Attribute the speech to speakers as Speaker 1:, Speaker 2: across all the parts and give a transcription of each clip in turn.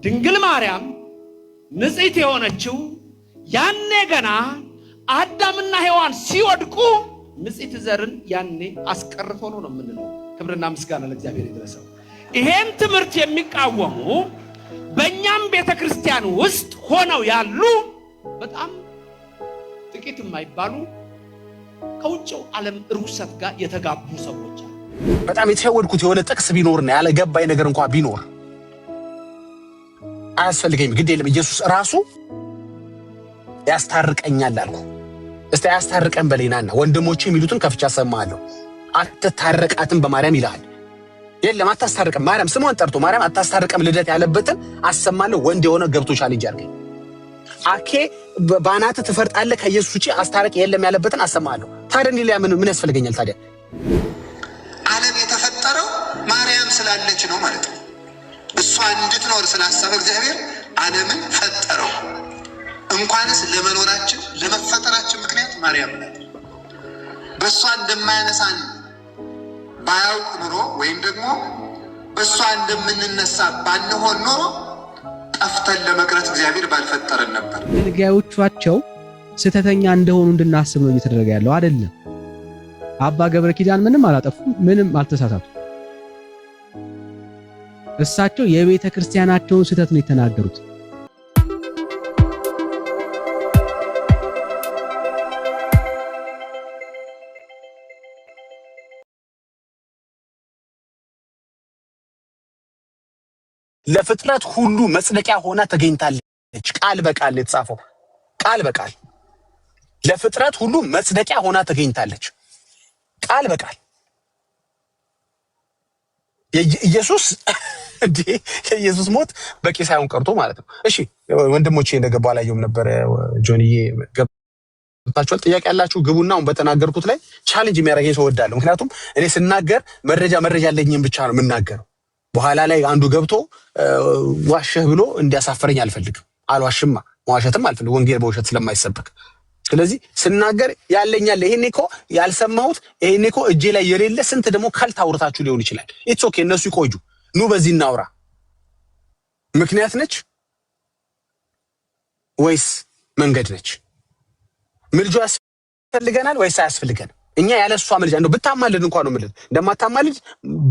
Speaker 1: ድንግል ማርያም ንጽሕት የሆነችው ያኔ ገና አዳምና ሔዋን ሲወድቁ ንጽሕት ዘርን ያኔ አስቀርቶ ነው የምንለው። ክብርና ምስጋና ለእግዚአብሔር ይድረሰው። ይሄን ትምህርት የሚቃወሙ በእኛም ቤተክርስቲያን ውስጥ ሆነው ያሉ በጣም ጥቂት የማይባሉ ከውጭው ዓለም ርኩሰት ጋር የተጋቡ ሰዎች አሉ።
Speaker 2: በጣም የተሸወድኩት የሆነ ጥቅስ ቢኖርና ያለ ገባኝ ነገር እንኳን ቢኖር አያስፈልገኝም፣ ግድ የለም ኢየሱስ ራሱ ያስታርቀኛል አልኩ። እስቲ ያስታርቀን በሌናና ወንድሞቼ የሚሉትን ከፍቻ ሰማለሁ። አትታረቃትም በማርያም ይላል። የለም አታስታርቀም፣ ማርያም ስሟን ጠርቶ ማርያም አታስታርቀም ልደት ያለበትን አሰማለሁ። ወንድ የሆነ ገብቶሻል እንጂ አልከኝ። አኬ ባናት ትፈርጣለህ ከኢየሱስ ውጪ አስታርቅ የለም ያለበትን አሰማለሁ። ታዲያ እኔ ምን ያስፈልገኛል ታዲያ?
Speaker 3: ዓለም የተፈጠረው ማርያም ስላለች ነው ማለት ነው። እሷ እንድትኖር ስላሰበ እግዚአብሔር ዓለምን ፈጠረው። እንኳንስ ለመኖራችን ለመፈጠራችን ምክንያት ማርያም ናት። በእሷ እንደማያነሳን ባያውቅ ኑሮ ወይም ደግሞ በእሷ እንደምንነሳ ባንሆን ኖሮ ጠፍተን ለመቅረት እግዚአብሔር ባልፈጠረን ነበር።
Speaker 4: አገልጋዮቻቸው ስተተኛ እንደሆኑ እንድናስብ ነው እየተደረገ ያለው አይደለም። አባ ገብረ ኪዳን ምንም አላጠፉም፣ ምንም አልተሳሳቱ። እሳቸው የቤተ ክርስቲያናቸውን ስተት ነው የተናገሩት።
Speaker 2: ለፍጥረት ሁሉ መጽደቂያ ሆና ተገኝታለች። ቃል በቃል የተጻፈው ቃል በቃል ለፍጥረት ሁሉ መጽደቂያ ሆና ተገኝታለች። ቃል በቃል ኢየሱስ እንዴ የኢየሱስ ሞት በቂ ሳይሆን ቀርቶ ማለት ነው። እሺ ወንድሞቼ እንደገባ አላየሁም ነበር። ጆንዬ ገብታችኋል? ጥያቄ ያላችሁ ግቡና አሁን በተናገርኩት ላይ ቻሌንጅ የሚያደርገኝ ሰው ወዳለሁ። ምክንያቱም እኔ ስናገር መረጃ ያለኝም ብቻ ነው የምናገረው። በኋላ ላይ አንዱ ገብቶ ዋሸህ ብሎ እንዲያሳፈረኝ አልፈልግም። አልዋሽማ፣ መዋሸትም አልፈልግም፣ ወንጌል በውሸት ስለማይሰበክ። ስለዚህ ስናገር ያለኛል። ይሄኔ እኮ ያልሰማሁት ይሄኔ እኮ እጄ ላይ የሌለ ስንት ደግሞ ካልታውርታችሁ ሊሆን ይችላል። ኢትስ ኦኬ፣ እነሱ ይቆዩ። ኑ በዚህ እናውራ። ምክንያት ነች ወይስ መንገድ ነች? ምልጃ ያስፈልገናል ወይስ አያስፈልገንም? እኛ ያለሷ ምልጃ እንደው ብታማልድ እንኳን ነው ምልድ እንደማታማልድ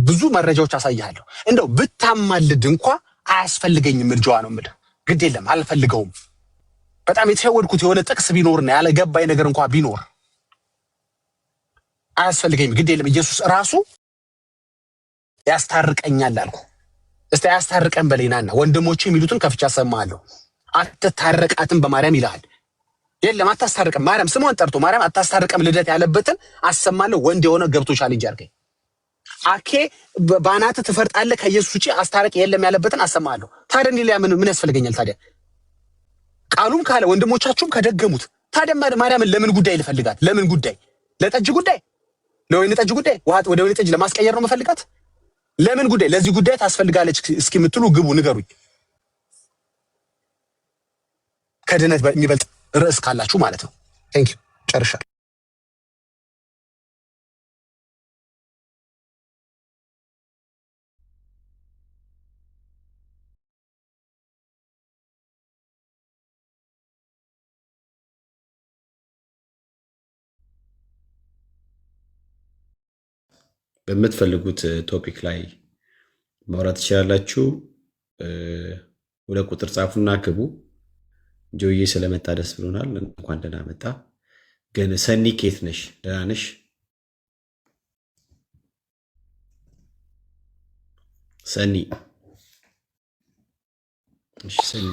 Speaker 2: ብዙ መረጃዎች አሳያለሁ። እንደው ብታማልድ እንኳን አያስፈልገኝም ምልጃዋ ነው ምልድ። ግድ የለም አልፈልገውም። በጣም የተሸወድኩት የሆነ ጥቅስ ቢኖርና ያለ ገባኝ ነገር እንኳን ቢኖር አያስፈልገኝም። ግድ የለም ኢየሱስ ራሱ ያስታርቀኛል አልኩ። እስቲ ያስታርቀን በሌናና ወንድሞቼ የሚሉትን ከፍቻ ሰማለሁ። አትታረቃትም በማርያም ይላል። የለም አታስታርቀም፣ ማርያም ስሟን ጠርቶ ማርያም አታስታርቀም ልደት ያለበትን አሰማለሁ። ወንድ የሆነ ገብቶሻል እንጂ አልከኝ። አኬ ባናት ትፈርጣለህ ከኢየሱስ ውጪ አስታርቅ የለም ያለበትን አሰማለሁ። ታዲያ እኔ ምን ያስፈልገኛል ታዲያ? ቃሉም ካለ ወንድሞቻችሁም ከደገሙት ታዲያ ማርያምን ለምን ጉዳይ ልፈልጋት? ለምን ጉዳይ? ለጠጅ ጉዳይ? ለወይን ጠጅ ጉዳይ? ወደ ወይን ጠጅ ለማስቀየር ነው መፈልጋት? ለምን ጉዳይ? ለዚህ ጉዳይ ታስፈልጋለች እስኪ የምትሉ ግቡ፣ ንገሩኝ። ከድነት የሚበልጥ ርዕስ ካላችሁ ማለት ነው። ቴንክ ዩ ጨርሻለሁ።
Speaker 5: በምትፈልጉት ቶፒክ ላይ ማውራት ትችላላችሁ። ወደ ቁጥር ጻፉና ግቡ። ጆዬ ስለመጣ ደስ ብሎናል። እንኳን ደህና መጣ። ግን ሰኒ ኬት ነሽ? ደህና ነሽ? ሰኒ እሺ፣ ሰኒ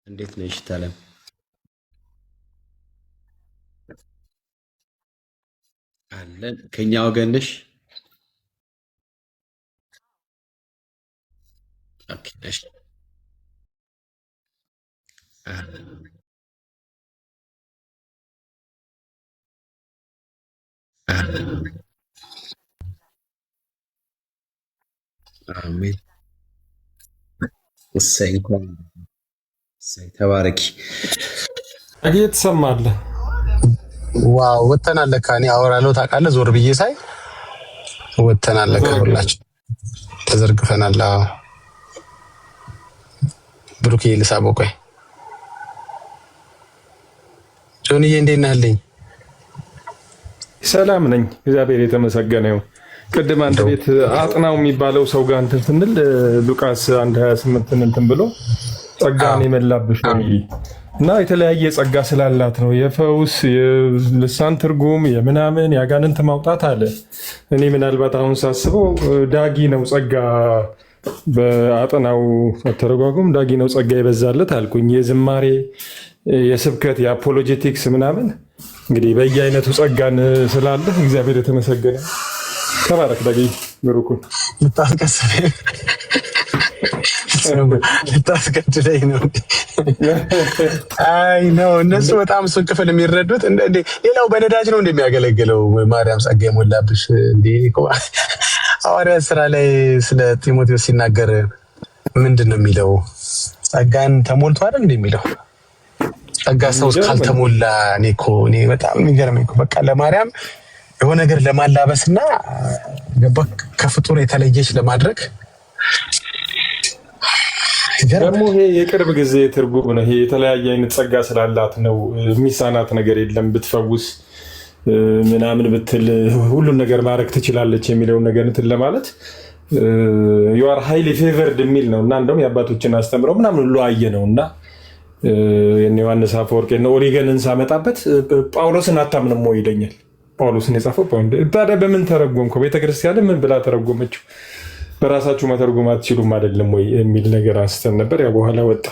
Speaker 5: እንዴት ነሽ? ታለም አለን። ከኛ ወገን ነሽ? ኦኬ ነሽ። አሜን። እሰይ እንኳን እሰይ፣ ተባረኪ።
Speaker 6: አግኝ ትሰማለህ?
Speaker 2: ዋው ወተናል ለካ። እኔ አወራለሁ ታውቃለህ። ዞር ብዬ ሳይ ወተናል ለካ። ሁላችን ተዘርግፈናል። ብሩክ ልሳበው። ቆይ ጆንዬ እንዴት ነህልኝ?
Speaker 6: ሰላም ነኝ፣ እግዚአብሔር የተመሰገነ ይሁን። ቅድም አንድ ቤት አጥናው የሚባለው ሰው ጋር እንትን ስንል ሉቃስ 1:28 እንትን ብሎ ጸጋን የመላብሽ ነው እና የተለያየ ጸጋ ስላላት ነው የፈውስ የልሳን ትርጉም የምናምን ያጋንንት ማውጣት አለ። እኔ ምናልባት አሁን ሳስበው ዳጊ ነው ጸጋ በአጥናው አተረጓጉም ዳጊ ነው ጸጋ የበዛለት አልኩኝ። የዝማሬ የስብከት የአፖሎጄቲክስ ምናምን እንግዲህ በየአይነቱ ጸጋን ስላለ እግዚአብሔር የተመሰገነ። ተባረክ ዳጊ ብሩኩን
Speaker 2: ልታስገድደኝ ነው። አይ ነው እነሱ በጣም እሱን ክፍል የሚረዱት። ሌላው በነዳጅ ነው እንደሚያገለግለው ማርያም ጸጋ የሞላብሽ እንዴ ሐዋርያት ስራ ላይ ስለ ጢሞቴዎስ ሲናገር ምንድን ነው የሚለው? ጸጋን ተሞልቶ አይደል እንደሚለው ጸጋ ሰው ካልተሞላ እኔ በጣም የሚገርመኝ በቃ ለማርያም የሆነ ነገር ለማላበስና ከፍጡር የተለየች ለማድረግ
Speaker 6: ደግሞ ይሄ የቅርብ ጊዜ ትርጉም ነው። ይሄ የተለያየ አይነት ጸጋ ስላላት ነው። የሚሳናት ነገር የለም። ብትፈውስ ምናምን ብትል ሁሉን ነገር ማድረግ ትችላለች የሚለውን ነገር እንትን ለማለት you are highly favored የሚል ነው እና እንደውም የአባቶችን አስተምረው ምናምን ሁሉ አየ ነው እና ዮሐንስ አፈወርቅ ኦሪገንን ሳመጣበት ጳውሎስን አታምንም ወይ ይለኛል። ጳውሎስን የጻፈው ታዲያ በምን ተረጎምከው? ቤተክርስቲያን ምን ብላ ተረጎመችው? በራሳችሁ መተርጎም አትችሉም አይደለም ወይ የሚል ነገር አንስተን ነበር። ያው በኋላ ወጣ።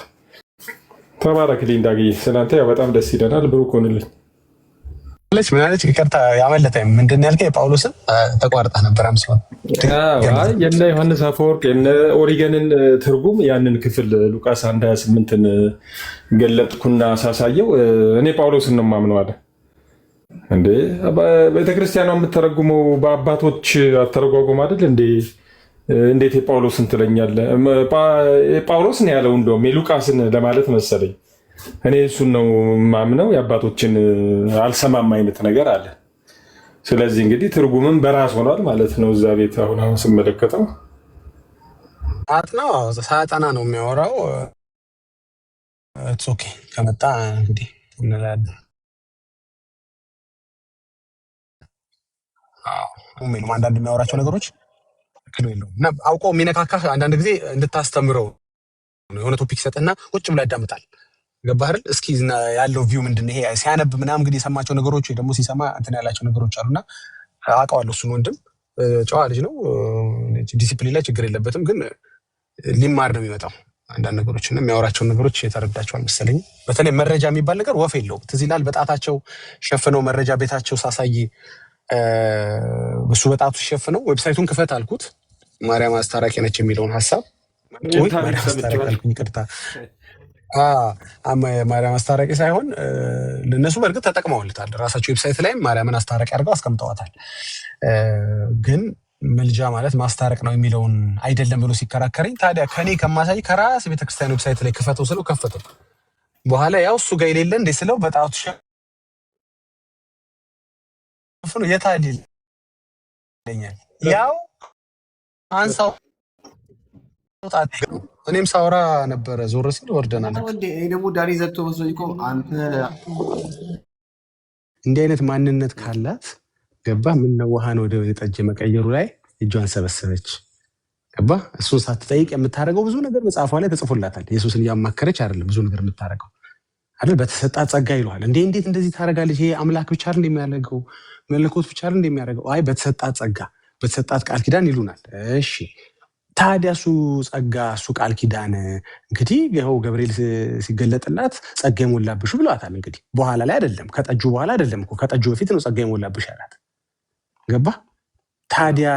Speaker 6: ተባረክልኝ ዳግዬ፣ ስላንተ ያው በጣም ደስ ይለናል። ብሩክ ሆንልኝ።
Speaker 2: ምናለች ይቅርታ ያመለጠኝ ምንድን ያልከኝ? የጳውሎስን ተቋርጣ ነበር።
Speaker 6: የነ ዮሐንስ አፈወርቅ የነ ኦሪገንን ትርጉም ያንን ክፍል ሉቃስ 1:28ን ገለጥኩና ሳሳየው እኔ ጳውሎስን ነው የማምነው አለ። እንዴ ቤተክርስቲያኗ የምትተረጉመው በአባቶች አተረጓጎም አይደል እንዴ? እንዴት የጳውሎስን ትለኛለህ? ጳውሎስ ነው ያለው፣ እንደውም የሉቃስን ለማለት መሰለኝ። እኔ እሱን ነው ማምነው፣ የአባቶችን አልሰማም አይነት ነገር አለ። ስለዚህ እንግዲህ ትርጉምም በራስ ሆኗል ማለት ነው። እዛ ቤት አሁን ስመለከተው
Speaker 2: አጥናው ሳጠና ነው የሚያወራው። ኦኬ ከመጣ እንግዲህ እንላለን። አንዳንድ የሚያወራቸው ነገሮች ክሎ የለውም እና አውቆ የሚነካካህ አንዳንድ ጊዜ እንድታስተምረው የሆነ ቶፒክ ሰጥና ቁጭ ብሎ ያዳምጣል። ገባህ አይደል? እስኪ ያለው ቪው ምንድን ነው? ይሄ ሲያነብ ምናምን እንግዲህ የሰማቸው ነገሮች ወይ ደግሞ ሲሰማ እንትን ያላቸው ነገሮች አሉና አውቀዋለሁ። እሱን ወንድም ጨዋ ልጅ ነው፣ ዲሲፕሊን ላይ ችግር የለበትም፣ ግን ሊማር ነው የሚመጣው። አንዳንድ ነገሮች እና የሚያወራቸውን ነገሮች የተረዳቸዋል መሰለኝ። በተለይ መረጃ የሚባል ነገር ወፍ የለውም። ትዝ ይላል በጣታቸው ሸፍነው መረጃ ቤታቸው ሳሳይ እሱ በጣቱ ሸፍነው ዌብሳይቱን ክፈት አልኩት። ማርያም አስታራቂ ነች የሚለውን ሀሳብ ይቅርታ ማርያም አስታራቂ ሳይሆን ለነሱ በእርግጥ ተጠቅመውልታል። ራሳቸው ዌብሳይት ላይም ማርያምን አስታራቂ አድርገው አስቀምጠዋታል። ግን ምልጃ ማለት ማስታረቅ ነው የሚለውን አይደለም ብሎ ሲከራከረኝ፣ ታዲያ ከኔ ከማሳይ ከራስ ቤተክርስቲያን ዌብሳይት ላይ ክፈተው ስለው ከፈተው። በኋላ ያው እሱ ጋር የሌለ እንደ ስለው በጣቱ ሸፍነው የታል ይለኛል። ያው አንሳው ጣት እኔም ሳውራ ነበረ። ዞር ሲል ወርደናል።
Speaker 7: ደግሞ ዳኒ ዘግቶ መስሎኝ እኮ አንተ
Speaker 2: እንዲህ አይነት ማንነት ካላት ገባ ምን ነው ውሃን ወደ ጠጅ መቀየሩ ላይ እጇን ሰበሰበች። ገባ እሱን ሳትጠይቅ የምታደርገው ብዙ ነገር መጽሐፏ ላይ ተጽፎላታል። ኢየሱስን እያማከረች አይደለም ብዙ ነገር የምታደርገው አይደል? በተሰጣት ጸጋ ይለዋል። እንዴት እንደዚህ ታደርጋለች? ይሄ አምላክ ብቻ አይደል እንደሚያደርገው? መለኮት ብቻ አይደል እንደሚያደርገው? አይ በተሰጣት ጸጋ በተሰጣት ቃል ኪዳን ይሉናል። እሺ ታዲያ እሱ ጸጋ እሱ ቃል ኪዳን እንግዲህ ይኸው ገብርኤል ሲገለጥላት ጸጋ የሞላብሽ ብሏታል። እንግዲህ በኋላ ላይ አይደለም ከጠጁ በኋላ አይደለም እኮ ከጠጁ በፊት ነው ጸጋ የሞላብሽ ያላት። ገባ ታዲያ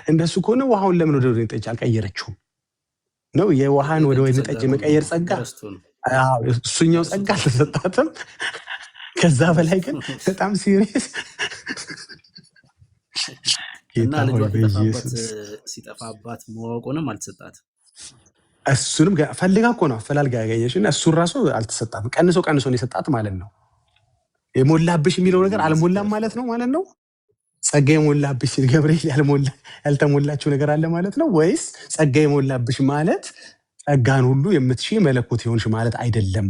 Speaker 2: እንደሱ ከሆነ ውሃውን ለምን ወደ ወይን ጠጅ አልቀየረችውም? ነው የውሃን ወደ ወይን ጠጅ የመቀየር ጸጋ እሱኛው ጸጋ አልተሰጣትም። ከዛ በላይ ግን በጣም ሲሪየስ
Speaker 7: እና ልጇ ሲጠፋባት ማወቁንም አልተሰጣትም።
Speaker 2: እሱንም ፈልጋ እኮ ነው አፈላልጋ ያገኘሽ እና እሱን ራሱ አልተሰጣትም። ቀንሶ ነው የሰጣት ማለት ነው። የሞላብሽ የሚለው ነገር አልሞላም ማለት ነው። ጸጋ የሞላብሽ ሲል ገብርኤል ያልተሞላችው ነገር አለ ማለት ነው ወይስ ጸጋ የሞላብሽ ማለት ጸጋን ሁሉ የምትሺ መለኮት የሆንሽ ማለት አይደለም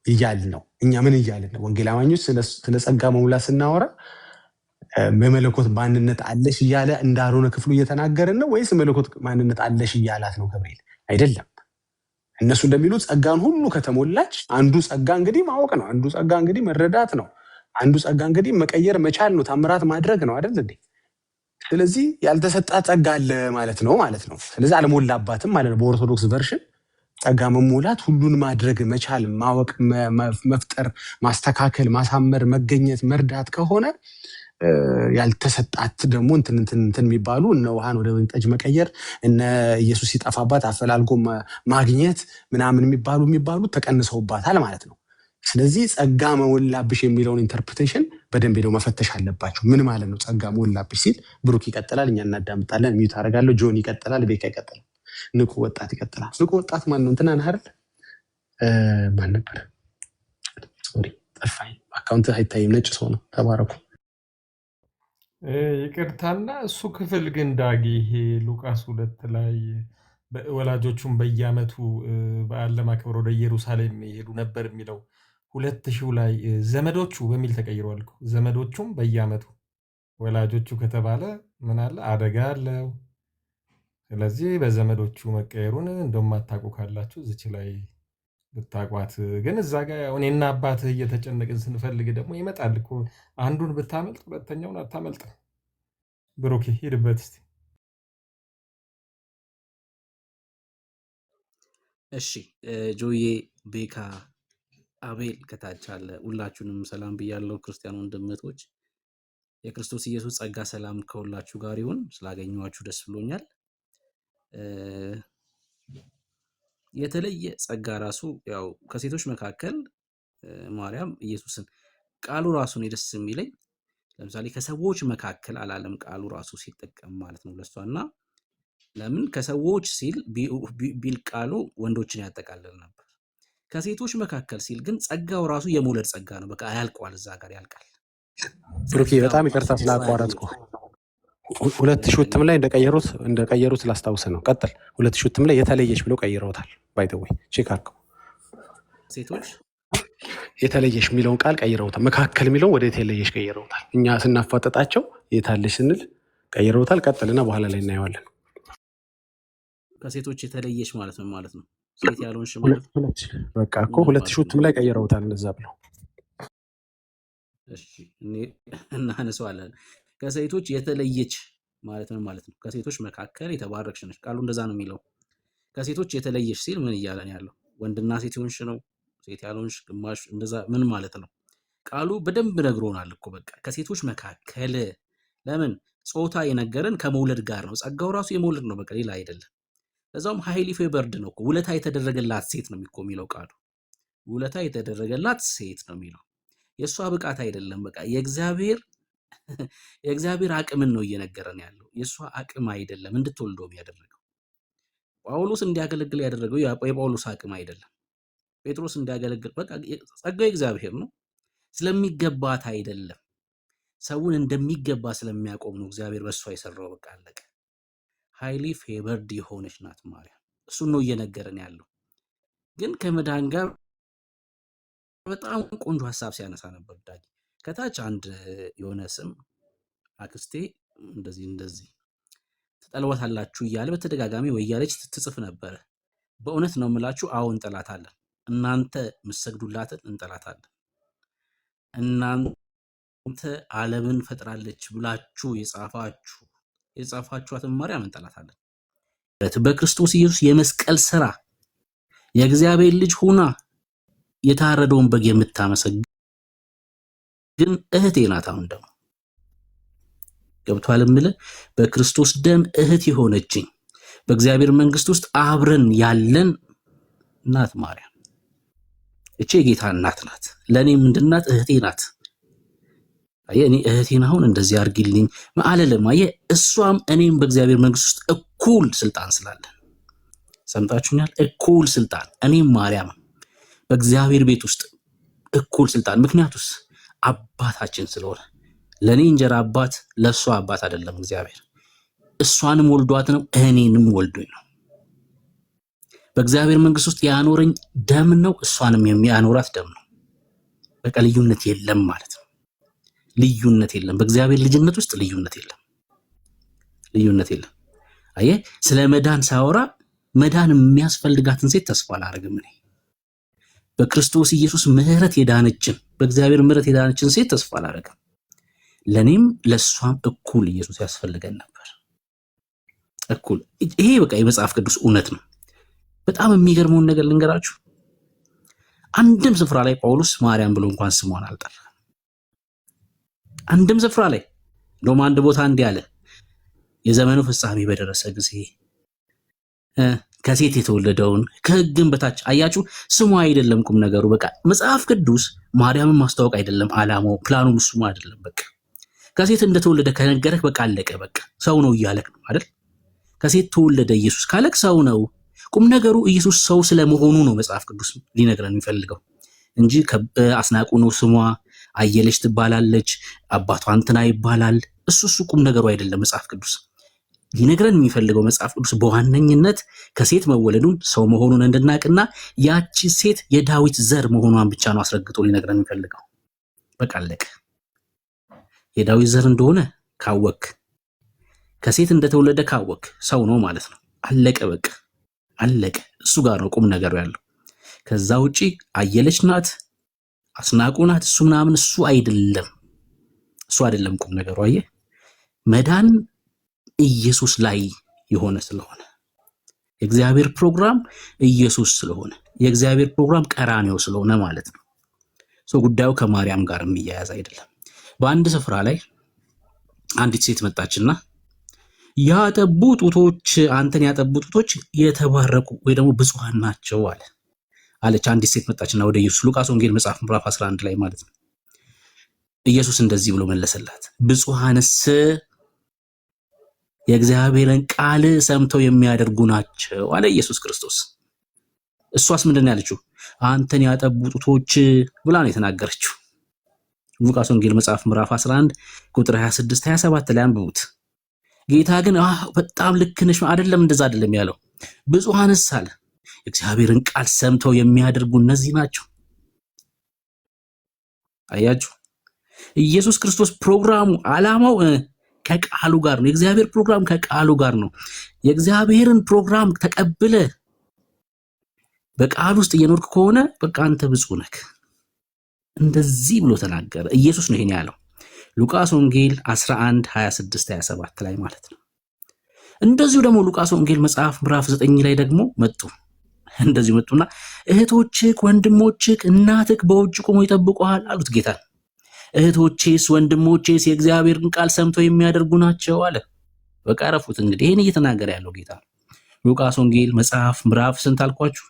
Speaker 2: እያልን ነው። እኛ ምን እያልን ነው? ወንጌል አማኞች ስለ ጸጋ መሙላት ስናወራ በመለኮት ማንነት አለሽ እያለ እንዳልሆነ ክፍሉ እየተናገርን ነው ወይስ መለኮት ማንነት አለሽ እያላት ነው ገብርኤል? አይደለም። እነሱ እንደሚሉት ጸጋን ሁሉ ከተሞላች አንዱ ጸጋ እንግዲህ ማወቅ ነው፣ አንዱ ጸጋ እንግዲህ መረዳት ነው፣ አንዱ ጸጋ እንግዲህ መቀየር መቻል ነው፣ ታምራት ማድረግ ነው አይደል እንዴ? ስለዚህ ያልተሰጣት ጸጋ አለ ማለት ነው። ስለዚህ አልሞላባትም ማለት ነው። በኦርቶዶክስ ቨርሽን ጸጋ መሞላት ሁሉን ማድረግ መቻል፣ ማወቅ፣ መፍጠር፣ ማስተካከል፣ ማሳመር፣ መገኘት፣ መርዳት ከሆነ ያልተሰጣት ደግሞ እንትን የሚባሉ እነ ውሃን ወደ ወይን ጠጅ መቀየር፣ እነ ኢየሱስ ሲጠፋባት አፈላልጎ ማግኘት ምናምን የሚባሉ ተቀንሰውባታል ማለት ነው። ስለዚህ ጸጋ መሞላብሽ የሚለውን ኢንተርፕሬቴሽን በደንብ ሄደው መፈተሽ አለባቸው። ምን ማለት ነው ጸጋ መሞላብሽ ሲል? ብሩክ ይቀጥላል፣ እኛ እናዳምጣለን። ሚዩት አደርጋለሁ። ጆን ይቀጥላል፣ ቤካ ይቀጥላል፣ ንቁ ወጣት ይቀጥላል። ንቁ ወጣት ማን ነው? እንትና ነህ አይደል? ማን ነበር? ሶሪ ጠፋኝ። አካውንት አይታይም፣ ነጭ ሰው ነው። ተባረኩ።
Speaker 6: ይቅርታና እሱ ክፍል ግን ዳጊ ይሄ ሉቃስ 2 ላይ ወላጆቹም በየዓመቱ በዓል ለማክበር ወደ ኢየሩሳሌም ይሄዱ ነበር የሚለው 2000 ላይ ዘመዶቹ በሚል ተቀይሯል። ዘመዶቹም በየዓመቱ ወላጆቹ ከተባለ ምን አለ አደጋ አለው። ስለዚህ በዘመዶቹ መቀየሩን እንደማታውቁ ካላችሁ እዚች ላይ ብታቋት። ግን እዛ ጋር እኔና አባትህ እየተጨነቅን ስንፈልግ ደግሞ ይመጣል እኮ አንዱን ብታመልጥ ሁለተኛውን አታመልጥም። ብሩክ ሂድበት እስቲ።
Speaker 7: እሺ ጆዬ፣ ቤካ፣ አቤል ከታች አለ። ሁላችሁንም ሰላም ብያለሁ። ክርስቲያን ወንድምቶች የክርስቶስ ኢየሱስ ጸጋ ሰላም ከሁላችሁ ጋር ይሁን። ስላገኘኋችሁ ደስ ብሎኛል። የተለየ ጸጋ ራሱ ያው ከሴቶች መካከል ማርያም ኢየሱስን ቃሉ ራሱ ነው ደስ የሚለኝ። ለምሳሌ ከሰዎች መካከል አላለም ቃሉ ራሱ ሲጠቀም ማለት ነው ለሷና። ለምን ከሰዎች ሲል ቢል ቃሉ ወንዶችን ያጠቃልል ነበር። ከሴቶች መካከል ሲል ግን ጸጋው ራሱ የመውለድ ጸጋ ነው። በቃ ያልቋል፣ እዛ ጋር ያልቃል።
Speaker 2: ብሩክ በጣም ይቅርታ ስላቋረጥኩ። 2000 እትም ላይ እንደቀየሩት ላስታውስ ነው። ቀጥል። 2000 እትም ላይ የተለየች ብለው ቀይረውታል። ባይተወይ ቼክ አድርገው።
Speaker 7: ሴቶች
Speaker 2: የተለየሽ የሚለውን ቃል ቀይረውታል። መካከል የሚለውን ወደ የተለየሽ ቀይረውታል። እኛ ስናፋጠጣቸው የታለሽ ስንል ቀይረውታል። ቀጥልና በኋላ ላይ እናየዋለን።
Speaker 7: ከሴቶች የተለየሽ ማለት ነው ሴት ያልሆንሽ ማለት ነው።
Speaker 2: በቃ እኮ 2000 እትም ላይ ቀይረውታል እንደዛ ብለው።
Speaker 7: እሺ እናነሳዋለን። ከሴቶች የተለየች ማለት ነው ከሴቶች መካከል የተባረክሽ ነሽ። ቃሉ እንደዛ ነው የሚለው። ከሴቶች የተለየሽ ሲል ምን እያለን ያለው? ወንድና ሴት ይሆንሽ ነው? ሴት ያልሆንሽ ግማሽ እንደዛ ምን ማለት ነው? ቃሉ በደንብ ነግሮናል እኮ በቃ ከሴቶች መካከል። ለምን ጾታ የነገረን ከመውለድ ጋር ነው። ጸጋው ራሱ የመውለድ ነው፣ በቃ ሌላ አይደለም። ለዛውም ሃይሊ ፌቨርድ ነው እኮ ውለታ የተደረገላት ሴት ነው የሚለው ቃሉ። ውለታ የተደረገላት ሴት ነው የሚለው። የእሷ ብቃት አይደለም። በቃ የእግዚአብሔር አቅምን ነው እየነገረን ያለው። የእሷ አቅም አይደለም እንድትወልደው ያደረገው። ጳውሎስ እንዲያገለግል ያደረገው የጳውሎስ አቅም አይደለም። ጴጥሮስ እንዲያገለግል በቃ ጸጋው እግዚአብሔር ነው። ስለሚገባት አይደለም፣ ሰውን እንደሚገባ ስለሚያቆም ነው እግዚአብሔር በእሷ የሰራው። በቃ አለቀ። ሃይሊ ፌቨርድ የሆነች ናት ማርያም። እሱን ነው እየነገረን ያለው። ግን ከመዳን ጋር በጣም ቆንጆ ሀሳብ ሲያነሳ ነበር ዳጊ። ከታች አንድ የሆነ ስም አክስቴ እንደዚህ ትጠልዋታላችሁ እያለ በተደጋጋሚ ወይ እያለች ትጽፍ ነበረ። በእውነት ነው የምላችሁ፣ አዎ እንጠላታለን። እናንተ የምትሰግዱላትን እንጠላታለን። እናንተ ዓለምን ፈጥራለች ብላችሁ የጻፋችኋትን ማርያም እንጠላታለን። በክርስቶስ ኢየሱስ የመስቀል ስራ የእግዚአብሔር ልጅ ሆና የታረደውን በግ የምታመሰግን እህቴ ናት። አሁን ደግሞ ገብቷል የምልህ በክርስቶስ ደም እህት የሆነችኝ በእግዚአብሔር መንግስት ውስጥ አብረን ያለን ናት ማርያም። እቺ የጌታ እናት ናት። ለእኔ ምንድን ናት? እህቴ ናት። እኔ እህቴን አሁን እንደዚህ አድርጊልኝ አልልም። እሷም እኔም በእግዚአብሔር መንግስት ውስጥ እኩል ስልጣን ስላለን፣ ሰምታችሁኛል? እኩል ስልጣን፣ እኔም ማርያም በእግዚአብሔር ቤት ውስጥ እኩል ስልጣን። ምክንያቱስ አባታችን ስለሆነ። ለእኔ እንጀራ አባት፣ ለእሷ አባት አይደለም እግዚአብሔር። እሷንም ወልዷት ነው፣ እኔንም ወልዶኝ ነው። በእግዚአብሔር መንግስት ውስጥ ያኖረኝ ደም ነው፣ እሷንም የሚያኖራት ደም ነው። በቃ ልዩነት የለም ማለት ነው። ልዩነት የለም። በእግዚአብሔር ልጅነት ውስጥ ልዩነት የለም። ልዩነት የለም። አየህ፣ ስለ መዳን ሳወራ መዳን የሚያስፈልጋትን ሴት ተስፋ አላደርግም እኔ። በክርስቶስ ኢየሱስ ምህረት የዳነችን፣ በእግዚአብሔር ምህረት የዳነችን ሴት ተስፋ አላደርግም። ለኔም ለሷም እኩል ኢየሱስ ያስፈልገን ነበር። እኩል። ይሄ በቃ የመጽሐፍ ቅዱስ እውነት ነው። በጣም የሚገርመውን ነገር ልንገራችሁ። አንድም ስፍራ ላይ ጳውሎስ ማርያም ብሎ እንኳን ስሟን አልጠራም። አንድም ስፍራ ላይ እንደውም አንድ ቦታ እንዲህ አለ፣ የዘመኑ ፍጻሜ በደረሰ ጊዜ ከሴት የተወለደውን ከሕግም በታች። አያችሁ፣ ስሙ አይደለም ቁም ነገሩ። በቃ መጽሐፍ ቅዱስ ማርያምን ማስተዋወቅ አይደለም ዓላማው፣ ፕላኑም ስሙ አይደለም። በቃ ከሴት እንደተወለደ ከነገረህ በቃ አለቀ። በቃ ሰው ነው እያለክ ነው አይደል? ከሴት ተወለደ ኢየሱስ ካለክ ሰው ነው። ቁም ነገሩ ኢየሱስ ሰው ስለመሆኑ ነው መጽሐፍ ቅዱስ ሊነግረን የሚፈልገው እንጂ አስናቁ ነው ስሟ፣ አየለች ትባላለች፣ አባቷ እንትና ይባላል። እሱ ቁም ነገሩ አይደለም። መጽሐፍ ቅዱስ ሊነግረን የሚፈልገው መጽሐፍ ቅዱስ በዋነኝነት ከሴት መወለዱን ሰው መሆኑን እንድናቅና ያቺ ሴት የዳዊት ዘር መሆኗን ብቻ ነው አስረግጦ ሊነግረን የሚፈልገው። በቃ አለቀ። የዳዊት ዘር እንደሆነ ካወክ፣ ከሴት እንደተወለደ ካወክ ሰው ነው ማለት ነው። አለቀ። በቃ አለቀ። እሱ ጋር ነው ቁም ነገሩ ያለው። ከዛ ውጪ አየለች ናት፣ አስናቁ ናት፣ እሱ ምናምን እሱ አይደለም። እሱ አይደለም ቁም ነገሩ። አየህ፣ መዳን ኢየሱስ ላይ የሆነ ስለሆነ የእግዚአብሔር ፕሮግራም ኢየሱስ ስለሆነ የእግዚአብሔር ፕሮግራም ቀራኔው ስለሆነ ማለት ነው። ጉዳዩ ከማርያም ጋር የሚያያዝ አይደለም። በአንድ ስፍራ ላይ አንዲት ሴት መጣችና ያጠቡ ጡቶች፣ አንተን ያጠቡ ጡቶች የተባረኩ ወይ ደግሞ ብፁዓን ናቸው አለች። አንዲት ሴት መጣችና ወደ ኢየሱስ፣ ሉቃስ ወንጌል መጽሐፍ ምዕራፍ 11 ላይ ማለት ነው። ኢየሱስ እንደዚህ ብሎ መለሰላት፣ ብፁዓንስ የእግዚአብሔርን ቃል ሰምተው የሚያደርጉ ናቸው አለ ኢየሱስ ክርስቶስ። እሷስ ምንድን ነው ያለችው? አንተን ያጠቡ ጡቶች ብላ ነው የተናገረችው። ሉቃስ ወንጌል መጽሐፍ ምዕራፍ 11 ቁጥር 26 27 ላይ አንብቡት። ጌታ ግን በጣም ልክ ነሽ አይደለም፣ እንደዛ አይደለም ያለው። ብፁዓንስ አለ የእግዚአብሔርን ቃል ሰምተው የሚያደርጉ እነዚህ ናቸው። አያችሁ፣ ኢየሱስ ክርስቶስ ፕሮግራሙ ዓላማው ከቃሉ ጋር ነው። የእግዚአብሔር ፕሮግራም ከቃሉ ጋር ነው። የእግዚአብሔርን ፕሮግራም ተቀብለ በቃል ውስጥ እየኖርክ ከሆነ በቃ አንተ ብፁዕ ነህ። እንደዚህ ብሎ ተናገረ። ኢየሱስ ነው ይሄን ያለው። ሉቃስ ወንጌል 11 26 27 ላይ ማለት ነው። እንደዚሁ ደግሞ ሉቃስ ወንጌል መጽሐፍ ምዕራፍ 9 ላይ ደግሞ እንደዚሁ መጡና እህቶችህ፣ ወንድሞችህ፣ እናትህ በውጭ ቆመው ይጠብቁሃል አሉት ጌታ። እህቶቼስ ወንድሞቼስ የእግዚአብሔርን ቃል ሰምተው የሚያደርጉ ናቸው አለ። በቃ ረፉት። እንግዲህ ይሄን እየተናገረ ያለው ጌታ ሉቃስ ወንጌል መጽሐፍ ምዕራፍ ስንት አልኳችሁ?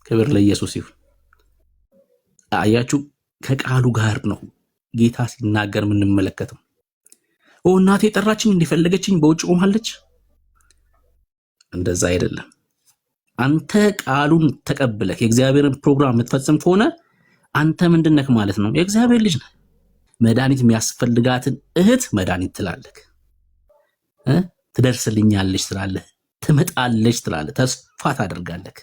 Speaker 7: ክብር ለኢየሱስ ይሁን። አያችሁ፣ ከቃሉ ጋር ነው ጌታ ሲናገር የምንመለከተው። እናቴ ጠራችኝ እንዲፈለገችኝ በውጭ ቆማለች፣ እንደዛ አይደለም። አንተ ቃሉን ተቀብለህ የእግዚአብሔርን ፕሮግራም የምትፈጽም ከሆነ አንተ ምንድነህ ማለት ነው? የእግዚአብሔር ልጅ ነህ። መድኃኒት የሚያስፈልጋትን እህት መድኃኒት ትላለህ፣ ትደርስልኛለች ትላለህ፣ ትመጣለች ትላለህ፣ ተስፋ ታደርጋለህ፣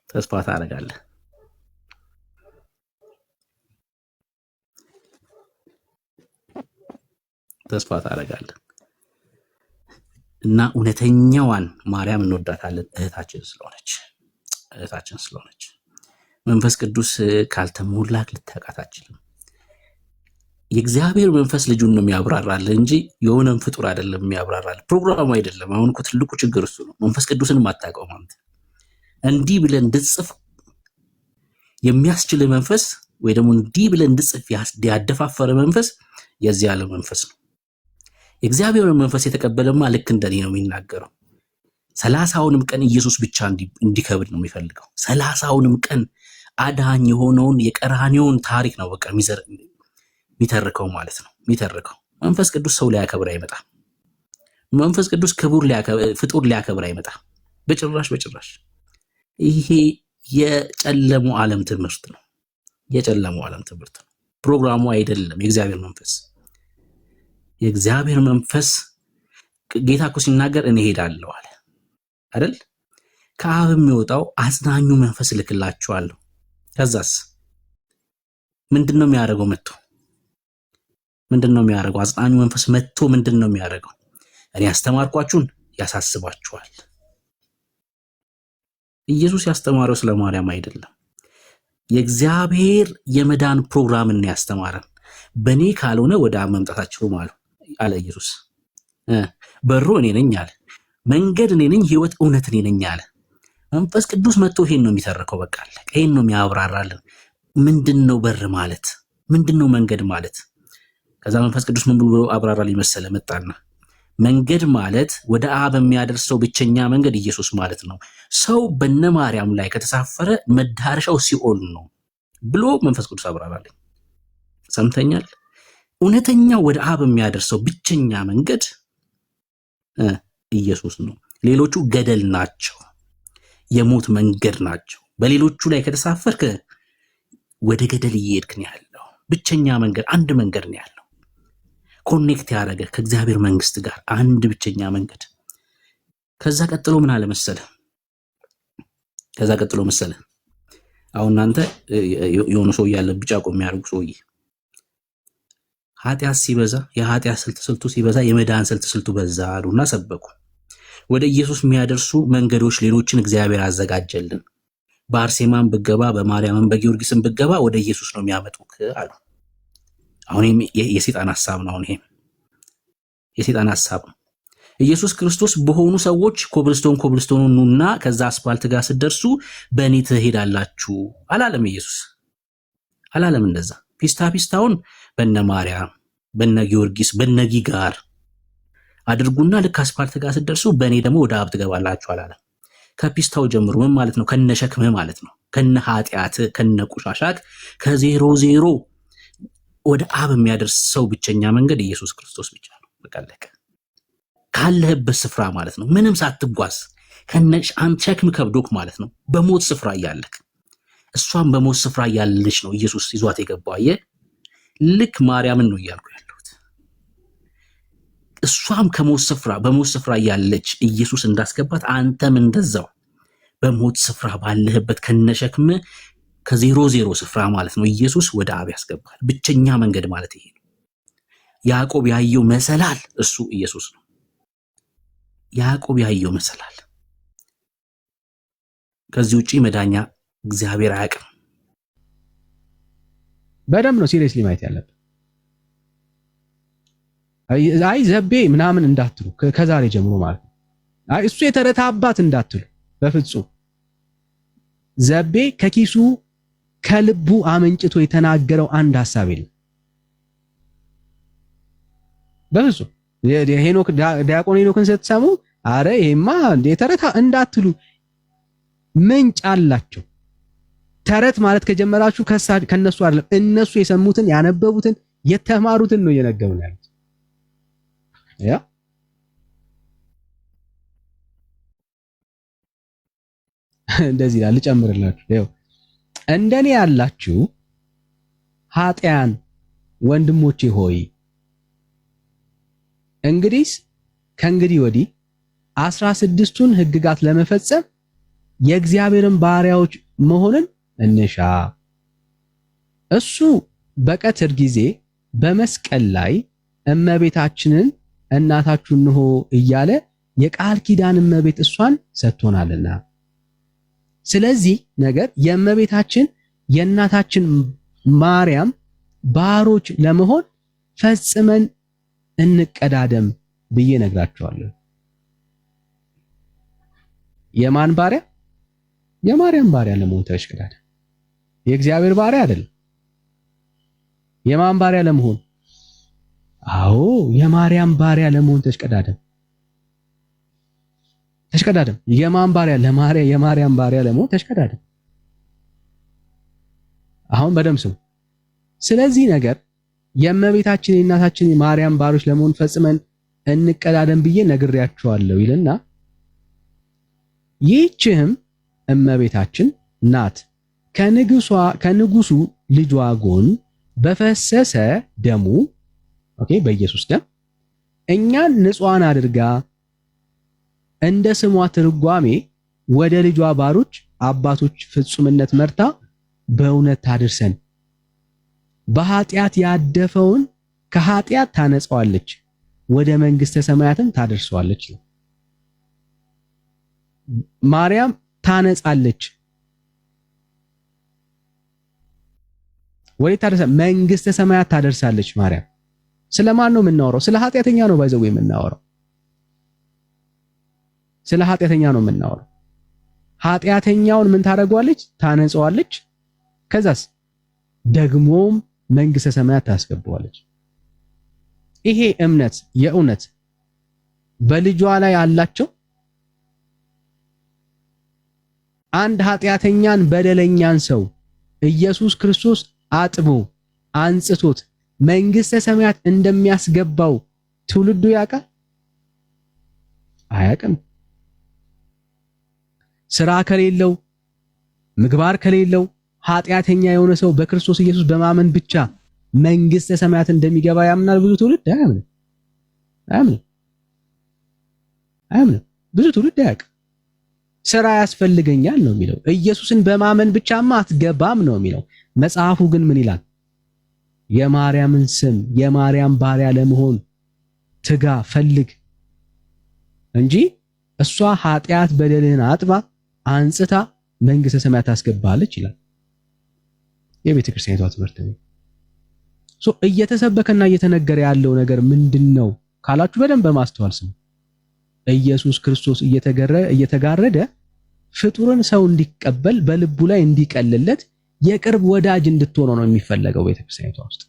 Speaker 7: ተስፋ ታደርጋለህ። ተስፋ ታደርጋለህ። እና እውነተኛዋን ማርያም እንወዳታለን፣ እህታችን ስለሆነች መንፈስ ቅዱስ ካልተሞላክ ልታውቃት አትችልም። የእግዚአብሔር መንፈስ ልጁን ነው የሚያብራራልህ እንጂ የሆነን ፍጡር አይደለም የሚያብራራልህ፣ ፕሮግራሙ አይደለም። አሁን እኮ ትልቁ ችግር እሱ ነው። መንፈስ ቅዱስን ማታውቀው ማለት እንዲህ ብለን እንድጽፍ የሚያስችል መንፈስ ወይ ደግሞ እንዲህ ብለን እንድጽፍ ያደፋፈረ መንፈስ የዚህ ዓለም መንፈስ ነው። የእግዚአብሔር መንፈስ የተቀበለማ ልክ እንደኔ ነው የሚናገረው። 30ውንም ቀን ኢየሱስ ብቻ እንዲከብድ ነው የሚፈልገው። 30ውንም ቀን አዳኝ የሆነውን የቀራንዮውን ታሪክ ነው በቃ የሚተርከው ማለት ነው። የሚተርከው መንፈስ ቅዱስ ሰው ሊያከብር አይመጣም። መንፈስ ቅዱስ ፍጡር ሊያከብር አይመጣም በጭራሽ በጭራሽ። ይሄ የጨለሙ ዓለም ትምህርት ነው። የጨለሙ ዓለም ትምህርት ነው። ፕሮግራሙ አይደለም። የእግዚአብሔር መንፈስ ጌታ እኮ ሲናገር እኔ ሄዳለሁ አለ አይደል? ከአብ የሚወጣው አጽናኙ መንፈስ እልክላችኋለሁ። ከዛስ ምንድነው የሚያደርገው? ምንድነው የሚያደርገው? አጽናኙ መንፈስ መጥቶ ምንድነው የሚያደርገው? እኔ ያስተማርኳችሁን ያሳስባችኋል። ኢየሱስ ያስተማረው ስለ ማርያም አይደለም። የእግዚአብሔር የመዳን ፕሮግራምን ያስተማረን። በእኔ ካልሆነ ወደ አብ መምጣት አትችሉም አለ ኢየሱስ። በሩ እኔ ነኝ አለ። መንገድ እኔ ነኝ፣ ህይወት እውነት እኔ ነኝ አለ። መንፈስ ቅዱስ መጥቶ ይሄን ነው የሚተርከው። በቃ አለ። ይሄን ነው የሚያብራራልን። ምንድነው በር ማለት? ምንድነው መንገድ ማለት? ከዛ መንፈስ ቅዱስ ምን ብሎ አብራራል መሰለ? መጣና መንገድ ማለት ወደ አብ የሚያደርሰው ብቸኛ መንገድ ኢየሱስ ማለት ነው። ሰው በነ ማርያም ላይ ከተሳፈረ መዳረሻው ሲኦል ነው ብሎ መንፈስ ቅዱስ አብራራልኝ። ሰምተኛል? እውነተኛው ወደ አብ የሚያደርሰው ብቸኛ መንገድ ኢየሱስ ነው። ሌሎቹ ገደል ናቸው፣ የሞት መንገድ ናቸው። በሌሎቹ ላይ ከተሳፈርክ ወደ ገደል እየሄድክ ነው ያለው። ብቸኛ መንገድ አንድ መንገድ ነው ያለው፣ ኮኔክት ያደረገ ከእግዚአብሔር መንግስት ጋር አንድ ብቸኛ መንገድ። ከዛ ቀጥሎ ምን አለ መሰለ? ከዛ ቀጥሎ መሰለ አሁን እናንተ የሆነ ሰው ያለ ቢጫ ቆም የሚያደርጉ ሰውዬ ኃጢአት ሲበዛ የኃጢአት ስልቱ ሲበዛ የመዳን ስልቱ በዛ አሉና ሰበኩ። ወደ ኢየሱስ የሚያደርሱ መንገዶች ሌሎችን እግዚአብሔር አዘጋጀልን። በአርሴማን ብገባ፣ በማርያምን በጊዮርጊስን ብገባ ወደ ኢየሱስ ነው የሚያመጡክ አሉ። አሁን የሰይጣን ሐሳብ ነው። አሁን ይሄ የሰይጣን ሐሳብ ነው። ኢየሱስ ክርስቶስ በሆኑ ሰዎች ኮብልስቶን ኑና ከዛ አስፋልት ጋር ስትደርሱ በእኔ ትሄዳላችሁ አላለም። ኢየሱስ አላለም እንደዛ። ፒስታውን በነ ማርያም በነ ጊዮርጊስ በነ ጊጋር አድርጉና ልክ አስፋልት ጋር ስትደርሱ በእኔ ደግሞ ወደ አብ ትገባላችሁ አላለም። ከፒስታው ጀምሮ ምን ማለት ነው? ከነ ሸክምህ ማለት ነው። ከነ ኃጢአት ከነ ቁሻሻክ ከዜሮ ወደ አብ የሚያደርስ ሰው ብቸኛ መንገድ ኢየሱስ ክርስቶስ ብቻ ነው። በቃ አለቀ። ካለህበት ስፍራ ማለት ነው፣ ምንም ሳትጓዝ አንተ ሸክም ከብዶክ ማለት ነው፣ በሞት ስፍራ እያለክ እሷም በሞት ስፍራ እያለች ነው ኢየሱስ ይዟት የገባው። አየህ፣ ልክ ማርያምን ነው እያልኩ ያለሁት። እሷም በሞት ስፍራ እያለች ኢየሱስ እንዳስገባት አንተም እንደዛው በሞት ስፍራ ባለህበት ከነሸክም ከዜሮ ስፍራ ማለት ነው ኢየሱስ ወደ አብ ያስገባል። ብቸኛ መንገድ ማለት ይሄ ነው። ያዕቆብ ያየው መሰላል እሱ ኢየሱስ ነው። ያዕቆብ ያየው መሰላል። ከዚህ ውጪ መዳኛ እግዚአብሔር አያውቅም።
Speaker 4: በደንብ ነው ሲሪየስሊ ማየት ያለብን። አይ ዘቤ ምናምን እንዳትሉ ከዛሬ ጀምሮ ማለት ነው። አይ እሱ የተረታ አባት እንዳትሉ በፍጹም። ዘቤ ከኪሱ ከልቡ አመንጭቶ የተናገረው አንድ ሐሳብ የለም በፍጹም። ሄኖክ ዲያቆን ሄኖክን ስትሰሙ አረ ይሄማ የተረታ እንዳትሉ፣ ምንጭ አላቸው። ተረት ማለት ከጀመራችሁ ከነሱ አይደለም፣ እነሱ የሰሙትን ያነበቡትን የተማሩትን ነው እየነገሩን ያሉት። ያ እንደዚህ ይላል። ልጨምርላችሁ፣ ይኸው እንደኔ ያላችሁ ኃጢያን ወንድሞቼ ሆይ እንግዲህ ከእንግዲህ ወዲህ 16ቱን ሕግጋት ለመፈጸም የእግዚአብሔርን ባሪያዎች መሆንን እንሻ። እሱ በቀትር ጊዜ በመስቀል ላይ እመቤታችንን እናታችሁ እንሆ እያለ የቃል ኪዳን እመቤት እሷን ሰጥቶናልና፣ ስለዚህ ነገር የእመቤታችን የእናታችን ማርያም ባሮች ለመሆን ፈጽመን እንቀዳደም ብዬ ነግራቸዋለሁ። የማን ባሪያ? የማርያም ባሪያ ለመሆን ተሽቀዳደም። የእግዚአብሔር ባሪያ አይደለም። የማን ባሪያ ለመሆን? አዎ የማርያም ባሪያ ለመሆን ተሽቀዳደም። የማን ባሪያ? የማርያም ባሪያ ለመሆን ተሽቀዳደም። አሁን በደምብ ስሙ። ስለዚህ ነገር የእመቤታችን የእናታችን የማርያም ባሮች ለመሆን ፈጽመን እንቀዳደም ብዬ ነግሬያቸዋለሁ ይልና ይህችም እመቤታችን ናት ከንጉሱ ልጇ ጎን በፈሰሰ ደሙ በኢየሱስ ደም እኛን ንጹሃን አድርጋ እንደ ስሟ ትርጓሜ ወደ ልጇ ባሮች አባቶች ፍጹምነት መርታ በእውነት ታድርሰን። በኃጢአት ያደፈውን ከኃጢአት ታነጻዋለች፣ ወደ መንግስተ ሰማያትም ታደርሰዋለች። ማርያም ታነጻለች። ወዴት ታደርሳለች? መንግስተ ሰማያት ታደርሳለች። ማርያም ስለማን ነው የምናወራው? ስለ ኃጢአተኛ ነው ባይዘው የምናወራው። ስለ ኃጢአተኛ ነው የምናወራው። ኃጢአተኛውን ምን ታደርገዋለች? ታነጻዋለች። ከዛስ ደግሞም መንግስተ ሰማያት ታስገባዋለች። ይሄ እምነት የእውነት በልጇ ላይ አላቸው። አንድ ኃጢአተኛን በደለኛን ሰው ኢየሱስ ክርስቶስ አጥቦ አንጽቶት መንግስተ ሰማያት እንደሚያስገባው ትውልዱ ያውቃል? አያውቅም። ስራ ከሌለው ምግባር ከሌለው ኃጢአተኛ የሆነ ሰው በክርስቶስ ኢየሱስ በማመን ብቻ መንግስተ ሰማያት እንደሚገባ ያምናል ብዙ ትውልድ? አያምንም። ብዙ ትውልድ አያውቅም። ስራ ያስፈልገኛል ነው የሚለው። ኢየሱስን በማመን ብቻማ አትገባም ነው የሚለው። መጽሐፉ ግን ምን ይላል? የማርያምን ስም የማርያም ባሪያ ለመሆን ትጋ፣ ፈልግ እንጂ እሷ ኃጢአት በደልህን አጥባ አንጽታ መንግስተ ሰማያት ታስገባለች ይላል የቤተ ክርስቲያኒቷ ትምህርት ነው። እየተሰበከና እየተነገረ ያለው ነገር ምንድነው ካላችሁ በደንብ በማስተዋል ስሙ። ኢየሱስ ክርስቶስ እየተጋረደ ፍጡርን ሰው እንዲቀበል በልቡ ላይ እንዲቀልለት የቅርብ ወዳጅ እንድትሆነው ነው የሚፈለገው ቤተክርስቲያኒቷ ውስጥ።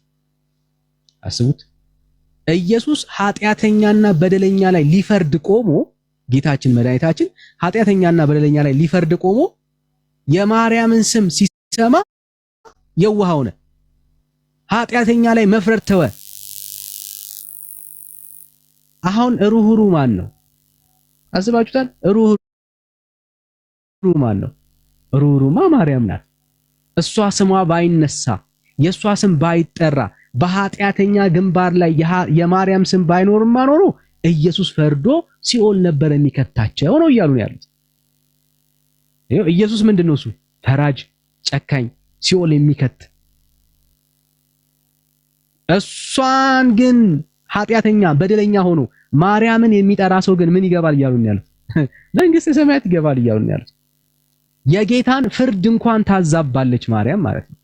Speaker 4: አስቡት፣ ኢየሱስ ኃጢአተኛና በደለኛ ላይ ሊፈርድ ቆሞ፣ ጌታችን መድኃኒታችን ኃጢአተኛና በደለኛ ላይ ሊፈርድ ቆሞ የማርያምን ስም ሲሰማ የዋህ ሆነ። ኃጢአተኛ ላይ መፍረድ ተወ። አሁን ሩህሩ ማን ነው? አስባችሁታል? ሩህሩ ማን ነው? ሩህሩማ ማርያም ናት። እሷ ስሟ ባይነሳ የእሷ ስም ባይጠራ በኃጢአተኛ ግንባር ላይ የማርያም ስም ባይኖርማ ኖሮ ኢየሱስ ፈርዶ ሲኦል ነበር የሚከታቸው ነው እያሉ ነው ያሉት። ኢየሱስ ምንድነው? እሱ ፈራጅ፣ ጨካኝ፣ ሲኦል የሚከት። እሷን ግን ኃጢአተኛ በደለኛ ሆኖ ማርያምን የሚጠራ ሰው ግን ምን ይገባል እያሉ ነው ያሉት? መንግስተ ሰማያት ይገባል እያሉ ነው ያሉት። የጌታን ፍርድ እንኳን ታዛባለች ማርያም ማለት ነው።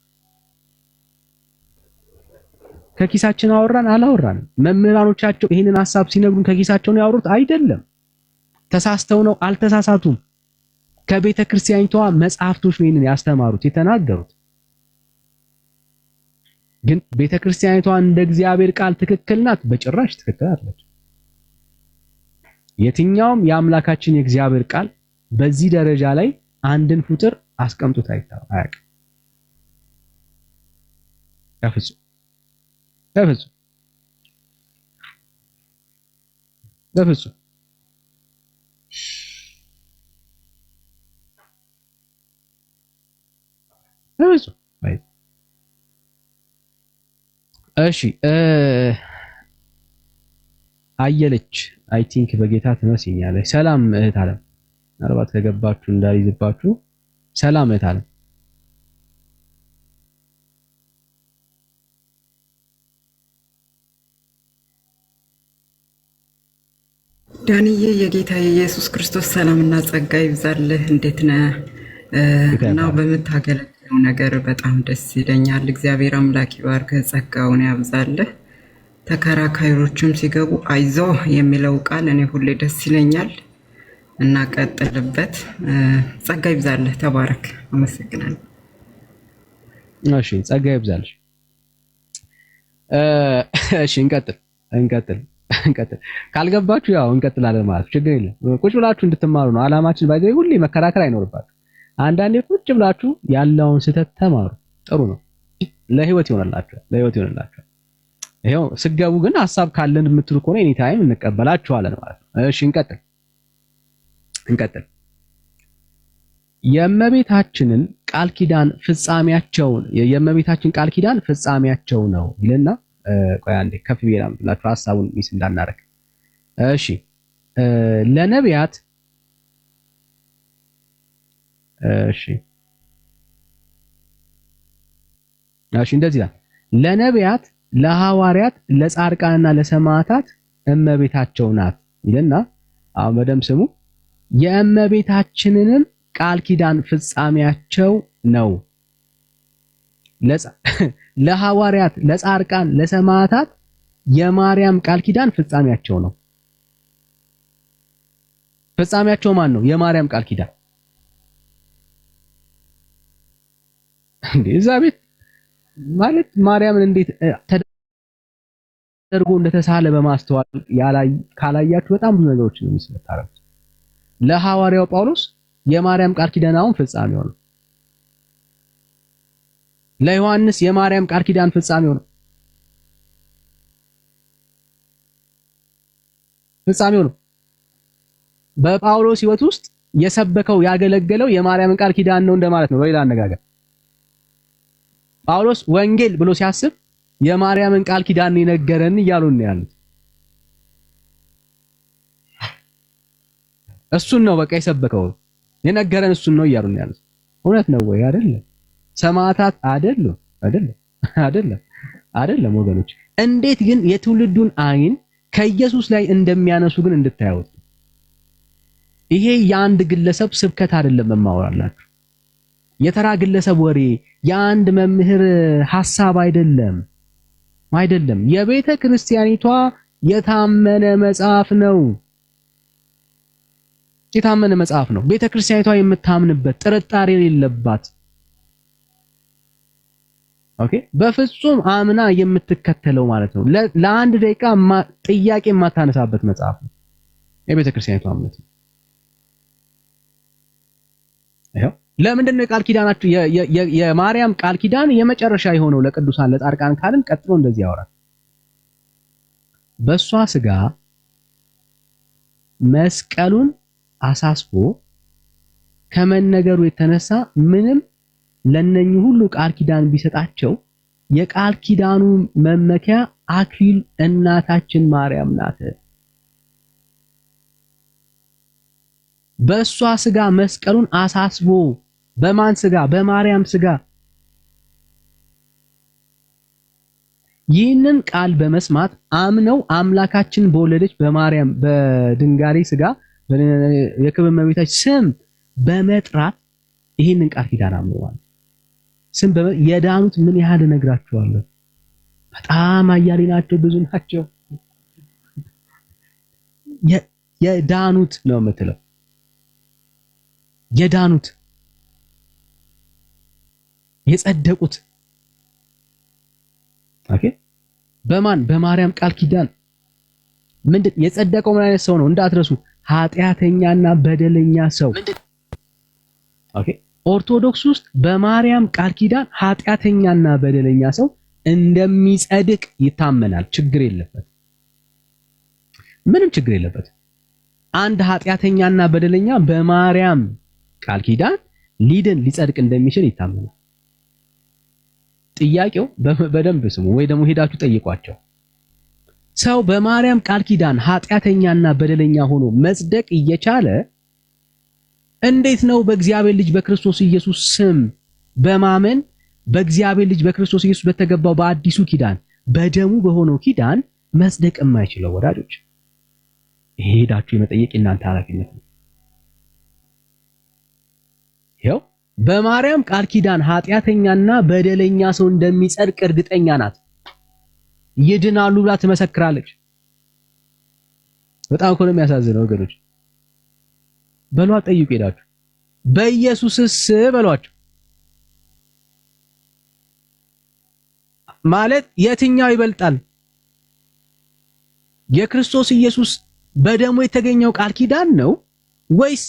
Speaker 4: ከኪሳችን አወራን አላወራን? መምህራኖቻቸው ይህንን ሐሳብ ሲነግሩን ከኪሳቸው ነው ያወሩት? አይደለም። ተሳስተው ነው? አልተሳሳቱም። ከቤተ ክርስቲያኒቷ መጽሐፍቶች ነው ይህንን ያስተማሩት የተናገሩት። ግን ቤተ ክርስቲያኒቷ እንደ እግዚአብሔር ቃል ትክክል ናት? በጭራሽ ትክክል አይደለች። የትኛውም የአምላካችን የእግዚአብሔር ቃል በዚህ ደረጃ ላይ አንድን ፍጡር አስቀምጦት አያውቅም። በፍጹም በፍጹም በፍጹም። በፍጹም። እሺ አየለች አይ ቲንክ በጌታ ትመስኛለች። ሰላም እህት አለም፣ ምናልባት ከገባችሁ እንዳይዝባችሁ። ሰላም እህት አለም።
Speaker 8: ዳንዬ የጌታ የኢየሱስ ክርስቶስ ሰላምና ጸጋ ይብዛልህ። እንዴት ነህ? እና በምታገለግለው ነገር በጣም ደስ ይለኛል። እግዚአብሔር አምላክ ይባርክህ፣ ጸጋውን ያብዛልህ። ተከራካሪዎችም ሲገቡ አይዞ የሚለው ቃል እኔ ሁሌ ደስ ይለኛል እና ቀጥልበት። ጸጋ ይብዛልህ። ተባረክ። አመሰግናለሁ።
Speaker 4: እሺ ጸጋ ይብዛልሽ። እሺ እንቀጥል። ካልገባችሁ ያው እንቀጥላለን ማለት ችግር የለም። ቁጭ ብላችሁ እንድትማሩ ነው አላማችን። ባይዘይ ሁሌ መከራከር አይኖርባችሁ። አንዳንዴ ቁጭ ብላችሁ ያለውን ስህተት ተማሩ። ጥሩ ነው። ለህይወት ይሆንላችኋል። ይሄው ስገቡ ግን ሐሳብ ካለን የምትሉ ከሆነ ኤኒ ታይም እንቀበላችኋለን ማለት ነው። እሺ እንቀጥል። የእመቤታችን ቃል ኪዳን ፍጻሜያቸው ነው ይልና ቆይ አንዴ ከፍ ብዬ ላምጥላችሁ ሐሳቡን ሚስ እንዳናረግ። እሺ ለነቢያት እሺ እንደዚህ ይላል ለነቢያት ለሐዋርያት ለጻድቃንና ለሰማዕታት እመቤታቸው ናት ይልና አሁን በደም ስሙ የእመቤታችንንም ቃል ኪዳን ፍጻሜያቸው ነው። ለሐዋርያት ለጻድቃን ለሰማዕታት የማርያም ቃል ኪዳን ፍጻሜያቸው ነው። ፍጻሜያቸው ማን ነው? የማርያም ቃል ኪዳን። እዛ ቤት ማለት ማርያምን እንዴት ተደርጎ እንደተሳለ በማስተዋል ካላያችሁ በጣም ብዙ ነገሮች ነው የሚሰጣው። ለሐዋርያው ጳውሎስ የማርያም ቃል ኪዳን አሁን ፍጻሜው ነው። ለዮሐንስ የማርያም ቃል ኪዳን ፍጻሜው ነው። ፍጻሜው ነው። በጳውሎስ ሕይወት ውስጥ የሰበከው ያገለገለው የማርያምን ቃል ኪዳን ነው እንደማለት ነው። በሌላ አነጋገር ጳውሎስ ወንጌል ብሎ ሲያስብ የማርያምን ቃል ኪዳን የነገረን እያሉን ያሉት እሱን ነው። በቃ የሰበከው የነገረን እሱን ነው እያሉን ያሉት እውነት ነው ወይ? አይደለም። ሰማዕታት አይደለም ወገኖች። እንዴት ግን የትውልዱን አይን ከኢየሱስ ላይ እንደሚያነሱ ግን እንድታዩት። ይሄ የአንድ ግለሰብ ስብከት አይደለም የማወራላችሁ። የተራ ግለሰብ ወሬ፣ የአንድ መምህር ሐሳብ አይደለም። የቤተ ክርስቲያኒቷ የታመነ መጽሐፍ ነው። የታመነ መጽሐፍ ነው። ቤተ ክርስቲያኒቷ የምታምንበት ጥርጣሬ የሌለባት ኦኬ፣ በፍጹም አምና የምትከተለው ማለት ነው። ለአንድ ደቂቃ ጥያቄ የማታነሳበት መጽሐፍ ነው የቤተ ክርስቲያኒቷ እምነት ነው። ይሄው ለምንድን ነው የቃል ኪዳናችሁ የማርያም ቃል ኪዳን የመጨረሻ የሆነው ለቅዱሳን ለጻድቃን ካልን ቀጥሎ እንደዚህ ያወራል። በሷ ስጋ መስቀሉን አሳስቦ ከመነገሩ የተነሳ ምንም ለነኚህ ሁሉ ቃል ኪዳን ቢሰጣቸው የቃል ኪዳኑ መመኪያ አክሊል እናታችን ማርያም ናት። በሷ ስጋ መስቀሉን አሳስቦ በማን ስጋ? በማርያም ስጋ። ይህንን ቃል በመስማት አምነው አምላካችን በወለደች በማርያም በድንጋሌ ስጋ የክብር እመቤታችን ስም በመጥራት ይህንን ቃል ኪዳን አምነዋል። ስም የዳኑት ምን ያህል እነግራችኋለሁ። በጣም አያሌ ናቸው፣ ብዙ ናቸው። የዳኑት ነው የምትለው የዳኑት የጸደቁት ኦኬ በማን? በማርያም ቃል ኪዳን። ምንድን የጸደቀው ምን አይነት ሰው ነው እንዳትረሱ? ኃጢአተኛና በደለኛ ሰው። ኦኬ ኦርቶዶክስ ውስጥ በማርያም ቃል ኪዳን ኃጢአተኛና በደለኛ ሰው እንደሚጸድቅ ይታመናል። ችግር የለበት፣ ምንም ችግር የለበት። አንድ ኃጢአተኛና በደለኛ በማርያም ቃል ኪዳን ሊጸድቅ እንደሚችል ይታመናል። ጥያቄው በደንብ ስሙ፣ ወይ ደግሞ ሄዳችሁ ጠይቋቸው። ሰው በማርያም ቃል ኪዳን ኃጢአተኛና በደለኛ ሆኖ መጽደቅ እየቻለ እንዴት ነው በእግዚአብሔር ልጅ በክርስቶስ ኢየሱስ ስም በማመን በእግዚአብሔር ልጅ በክርስቶስ ኢየሱስ በተገባው በአዲሱ ኪዳን በደሙ በሆነው ኪዳን መጽደቅ የማይችለው? ወዳጆች ሄዳችሁ የመጠየቅ እናንተ ኃላፊነት ነው። ይኸው በማርያም ቃል ኪዳን ኃጢአተኛና በደለኛ ሰው እንደሚጸድቅ እርግጠኛ ናት። ይድናሉ ብላ ትመሰክራለች። በጣም እኮ ነው የሚያሳዝነው ወገኖች። በሏ ጠይቁ፣ ሄዳችሁ በኢየሱስስ በሏቸው። ማለት የትኛው ይበልጣል? የክርስቶስ ኢየሱስ በደሙ የተገኘው ቃል ኪዳን ነው ወይስ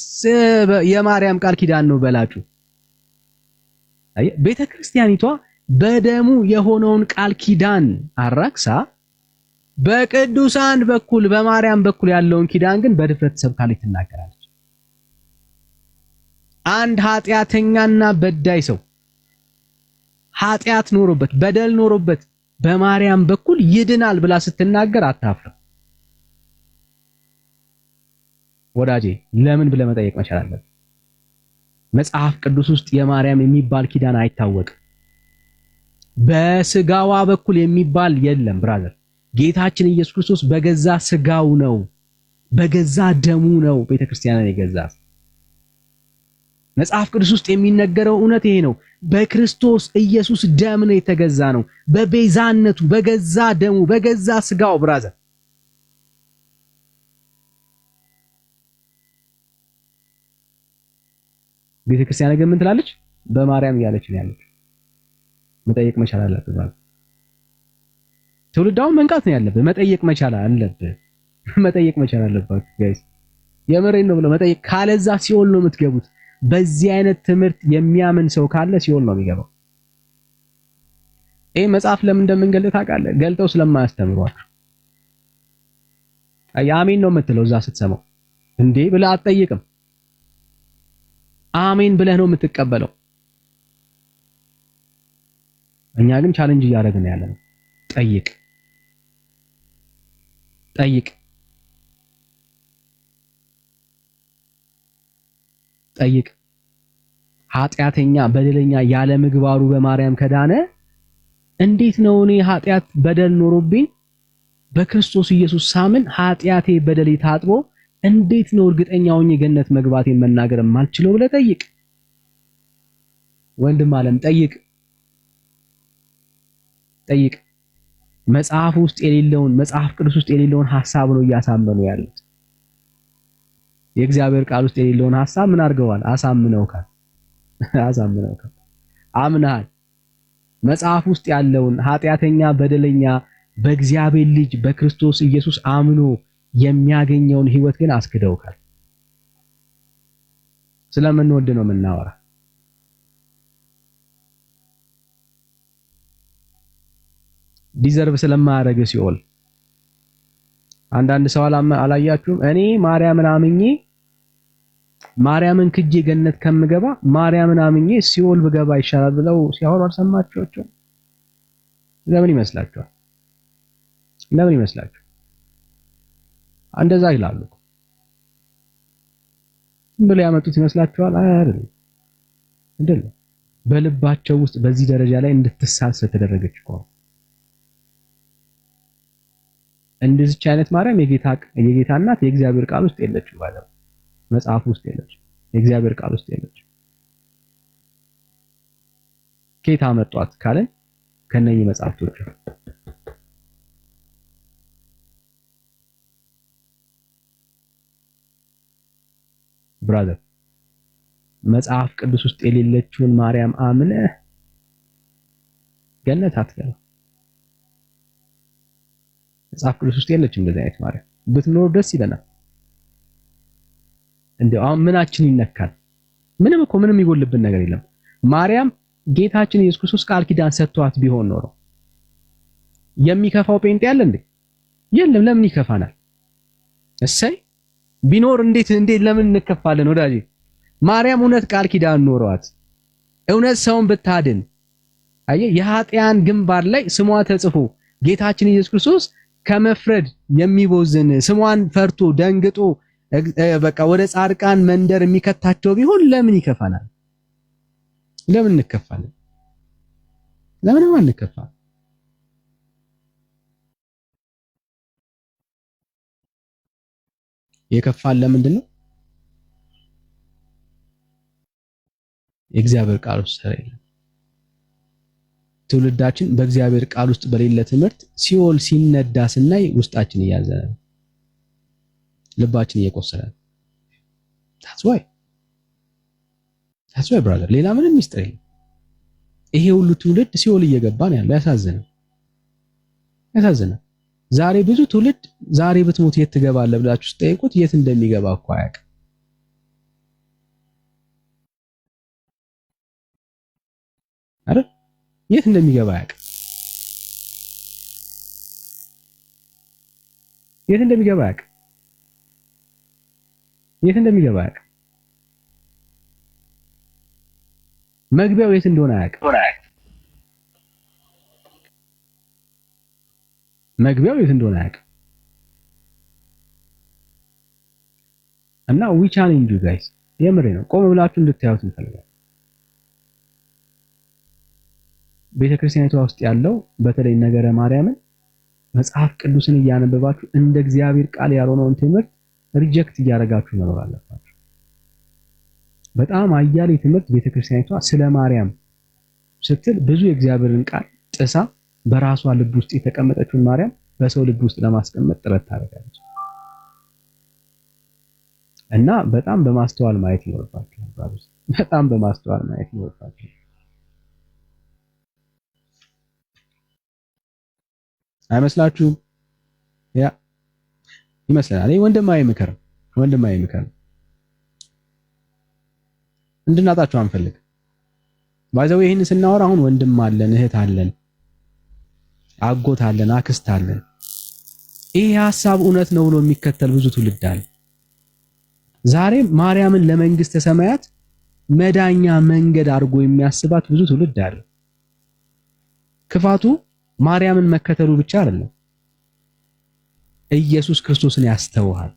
Speaker 4: የማርያም ቃል ኪዳን ነው በላችሁ? ቤተ ክርስቲያኒቷ በደሙ የሆነውን ቃል ኪዳን አራክሳ በቅዱሳን በኩል በማርያም በኩል ያለውን ኪዳን ግን በድፍረት ሰብካለች፣ ትናገራለች። አንድ ኃጢአተኛና በዳይ ሰው ኃጢአት ኖሮበት በደል ኖሮበት በማርያም በኩል ይድናል ብላ ስትናገር አታፍርም። ወዳጄ ለምን ብለህ መጠየቅ መቻል አለብህ። መጽሐፍ ቅዱስ ውስጥ የማርያም የሚባል ኪዳን አይታወቅም። በስጋዋ በኩል የሚባል የለም ብራዘር። ጌታችን ኢየሱስ ክርስቶስ በገዛ ስጋው ነው በገዛ ደሙ ነው ቤተክርስቲያንን የገዛት። መጽሐፍ ቅዱስ ውስጥ የሚነገረው እውነት ይሄ ነው። በክርስቶስ ኢየሱስ ደም ነው የተገዛ ነው። በቤዛነቱ በገዛ ደሙ በገዛ ስጋው ብራዘር። ቤተክርስቲያን ግን ምን ትላለች? በማርያም እያለች ነው ያለች። መጠየቅ መቻል አለብህ ብራዘር። ትውልዳውን መንቃት ነው ያለብህ። መጠየቅ መቻል አለብህ። መጠየቅ መቻል አለበት ጋይስ። የምሬን ነው ብለው መጠየቅ። ካለዛ ሲኦል ነው የምትገቡት። በዚህ አይነት ትምህርት የሚያምን ሰው ካለ ሲኦል ነው የሚገባው። ይሄ መጽሐፍ ለምን እንደምንገልጥ ታውቃለህ? ገልጠው ስለማያስተምሯችሁ። አሜን ነው የምትለው እዛ ስትሰማው። እንዴ ብለህ አትጠይቅም። አሜን ብለህ ነው የምትቀበለው። እኛ ግን ቻሌንጅ እያደረግን ያለነው ጠይቅ ጠይቅ ጠይቅ። ኃጢአተኛ በደለኛ ያለ ምግባሩ በማርያም ከዳነ እንዴት ነው እኔ ኃጢአት በደል ኖሮብኝ በክርስቶስ ኢየሱስ ሳምን ኃጢአቴ በደሌ ታጥቦ እንዴት ነው እርግጠኛ ሆኜ ገነት መግባቴን መናገር የማልችለው ብለህ ጠይቅ። ወንድም ዓለም ጠይቅ ጠይቅ። መጽሐፍ ውስጥ የሌለውን መጽሐፍ ቅዱስ ውስጥ የሌለውን ሐሳብ ነው እያሳመኑ ያሉት። የእግዚአብሔር ቃል ውስጥ የሌለውን ሐሳብ ምን አድርገዋል? አሳምነውካል። አሳምነውካል። አምናል። መጽሐፍ ውስጥ ያለውን ኃጢአተኛ በደለኛ በእግዚአብሔር ልጅ በክርስቶስ ኢየሱስ አምኖ የሚያገኘውን ህይወት ግን አስክደውካል። ስለምንወድ ነው የምናወራ። ዲዘርቭ ስለማያደርግ ሲኦል። አንዳንድ ሰው አላያችሁም? እኔ ማርያምን አምኜ ማርያምን ክጄ ገነት ከምገባ ማርያምን አምኜ ሲኦል ብገባ ይሻላል ብለው ሲያወሩ አልሰማችኋቸውም? ለምን ይመስላችኋል? ለምን ይመስላችኋል? እንደዛ ይላሉ። ብለው ያመጡት ይመስላችኋል? አይደለም አይደለም። በልባቸው ውስጥ በዚህ ደረጃ ላይ እንድትሳሰት ተደረገች እኮ። እንደዚች አይነት ማርያም የጌታ እናት የእግዚአብሔር ቃል ውስጥ የለችም ማለት ነው። መጽሐፍ ውስጥ የለችም። የእግዚአብሔር ቃል ውስጥ የለችም። ከየት አመጧት ካለን ከነኚህ መጽሐፍቶች። ብራዘር መጽሐፍ ቅዱስ ውስጥ የሌለችውን ማርያም አምነህ ገነት አትገባ። መጽሐፍ ቅዱስ ውስጥ የለችም እንደዚህ አይነት ማርያም። ብትኖር ደስ ይለናል። እንደው አሁን ምናችን ይነካል? ምንም እኮ ምንም ይጎልብን ነገር የለም። ማርያም ጌታችን ኢየሱስ ክርስቶስ ቃል ኪዳን ሰጥቷት ቢሆን ኖሮ የሚከፋው ጴንጤ ያለ እንዴ? የለም። ለምን ይከፋናል? እሰይ ቢኖር እንዴት ለምን እንከፋለን ወዳጄ? ማርያም እውነት ቃል ኪዳን ኖሯት እውነት ሰውን ብታድን አየህ፣ የኃጢያን ግንባር ላይ ስሟ ተጽፎ ጌታችን ኢየሱስ ክርስቶስ ከመፍረድ የሚቦዝን ስሟን ፈርቶ ደንግጦ በቃ ወደ ጻድቃን መንደር የሚከታቸው ቢሆን ለምን ይከፋናል? ለምን እንከፋለን? ለምን አንከፋ? የከፋን ለምንድን ነው? የእግዚአብሔር ቃል ውስጥ ስለሌለ። ትውልዳችን በእግዚአብሔር ቃል ውስጥ በሌለ ትምህርት ሲኦል ሲነዳ ስናይ ውስጣችን እያዘነ ነው፣ ልባችን እየቆሰለ ነው። that's why brother፣ ሌላ ምንም ሚስጥር የለም። ይሄ ሁሉ ትውልድ ሲኦል እየገባ ነው ያለው። ያሳዝናል። ዛሬ ብዙ ትውልድ ዛሬ ብትሞት የት ትገባለህ ብላችሁ ስጠይቁት የት እንደሚገባ እኮ አያውቅም። አይደል? የት እንደሚገባ አያውቅም። የት እንደሚገባ አያውቅም። የት እንደሚገባ አያውቅም። መግቢያው የት እንደሆነ አያውቅም። መግቢያው የት እንደሆነ አያውቅም። እና ዊ ቻሌንጅ ዩ ጋይስ የምሬ ነው። ቆም ብላችሁ እንድታዩት እንፈልጋለን። ቤተክርስቲያኒቷ ውስጥ ያለው በተለይ ነገረ ማርያምን መጽሐፍ ቅዱስን እያነበባችሁ እንደ እግዚአብሔር ቃል ያልሆነውን ትምህርት ሪጀክት እያደረጋችሁ መኖር አለባችሁ። በጣም አያሌ ትምህርት ቤተክርስቲያኒቷ ስለ ማርያም ስትል ብዙ የእግዚአብሔርን ቃል ጥሳ በራሷ ልብ ውስጥ የተቀመጠችውን ማርያም በሰው ልብ ውስጥ ለማስቀመጥ ጥረት ታደርጋለች እና በጣም በማስተዋል ማየት ይኖርባችኋል። በጣም በማስተዋል ማየት ይኖርባችኋል። አይመስላችሁም? ያ ይመስላል። ይሄ ወንድማዊ ምክር እንድናጣችሁ አንፈልግ። ባይዘው ይሄን ስናወራ አሁን ወንድም አለን፣ እህት አለን፣ አጎት አለን፣ አክስት አለን። ይሄ ሐሳብ እውነት ነው ብሎ የሚከተል ብዙ ትውልድ አለ። ዛሬ ማርያምን ለመንግስተ ሰማያት መዳኛ መንገድ አድርጎ የሚያስባት ብዙ ትውልድ አለ። ክፋቱ ማርያምን መከተሉ ብቻ አይደለም፣ ኢየሱስ ክርስቶስን ያስተውሃል።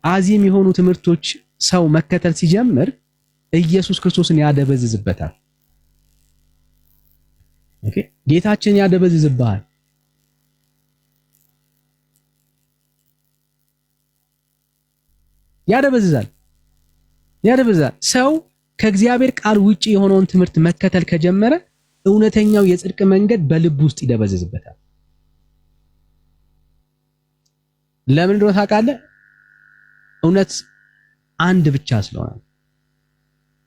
Speaker 4: አዚም የሆኑ ትምህርቶች ሰው መከተል ሲጀምር ኢየሱስ ክርስቶስን ያደበዝዝበታል። ኦኬ፣ ጌታችን ያደበዝዝብሃል። ያደበዝዛል። ሰው ከእግዚአብሔር ቃል ውጪ የሆነውን ትምህርት መከተል ከጀመረ እውነተኛው የጽድቅ መንገድ በልብ ውስጥ ይደበዝዝበታል። ለምን እንደሆነ ታውቃለህ? እውነት አንድ ብቻ ስለሆነ፣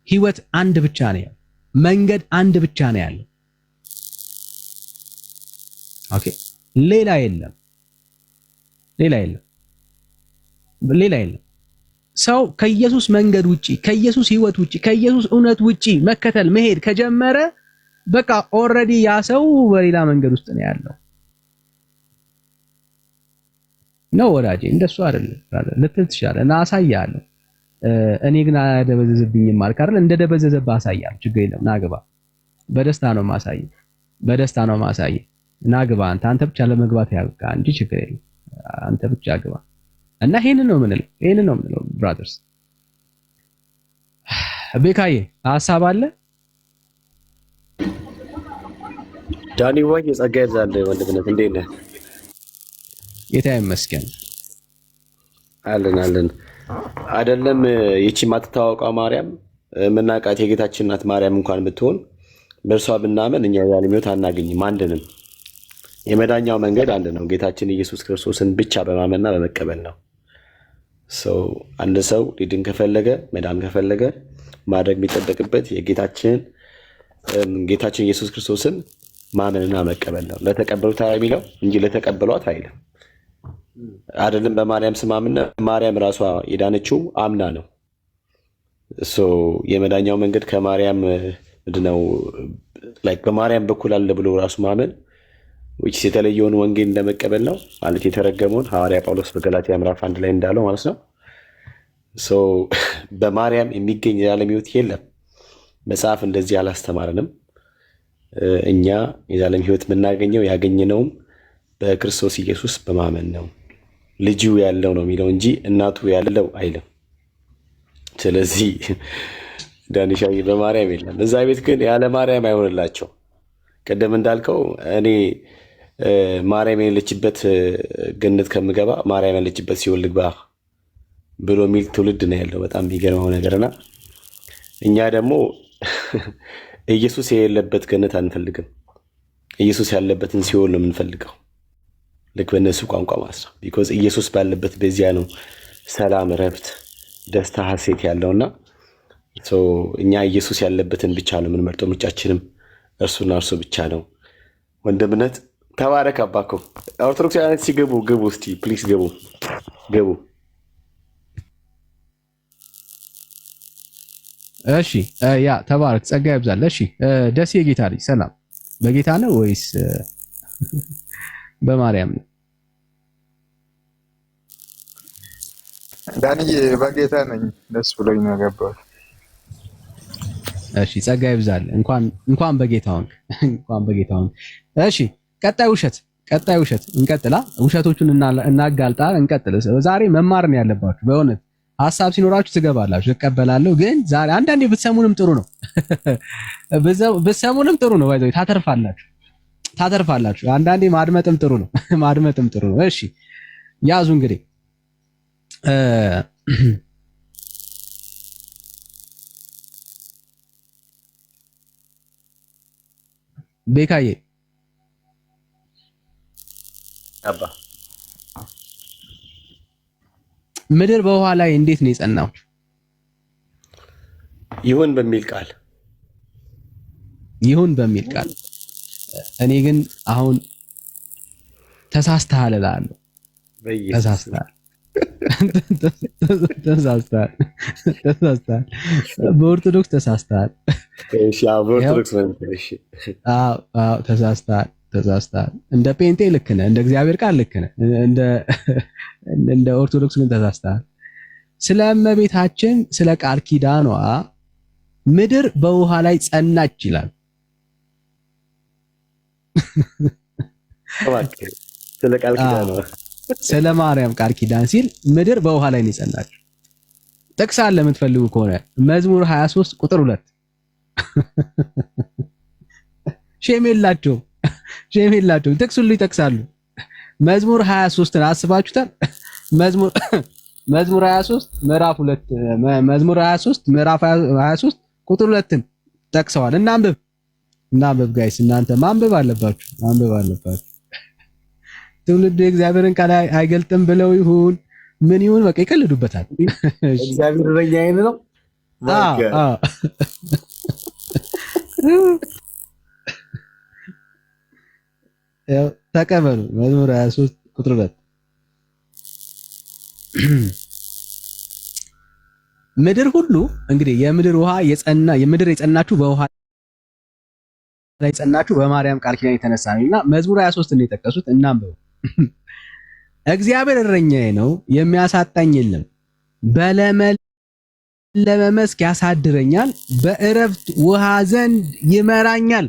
Speaker 4: ህይወት አንድ ብቻ ነው ያለው፣ መንገድ አንድ ብቻ ነው ያለው። ኦኬ፣ ሌላ የለም። ሰው ከኢየሱስ መንገድ ውጪ፣ ከኢየሱስ ህይወት ውጪ፣ ከኢየሱስ እውነት ውጪ መከተል መሄድ ከጀመረ በቃ ኦልሬዲ ያ ሰው በሌላ መንገድ ውስጥ ነው ያለው ነው ወዳጄ። እንደሱ አይደለም ልትል ትችላለህ እና አሳያለሁ። እኔ ግን አያደበዘዝብኝም ማለት አይደል? እንደደበዘዘብህ አሳያለሁ። ችግር የለም ና ግባ። በደስታ ነው ማሳይ። ና ግባ። አንተ ብቻ ለመግባት ያብቃ እንጂ ችግር የለም። አንተ ብቻ ግባ እና ይሄንን ነው የምንለው ብራዘርስ። ቤካዬ ሐሳብ አለ?
Speaker 5: ዳኒ ወይ የጸጋ ይብዛል ወንድምነት፣ እንዴት ነህ?
Speaker 4: ጌታ ይመስገን
Speaker 5: አለን። አይደለም ይቺ ማትታወቀው ማርያም የምናውቃት የጌታችን እናት ማርያም እንኳን ብትሆን በእርሷ ብናመን እኛ ያለ ሕይወት አናገኝም። አንድንም የመዳኛው መንገድ አንድ ነው፣ ጌታችን ኢየሱስ ክርስቶስን ብቻ በማመንና በመቀበል ነው። አንድ ሰው ሊድን ከፈለገ መዳን ከፈለገ ማድረግ የሚጠበቅበት ጌታችን ኢየሱስ ክርስቶስን ማመንና መቀበል ነው። ለተቀበሉት የሚለው እንጂ ለተቀበሏት አይልም። አይደለም በማርያም ስም አምነ ማርያም ራሷ የዳነችው አምና ነው። የመዳኛው መንገድ ከማርያም ምንድነው በማርያም በኩል አለ ብሎ ራሱ ማመን የተለየውን ወንጌል እንደመቀበል ነው ማለት የተረገመውን ሐዋርያ ጳውሎስ በገላትያ ምዕራፍ 1 ላይ እንዳለው ማለት ነው። በማርያም የሚገኝ የዘላለም ሕይወት የለም። መጽሐፍ እንደዚህ አላስተማረንም። እኛ የዘላለም ሕይወት የምናገኘው ያገኘነውም በክርስቶስ ኢየሱስ በማመን ነው። ልጁ ያለው ነው የሚለው እንጂ እናቱ ያለው አይልም። ስለዚህ ዳኒሻዬ በማርያም የለም። እዛ ቤት ግን ያለ ማርያም አይሆንላቸው። ቀደም እንዳልከው እኔ ማርያም የሌለችበት ገነት ከምገባ ማርያም ያለችበት ሲኦል ልግባ ብሎ የሚል ትውልድ ነው ያለው። በጣም የሚገርመው ነገርና እኛ ደግሞ ኢየሱስ የሌለበት ገነት አንፈልግም። ኢየሱስ ያለበትን ሲኦል ነው የምንፈልገው። ልክ በእነሱ ቋንቋ ማለት ነው። ቢኮዝ ኢየሱስ ባለበት በዚያ ነው ሰላም፣ ረፍት፣ ደስታ፣ ሐሴት ያለውና እኛ ኢየሱስ ያለበትን ብቻ ነው የምንመርጠው። ምርጫችንም እርሱና እርሱ ብቻ ነው። ወንድምነት ተባረክ። አባኮ ኦርቶዶክሳውያን ሲገቡ እስቲ ፕሊስ ገቡ።
Speaker 4: እሺ ያ ተባረክ፣ ጸጋ ይብዛል። እሺ ደስ የጌታ ልጅ ሰላም፣ በጌታ ነው ወይስ በማርያም ነው?
Speaker 9: ዳንዬ በጌታ ነኝ፣ ደስ ብሎኝ ነው ገባሁት።
Speaker 4: እሺ ጸጋ ይብዛል። እንኳን በጌታ ሆንክ። እሺ ቀጣይ ውሸት ቀጣይ ውሸት እንቀጥላ። ውሸቶቹን እናጋልጣ እንቀጥል። ዛሬ መማር ነው ያለባችሁ። በእውነት ሐሳብ ሲኖራችሁ ትገባላችሁ፣ እቀበላለሁ። ግን ዛሬ አንዳንዴ ብትሰሙንም ጥሩ ነው ብትሰሙንም ጥሩ ነው። ባይዘው ታተርፋላችሁ። አንዳንዴ ማድመጥም ጥሩ ነው ማድመጥም ጥሩ ነው። እሺ ያዙ እንግዲህ ቤካዬ
Speaker 5: አባ
Speaker 4: ምድር በውሃ ላይ እንዴት ነው የጸናው?
Speaker 5: ይሁን በሚል ቃል
Speaker 4: ይሁን በሚል ቃል። እኔ ግን አሁን ተሳስተሃል እላለሁ። ተሳስተሃል በኦርቶዶክስ ተሳስተሃል።
Speaker 5: እሺ በኦርቶዶክስ
Speaker 4: ተሳስተሃል። እንደ ጴንጤ ልክ ነህ፣ እንደ እግዚአብሔር ቃል ልክ ነህ። እንደ ኦርቶዶክስ ግን ተሳስተሃል። ስለ እመቤታችን ስለ ቃል ኪዳኗ ምድር በውሃ ላይ ጸናች ይላል።
Speaker 5: ስለ ቃል ኪዳኗ
Speaker 4: ስለ ማርያም ቃል ኪዳን ሲል ምድር በውሃ ላይ ነው የጸናችው። ጥቅስ አለ የምትፈልጉ ከሆነ መዝሙር 23 ቁጥር 2 ሼም የላቸውም ጥቅስ ሁሉ ይጠቅሳሉ። መዝሙር 23ን አስባችሁታል? መዝሙር 23 ምዕራፍ 2 መዝሙር 23 ምዕራፍ 23 ቁጥር 2ን ጠቅሰዋል። እናንብብ ጋይስ፣ እናንተ ማንበብ አለባችሁ። ትውልድ የእግዚአብሔርን ቃል አይገልጥም ብለው ይሁን ምን ይሁን በቃ ይቀልዱበታል።
Speaker 5: እግዚአብሔር እረኛዬ ነው።
Speaker 4: ያው ተቀበሉ። መዝሙር 23 ቁጥር 2 ምድር ሁሉ እንግዲህ የምድር የጸናችሁ በውሃ ላይ ጸናችሁ በማርያም ቃል ኪዳን የተነሳ ነውና መዝሙር 23 ነው የጠቀሱት። እናንበው። እግዚአብሔር እረኛዬ ነው፣ የሚያሳጣኝ የለም። በለመለመ መስክ ያሳድረኛል፣ በእረፍት ውሃ ዘንድ ይመራኛል።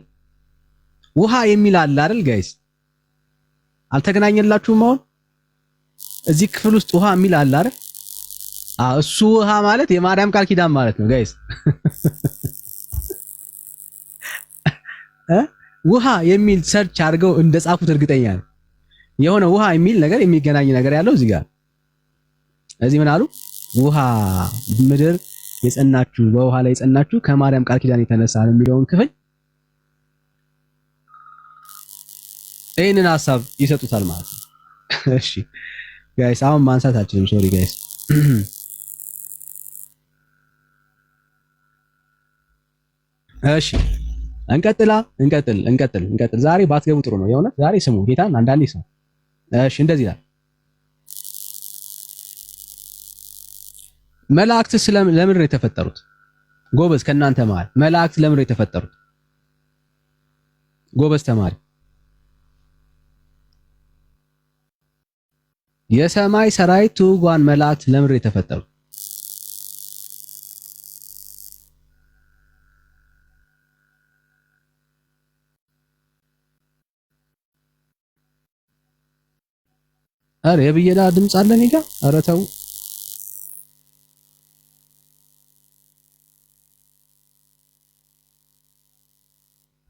Speaker 4: ውሃ የሚል አለ አይደል ጋይስ? አልተገናኘላችሁም? አሁን እዚህ ክፍል ውስጥ ውሃ የሚል አለ አይደል? እሱ ውሃ ማለት የማርያም ቃል ኪዳን ማለት ነው ጋይስ። ውሃ የሚል ሰርች አድርገው እንደጻፉት እርግጠኛ ነኝ። የሆነ ውሃ የሚል ነገር የሚገናኝ ነገር ያለው እዚህ ጋር። እዚህ ምን አሉ? ውሃ ምድር የጸናችሁ በውሃ ላይ የጸናችሁ ከማርያም ቃል ኪዳን የተነሳ ነው የሚለውን ክፍል ይህንን ሐሳብ ይሰጡታል ማለት ነው። እሺ ጋይስ አሁን ማንሳት አልችልም። ሶሪ ጋይስ። እሺ እንቀጥል። ዛሬ ባትገቡ ጥሩ ነው። የሆነ ዛሬ ስሙ ጌታን አንዳንዴ ስሙ። እሺ እንደዚህ ይላል። መላእክት ለምንድን ነው የተፈጠሩት? ጎበዝ ከእናንተ መሃል መላእክት ለምንድን ነው የተፈጠሩት? ጎበዝ ተማሪ። የሰማይ ሰራዊት ትጉሃን መላእክት ለምንድን ነው የተፈጠሩት? አረ የብየዳ ድምጽ አለ እኔ ጋር። አረ ተው።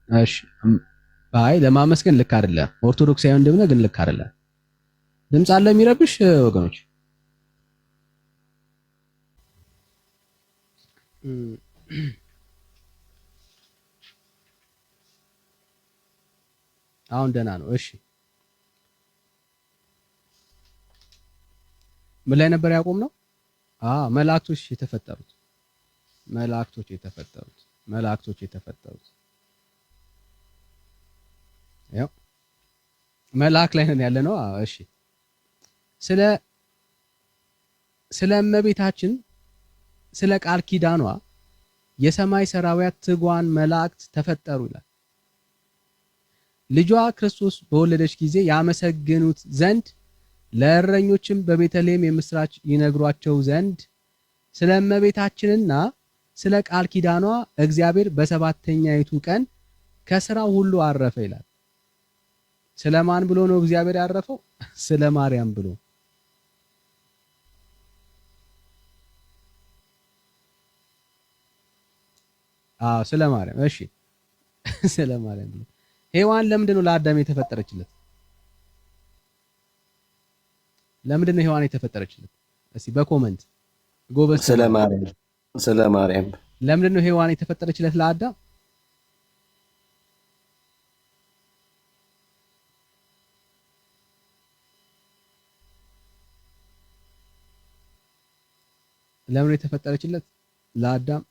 Speaker 4: እሺ አይ ለማመስገን ልክ አይደለም። ኦርቶዶክሳዊ እንደሆነ ግን ልክ አይደለም። ድምጽ አለ የሚረብሽ ወገኖች። አሁን ደህና ነው። እሺ ምን ላይ ነበር ያቆምነው? መላእክቶች የተፈጠሩት ያው መልአክ ላይ ነን ያለ ነው። እሺ ስለ እመቤታችን ስለ ቃል ኪዳኗ የሰማይ ሰራዊት ትጉሃን መላእክት ተፈጠሩ ይላል። ልጇ ክርስቶስ በወለደች ጊዜ ያመሰግኑት ዘንድ ለእረኞችም በቤተልሔም የምስራች ይነግሯቸው ዘንድ ስለ እመቤታችንና ስለ ቃል ኪዳኗ እግዚአብሔር በሰባተኛይቱ ቀን ከስራው ሁሉ አረፈ ይላል። ስለማን ብሎ ነው እግዚአብሔር ያረፈው? ስለ ማርያም ብሎ። ስለ ማርያም። እሺ ስለ ማርያም ብሎ። ሔዋን ለምንድን ነው ለአዳም የተፈጠረችለት? ለምንድን ነው ሔዋን የተፈጠረችለት? እስቲ በኮመንት ጎበዝ።
Speaker 5: ስለ ማርያም
Speaker 4: ለምንድን ነው ሔዋን የተፈጠረችለት ለአዳም? ለምን የተፈጠረችለት ለአዳም?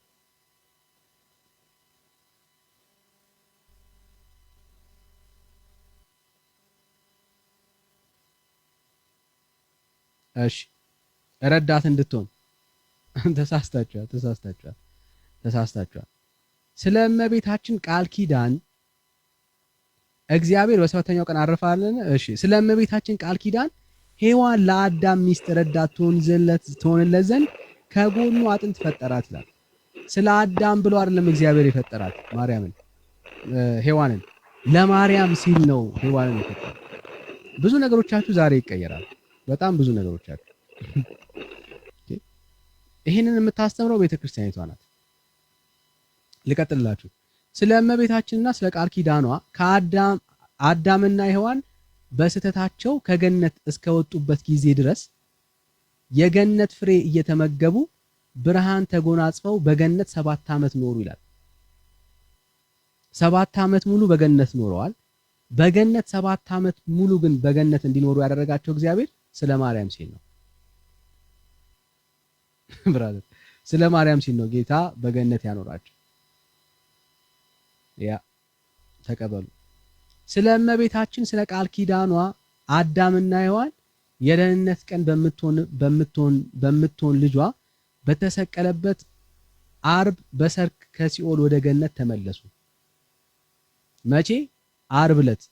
Speaker 4: እሺ ረዳት እንድትሆን። ተሳስታችኋል። ስለ እመቤታችን ቃል ኪዳን እግዚአብሔር በሰባተኛው ቀን አረፋለን። እሺ ስለ እመቤታችን ቃል ኪዳን ሔዋን ለአዳም ሚስት ረዳት ትሆንለት ዘንድ ከጎኑ አጥንት ፈጠራት ይላል። ስለ አዳም ብሎ አይደለም እግዚአብሔር የፈጠራት ማርያምን ሔዋንን፣ ለማርያም ሲል ነው ሔዋንን የፈጠራት። ብዙ ነገሮቻችሁ ዛሬ ይቀየራል። በጣም ብዙ ነገሮቻችሁ። ይሄንን የምታስተምረው ቤተክርስቲያኒቷ ናት። ልቀጥልላችሁ። ስለ እመቤታችንና ስለ ቃል ኪዳኗ ከአዳምና ሔዋን በስህተታቸው ከገነት እስከወጡበት ጊዜ ድረስ የገነት ፍሬ እየተመገቡ ብርሃን ተጎናጽፈው በገነት 7 ዓመት ኖሩ ይላል። 7 ዓመት ሙሉ በገነት ኖረዋል። በገነት 7 ዓመት ሙሉ ግን በገነት እንዲኖሩ ያደረጋቸው እግዚአብሔር ስለ ማርያም ሲል ነው። ብራዘር ስለ ማርያም ሲል ነው ጌታ በገነት ያኖራቸው። ያ ተቀበሉ። ስለ እመቤታችን ስለ ቃል ኪዳኗ አዳምና ሔዋን የደህንነት ቀን በምትሆን ልጇ በተሰቀለበት አርብ በሰርክ ከሲኦል ወደ ገነት ተመለሱ። መቼ? አርብ ዕለት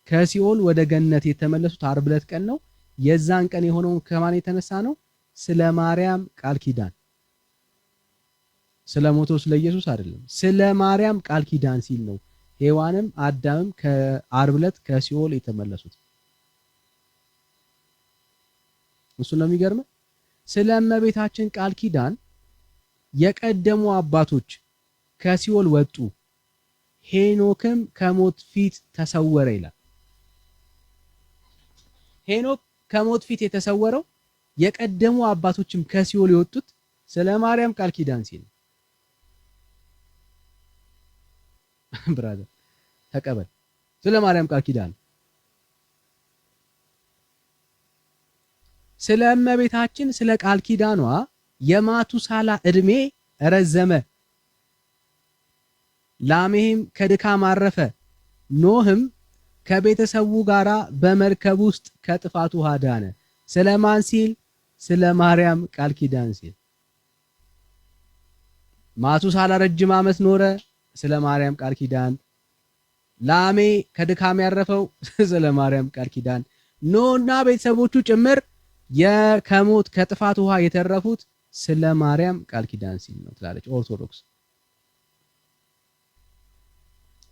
Speaker 4: ከሲኦል ወደ ገነት የተመለሱት አርብ ዕለት ቀን ነው። የዛን ቀን የሆነውን ከማን የተነሳ ነው? ስለ ማርያም ቃል ኪዳን። ስለ ሞተው ስለ ኢየሱስ አይደለም፣ ስለ ማርያም ቃል ኪዳን ሲል ነው ሔዋንም አዳምም ከአርብ ዕለት ከሲኦል የተመለሱት። እሱ ነው የሚገርመው። ስለ እመቤታችን ቃል ኪዳን የቀደሙ አባቶች ከሲኦል ወጡ፣ ሄኖክም ከሞት ፊት ተሰወረ ይላል። ሄኖክ ከሞት ፊት የተሰወረው የቀደሙ አባቶችም ከሲኦል የወጡት ስለ ማርያም ቃል ኪዳን ሲል። ብራዘር ተቀበል። ስለ ማርያም ቃል ኪዳን። ስለ እመቤታችን ስለ ቃል ኪዳኗ የማቱሳላ እድሜ ረዘመ፣ ላሜህም ከድካም አረፈ፣ ኖህም ከቤተሰቡ ጋራ በመርከብ ውስጥ ከጥፋት ውሃ ዳነ። ስለማን ሲል? ስለ ማርያም ቃል ኪዳን ሲል። ማቱሳላ ረጅም ዓመት ኖረ፣ ስለ ማርያም ቃል ኪዳን። ላሜ ከድካም ያረፈው ስለ ማርያም ቃል ኪዳን። ኖህና ቤተሰቦቹ ጭምር ከሞት ከጥፋት ውሃ የተረፉት ስለ ማርያም ቃል ኪዳን ሲል ነው ትላለች ኦርቶዶክስ።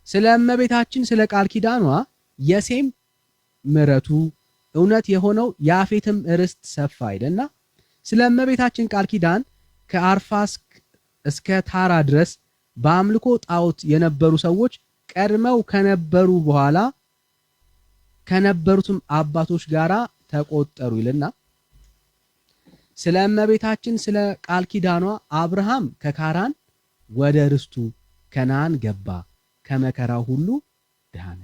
Speaker 4: ስለ እመቤታችን ስለ ቃል ኪዳኗ የሴም ምሕረቱ እውነት የሆነው ያፌትም ርስት ሰፋ አይደልና ስለ እመቤታችን ቃል ኪዳን ከአርፋክስድ እስከ ታራ ድረስ በአምልኮ ጣዖት የነበሩ ሰዎች ቀድመው ከነበሩ በኋላ ከነበሩትም አባቶች ጋራ ተቆጠሩ ይልና ስለ እመቤታችን ስለ ቃል ኪዳኗ አብርሃም ከካራን ወደ ርስቱ ከነዓን ገባ፣ ከመከራው ሁሉ ዳነ።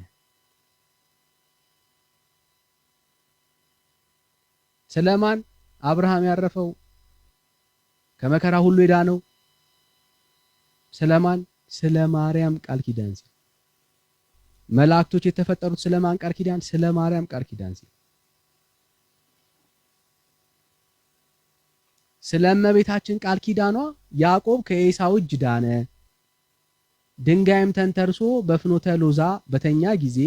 Speaker 4: ስለማን አብርሃም ያረፈው ከመከራ ሁሉ የዳነው? ስለማን? ስለ ማርያም ቃል ኪዳን ሲል። መላእክቶች የተፈጠሩት ስለማን ቃል ኪዳን? ስለ ማርያም ቃል ኪዳን ሲል። ስለ እመቤታችን ቃል ኪዳኗ ያዕቆብ ከኤሳው እጅ ዳነ፣ ድንጋይም ተንተርሶ በፍኖተ ሎዛ በተኛ ጊዜ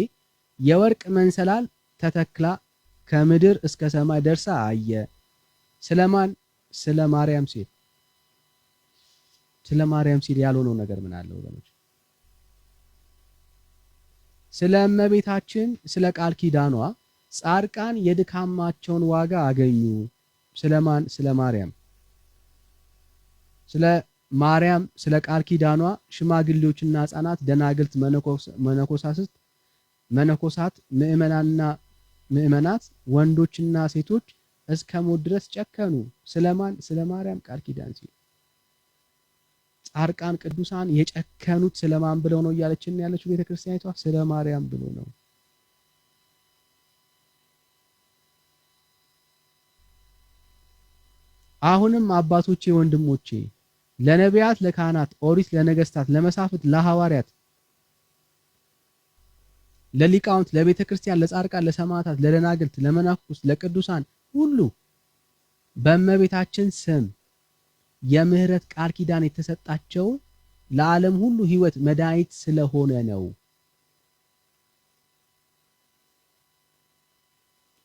Speaker 4: የወርቅ መንሰላል ተተክላ ከምድር እስከ ሰማይ ደርሳ አየ። ስለማን? ስለ ማርያም ሲል። ስለ ማርያም ሲል ያልሆነው ነገር ምን አለ ወገኖች? ስለ እመቤታችን ስለ ቃል ኪዳኗ ጻድቃን የድካማቸውን ዋጋ አገኙ። ስለማን? ስለ ማርያም። ስለ ማርያም ስለ ቃል ኪዳኗ ሽማግሌዎችና ሕፃናት፣ ደናግልት፣ መነኮሳት፣ ምእመናት፣ ወንዶችና ሴቶች እስከ ሞት ድረስ ጨከኑ። ስለማን? ስለ ማርያም ቃል ኪዳን ሲል ጻድቃን ቅዱሳን የጨከኑት ስለማን ብለው ነው እያለችን ያለችው ቤተክርስቲያኒቷ? ስለ ማርያም ብሎ ነው። አሁንም አባቶቼ ወንድሞቼ ለነቢያት፣ ለካህናት፣ ኦሪት፣ ለነገስታት፣ ለመሳፍንት፣ ለሐዋርያት፣ ለሊቃውንት፣ ለቤተ ክርስቲያን፣ ለጻድቃን፣ ለሰማዕታት፣ ለደናግልት፣ ለመነኮሳት፣ ለቅዱሳን ሁሉ በእመቤታችን ስም የምህረት ቃል ኪዳን የተሰጣቸው ለዓለም ሁሉ ሕይወት መድኃኒት ስለሆነ ነው።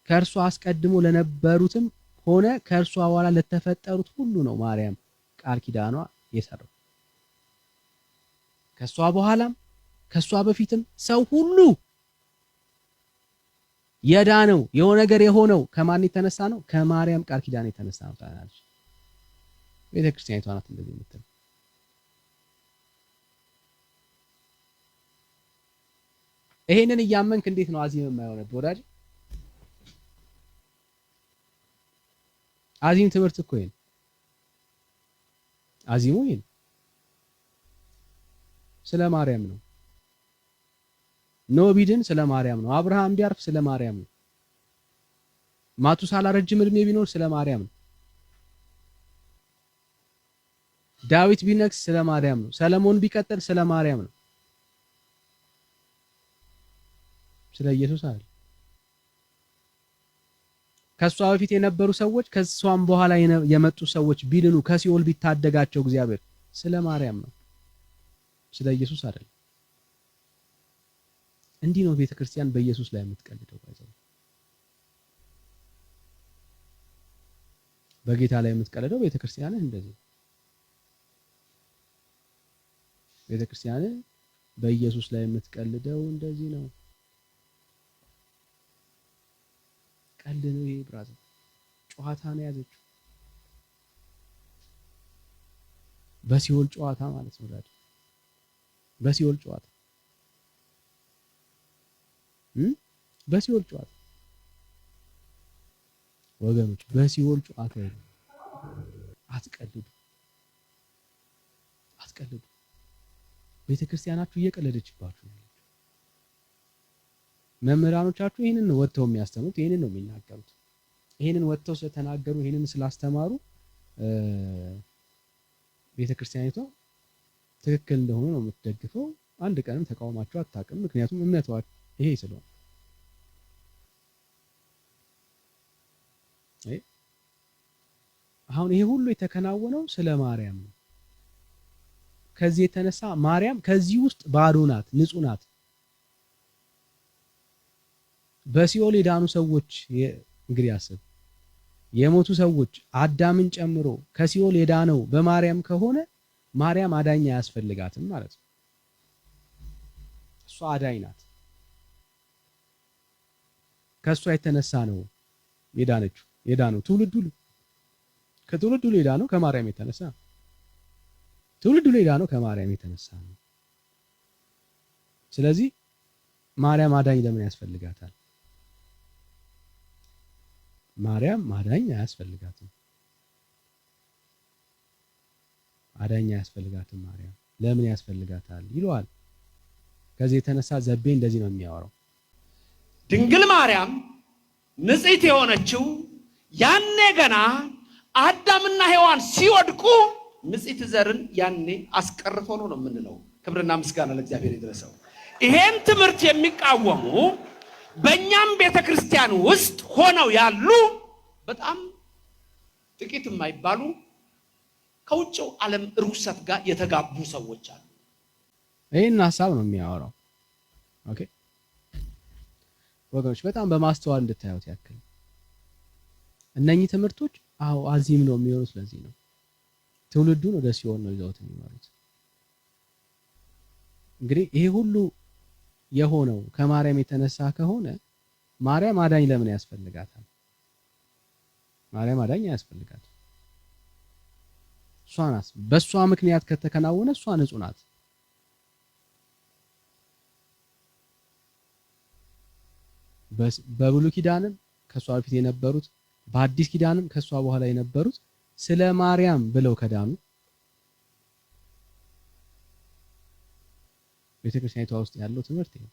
Speaker 4: ከእርሷ አስቀድሞ ለነበሩትም ሆነ ከእርሷ በኋላ ለተፈጠሩት ሁሉ ነው ማርያም ቃል ኪዳኗ የሰራው። ከሷ በኋላም ከሷ በፊትም ሰው ሁሉ የዳነው የሆነ ነገር የሆነው ከማን የተነሳ ነው? ከማርያም ቃል ኪዳን የተነሳ ነው ታላለች ቤተክርስቲያኒቷ ናት እንደዚህ የምትለው። ይሄንን እያመንክ እንዴት ነው አዚም የማይሆነው ወዳጅ? አዚም ትምህርት እኮ ይሄን አዚሙ ይሄን ስለ ማርያም ነው። ኖህ ቢድን ስለ ማርያም ነው። አብርሃም ቢያርፍ ስለ ማርያም ነው። ማቱሳላ ረጅም እድሜ ቢኖር ስለ ማርያም ነው። ዳዊት ቢነግስ ስለ ማርያም ነው። ሰለሞን ቢቀጥል ስለ ማርያም ነው። ስለ ኢየሱስ አይደል። ከሷ በፊት የነበሩ ሰዎች ከሷም በኋላ የመጡ ሰዎች ቢድኑ ከሲኦል ቢታደጋቸው እግዚአብሔር ስለ ማርያም ነው፣ ስለ ኢየሱስ አይደል። እንዲህ ነው ቤተክርስቲያን በኢየሱስ ላይ የምትቀልደው። በጌታ ላይ የምትቀልደው ቤተክርስቲያን እንደዚህ። ቤተክርስቲያን በኢየሱስ ላይ የምትቀልደው እንደዚህ ነው። ቀልድ ነው ይሄ ብራዘር፣ ጨዋታ ነው ያዘችው። በሲኦል ጨዋታ ማለት ነው ዳድ፣ በሲኦል ጨዋታ በሲኦል ጨዋታ ወገኖች፣ በሲኦል ጨዋታ አትቀልዱ፣ አትቀልዱ። ቤተክርስቲያናችሁ እየቀለደችባችሁ ነው። መምህራኖቻችሁ ይሄንን ነው ወጥተው የሚያስተምሩት፣ ይሄንን ነው የሚናገሩት። ይሄንን ወጥተው ስለተናገሩ፣ ይሄንን ስላስተማሩ ቤተክርስቲያኒቷ ትክክል እንደሆነ ነው የምትደግፈው። አንድ ቀንም ተቃውማቸው አታውቅም። ምክንያቱም እምነቷ ይሄ ስለሆነ። አሁን ይሄ ሁሉ የተከናወነው ስለ ማርያም ነው። ከዚህ የተነሳ ማርያም ከዚህ ውስጥ ባዶ ናት፣ ንጹህ ናት። በሲኦል የዳኑ ሰዎች እንግዲህ አስብ፣ የሞቱ ሰዎች አዳምን ጨምሮ ከሲኦል የዳነው በማርያም ከሆነ ማርያም አዳኝ አያስፈልጋትም ማለት ነው። እሷ አዳኝ ናት። ከእሷ የተነሳ ነው የዳነችው፣ የዳነው ትውልድ ሁሉ ከትውልድ ሁሉ የዳነው ከማርያም የተነሳ፣ ትውልድ ሁሉ የዳነው ከማርያም የተነሳ ነው። ስለዚህ ማርያም አዳኝ ለምን ያስፈልጋታል? ማርያም አዳኝ አያስፈልጋትም። አዳኝ አያስፈልጋትም። ማርያም ለምን ያስፈልጋታል ይለዋል። ከዚህ የተነሳ ዘቤ እንደዚህ ነው የሚያወራው።
Speaker 1: ድንግል ማርያም ንጽሕት የሆነችው ያኔ ገና አዳምና ሔዋን ሲወድቁ ንጽሕት ዘርን ያኔ አስቀርቶ ነው የምንለው። ክብርና ምስጋና ለእግዚአብሔር ይድረሰው። ይሄን ትምህርት የሚቃወሙ በእኛም ቤተክርስቲያን ውስጥ ሆነው ያሉ በጣም ጥቂት የማይባሉ ከውጭው ዓለም ርኩሰት ጋር የተጋቡ ሰዎች አሉ።
Speaker 4: ይሄን ሐሳብ ነው የሚያወራው። ኦኬ ወገኖች፣ በጣም በማስተዋል እንድታዩት ያክል እነኚህ ትምህርቶች አዚም ነው የሚሆኑት። ስለዚህ ነው ትውልዱን ወደ ሲኦል ነው ይዘውት የሚመሩት። እንግዲህ ይሄ ሁሉ የሆነው ከማርያም የተነሳ ከሆነ ማርያም አዳኝ ለምን ያስፈልጋታል? ማርያም አዳኝ ያስፈልጋታል። እሷ ናት። በእሷ ምክንያት ከተከናወነ እሷ ንጹህ ናት። በብሉይ ኪዳንም ከሷ በፊት የነበሩት በአዲስ ኪዳንም ከሷ በኋላ የነበሩት ስለ ማርያም ብለው ከዳኑ ቤተክርስቲያኒቷ ውስጥ ያለው ትምህርት ነው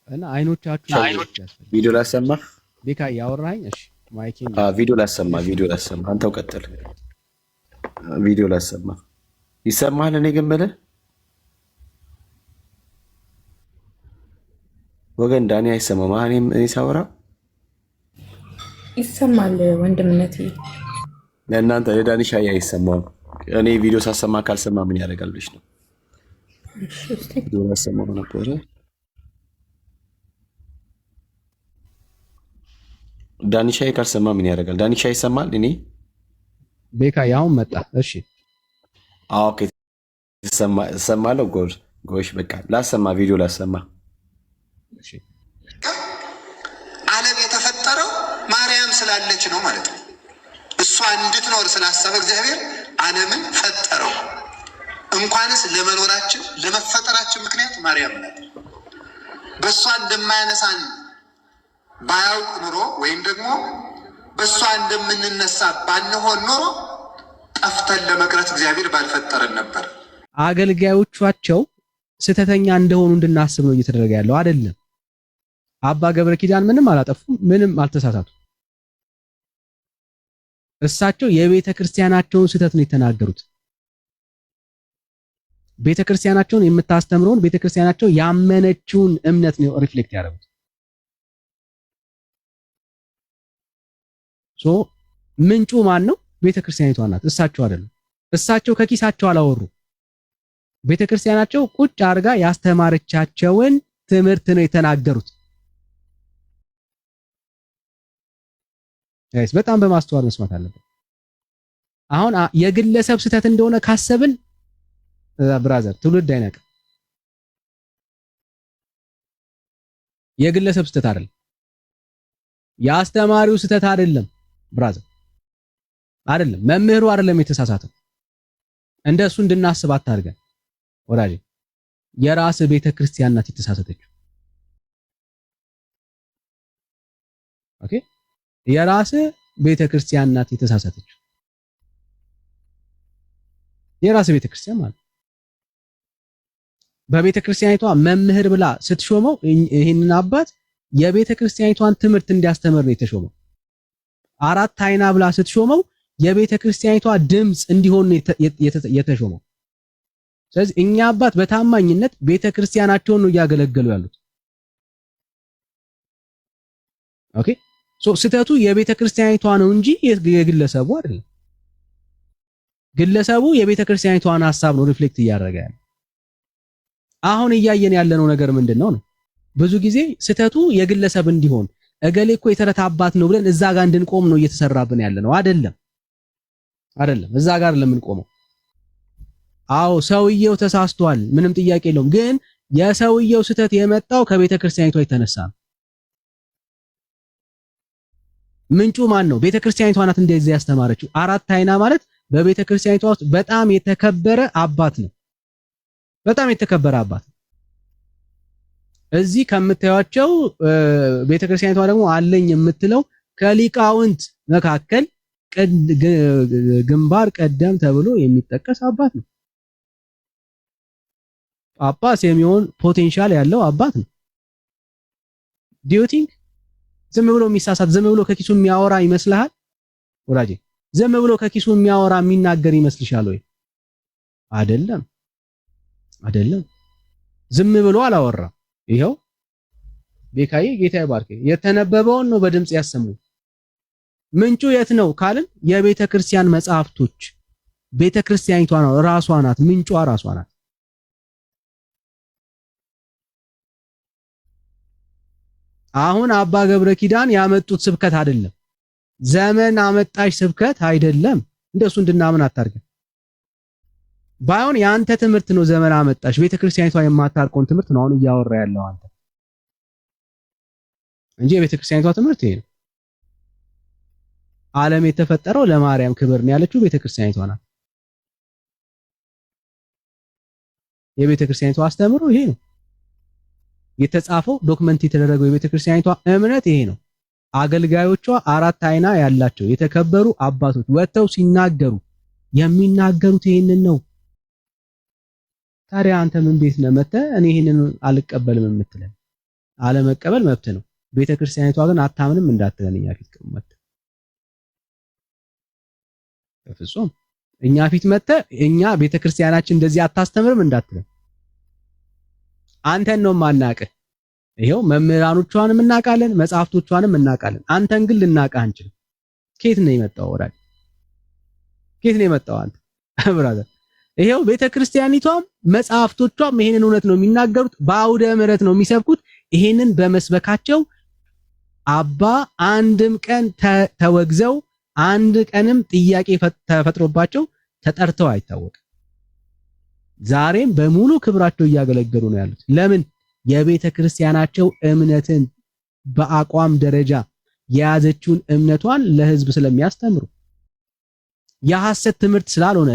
Speaker 4: እና አይኖቻችሁ
Speaker 5: ቪዲዮ ላሰማ
Speaker 4: ቤካ ያወራኝ። እሺ ማይኪን
Speaker 5: ቪዲዮ ላሰማ አንተው ቀጥል። ቪዲዮ ላሰማ ይሰማል። እኔ ግን በለ ወገን ዳኒ አይሰማም። እኔ ሳወራ
Speaker 10: ይሰማል ወንድምነቴ።
Speaker 5: ለእናንተ ለዳኒ ሻይ አይሰማም። እኔ ቪዲዮ ሳሰማ ካልሰማ ምን ያደርጋል ብለሽ ነው? ቪዲዮ ላሰማው ነበረ። ዳኒ ሻይ ካልሰማ ምን ያደርጋል? ዳኒ ሻይ ይሰማል። እኔ
Speaker 4: ቤካ ያውን መጣ። እሺ
Speaker 5: ኦኬ ሰማለው። ጎሽ በቃ ላሰማ፣ ቪዲዮ ላሰማ።
Speaker 4: እሺ
Speaker 3: ዓለም የተፈጠረው ማርያም ስላለች ነው ማለት ነው። እሷ እንድትኖር ስላሰበ እግዚአብሔር ዓለምን ፈጠረው። እንኳንስ ለመኖራችን ለመፈጠራችን ምክንያት ማርያም ናት። በእሷ እንደማያነሳን ባያውቅ ኑሮ ወይም ደግሞ በእሷ እንደምንነሳ ባንሆን ኖሮ ጠፍተን ለመቅረት እግዚአብሔር ባልፈጠረን ነበር።
Speaker 4: አገልጋዮቻቸው ስተተኛ እንደሆኑ እንድናስብ ነው እየተደረገ ያለው አይደለም። አባ ገብረ ኪዳን ምንም አላጠፉም፣ ምንም አልተሳሳቱ። እሳቸው የቤተ ክርስቲያናቸውን ስተት ነው የተናገሩት። ቤተ ክርስቲያናቸውን የምታስተምረውን ቤተ ክርስቲያናቸው ያመነችውን እምነት ነው ሪፍሌክት ያደረጉት። ምንጩ ማን ነው? ቤተ ክርስቲያኒቷ ናት፣ እሳቸው አይደለም። እሳቸው ከኪሳቸው አላወሩ። ቤተ ክርስቲያናቸው ቁጭ አድርጋ ያስተማረቻቸውን ትምህርት ነው የተናገሩት። በጣም በማስተዋል መስማት አለበት። አሁን የግለሰብ ስተት እንደሆነ ካሰብን ብራዘር ትውልድ አይነቅም። የግለሰብ ስተት አይደለም፣ የአስተማሪው ስተት አይደለም ብራዘር አይደለም፣ መምህሩ አይደለም የተሳሳተው። እንደሱ እንድናስብ አታርገን ወዳጅ። የራስ ቤተ ክርስቲያን ናት የተሳሳተችው። ኦኬ፣ የራስ ቤተ ክርስቲያን ናት የተሳሳተችው። የራስ ቤተ ክርስቲያን ማለት በቤተ ክርስቲያኒቷ መምህር ብላ ስትሾመው ይሄንን አባት የቤተ ክርስቲያኒቷን ትምህርት እንዲያስተምር ነው የተሾመው። አራት አይና ብላ ስትሾመው የቤተ ክርስቲያኒቷ ድምጽ እንዲሆን የተሾመው። ስለዚህ እኛ አባት በታማኝነት ቤተ ክርስቲያናቸውን ነው እያገለገሉ ያሉት። ኦኬ ስተቱ የቤተ ክርስቲያኒቷ ነው እንጂ የግለሰቡ አይደለም። ግለሰቡ የቤተ ክርስቲያኒቷን ሐሳብ ነው ሪፍሌክት እያደረገ ያለው። አሁን እያየን ያለነው ነገር ምንድነው ነው? ብዙ ጊዜ ስተቱ የግለሰብ እንዲሆን እገሌ እኮ የተረት አባት ነው ብለን እዛ ጋር እንድንቆም ነው እየተሰራብን ያለነው። አይደለም እዛ ጋር ለምንቆመው። አዎ ሰውየው ተሳስቷል፣ ምንም ጥያቄ የለውም። ግን የሰውየው ስተት የመጣው ከቤተ ክርስቲያኒቷ የተነሳ ነው። ምንጩ ማን ነው? ቤተ ክርስቲያኒቷ ናት እንደዚህ ያስተማረችው። አራት አይና ማለት በቤተ ክርስቲያኒቷ ውስጥ በጣም የተከበረ አባት ነው። በጣም የተከበረ አባት ነው። እዚህ ከምታዩቸው ቤተ ክርስቲያኒቷ ደግሞ አለኝ የምትለው ከሊቃውንት መካከል ግንባር ቀደም ተብሎ የሚጠቀስ አባት ነው። ጳጳስ የሚሆን ፖቴንሻል ያለው አባት ነው። ዲዩቲንግ ዝም ብሎ የሚሳሳት ዝም ብሎ ከኪሱ የሚያወራ ይመስልሃል ወዳጄ? ዝም ብሎ ከኪሱ የሚያወራ የሚናገር ይመስልሻል ወይ? አይደለም። ዝም ብሎ አላወራም። ይሄው ቤካዬ ጌታ ይባርክ የተነበበውን ነው በድምጽ ያሰሙ። ምንጩ የት ነው ካልን የቤተ ክርስቲያን መጽሐፍቶች፣ ቤተ ክርስቲያኒቷ ነው ራሷ ናት። ምንጯ ራሷ ናት። አሁን አባ ገብረ ኪዳን ያመጡት ስብከት አይደለም፣ ዘመን አመጣሽ ስብከት አይደለም። እንደሱ እንድናምን አታርገን። ባይሆን የአንተ ትምህርት ነው ዘመን አመጣሽ ቤተክርስቲያኒቷ የማታርቀውን ትምህርት ነው አሁን እያወራ ያለው አንተ እንጂ የቤተክርስቲያኒቷ ትምህርት ይሄ ነው። ዓለም የተፈጠረው ለማርያም ክብር ነው ያለችው ቤተክርስቲያኒቷ ናት። የቤተክርስቲያኒቷ አስተምሮ ይሄ ነው። የተጻፈው ዶክመንት የተደረገው የቤተክርስቲያኒቷ እምነት ይሄ ነው። አገልጋዮቿ አራት አይና ያላቸው የተከበሩ አባቶች ወጥተው ሲናገሩ የሚናገሩት ይሄንን ነው። ታዲያ አንተ ምን ቤት ነህ መተህ እኔ ይሄንን አልቀበልም የምትለን? አለመቀበል መብት ነው። ቤተክርስቲያኒቷ ግን አታምንም እንዳትለን እኛ ፊት መተህ በፍጹም እኛ ፊት መተህ እኛ ቤተክርስቲያናችን እንደዚህ አታስተምርም እንዳትለን። አንተን ነው ማናቀህ። ይሄው መምህራኖቿንም እናውቃለን፣ መጽሐፍቶቿንም እናውቃለን። አንተን ግን ልናውቅህ አንችልም። ከየት ነው የመጣው ወራጅ? ከየት ነው የመጣው አንተ ብራዘር? ይሄው ቤተክርስቲያኒቷም መጽሐፍቶቿም ይሄንን እውነት ነው የሚናገሩት፣ በአውደ ምሕረት ነው የሚሰብኩት። ይሄንን በመስበካቸው አባ አንድም ቀን ተወግዘው አንድ ቀንም ጥያቄ ተፈጥሮባቸው ተጠርተው አይታወቅም። ዛሬም በሙሉ ክብራቸው እያገለገሉ ነው ያሉት። ለምን? የቤተ ክርስቲያናቸው እምነትን በአቋም ደረጃ የያዘችውን እምነቷን ለህዝብ ስለሚያስተምሩ የሐሰት ትምህርት ስላልሆነ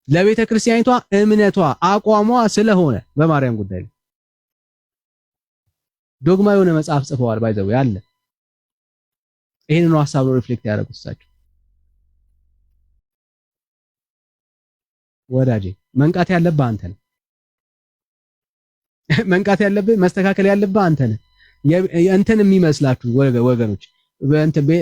Speaker 4: ለቤተ ክርስቲያኒቷ እምነቷ አቋሟ ስለሆነ በማርያም ጉዳይ ላይ ዶግማ የሆነ መጽሐፍ ጽፈዋል። ባይዘው ያለ ይሄንን ነው ሐሳብ ሪፍሌክት ያደረጉት እሳቸው። ወዳጄ መንቃት ያለብህ አንተ ነህ። መንቃት ያለብህ መስተካከል ያለብህ አንተ ነህ። እንትን የሚመስላችሁ ወገኖች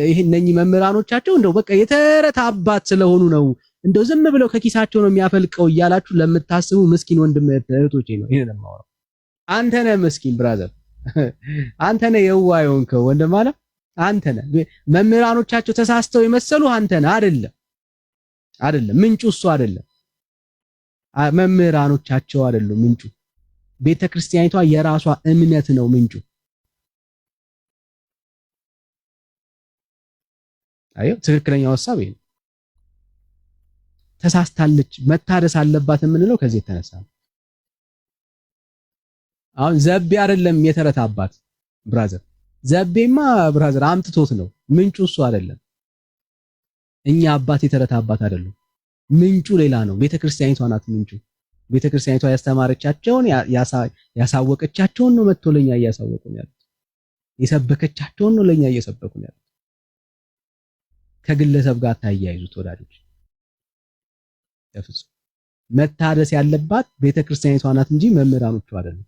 Speaker 4: ይሄ እነኚህ መምህራኖቻቸው እንደው በቃ የተረት አባት ስለሆኑ ነው እንደው ዝም ብለው ከኪሳቸው ነው የሚያፈልቀው እያላችሁ ለምታስቡ ምስኪን ወንድም እህቶቼ ነው ይሄን የማወራው። አንተ ነህ ምስኪን ብራዘር፣ አንተ ነህ የዋህ የሆንከው ወንድም አለ። አንተ ነህ መምህራኖቻቸው ተሳስተው የመሰሉ አንተ ነህ። አይደለም ምንጩ እሱ አይደለም። መምህራኖቻቸው አይደሉም ምንጩ። ቤተክርስቲያኒቷ የራሷ እምነት ነው ምንጩ። አዩ ትክክለኛው ሐሳብ ይሄ ተሳስታለች፣ መታደስ አለባት የምንለው ከዚህ የተነሳ ነው። አሁን ዘቤ አይደለም የተረት አባት ብራዘር። ዘቤማ ብራዘር አምጥቶት ነው ምንጩ እሱ አይደለም። እኛ አባት የተረት አባት አይደሉም። ምንጩ ሌላ ነው። ቤተክርስቲያኒቷ ናት ምንጩ። ቤተክርስቲያኒቷ ያስተማረቻቸውን ያሳወቀቻቸውን ነው መጥቶ ለኛ እያሳወቁን ያሉት። የሰበከቻቸውን ነው ለኛ እየሰበኩን ያሉት። ከግለሰብ ጋር ታያይዙት ወዳጆች። በፍጹም መታደስ ያለባት ቤተክርስቲያኒቷ ናት እንጂ መምህራኖቹ አይደሉም።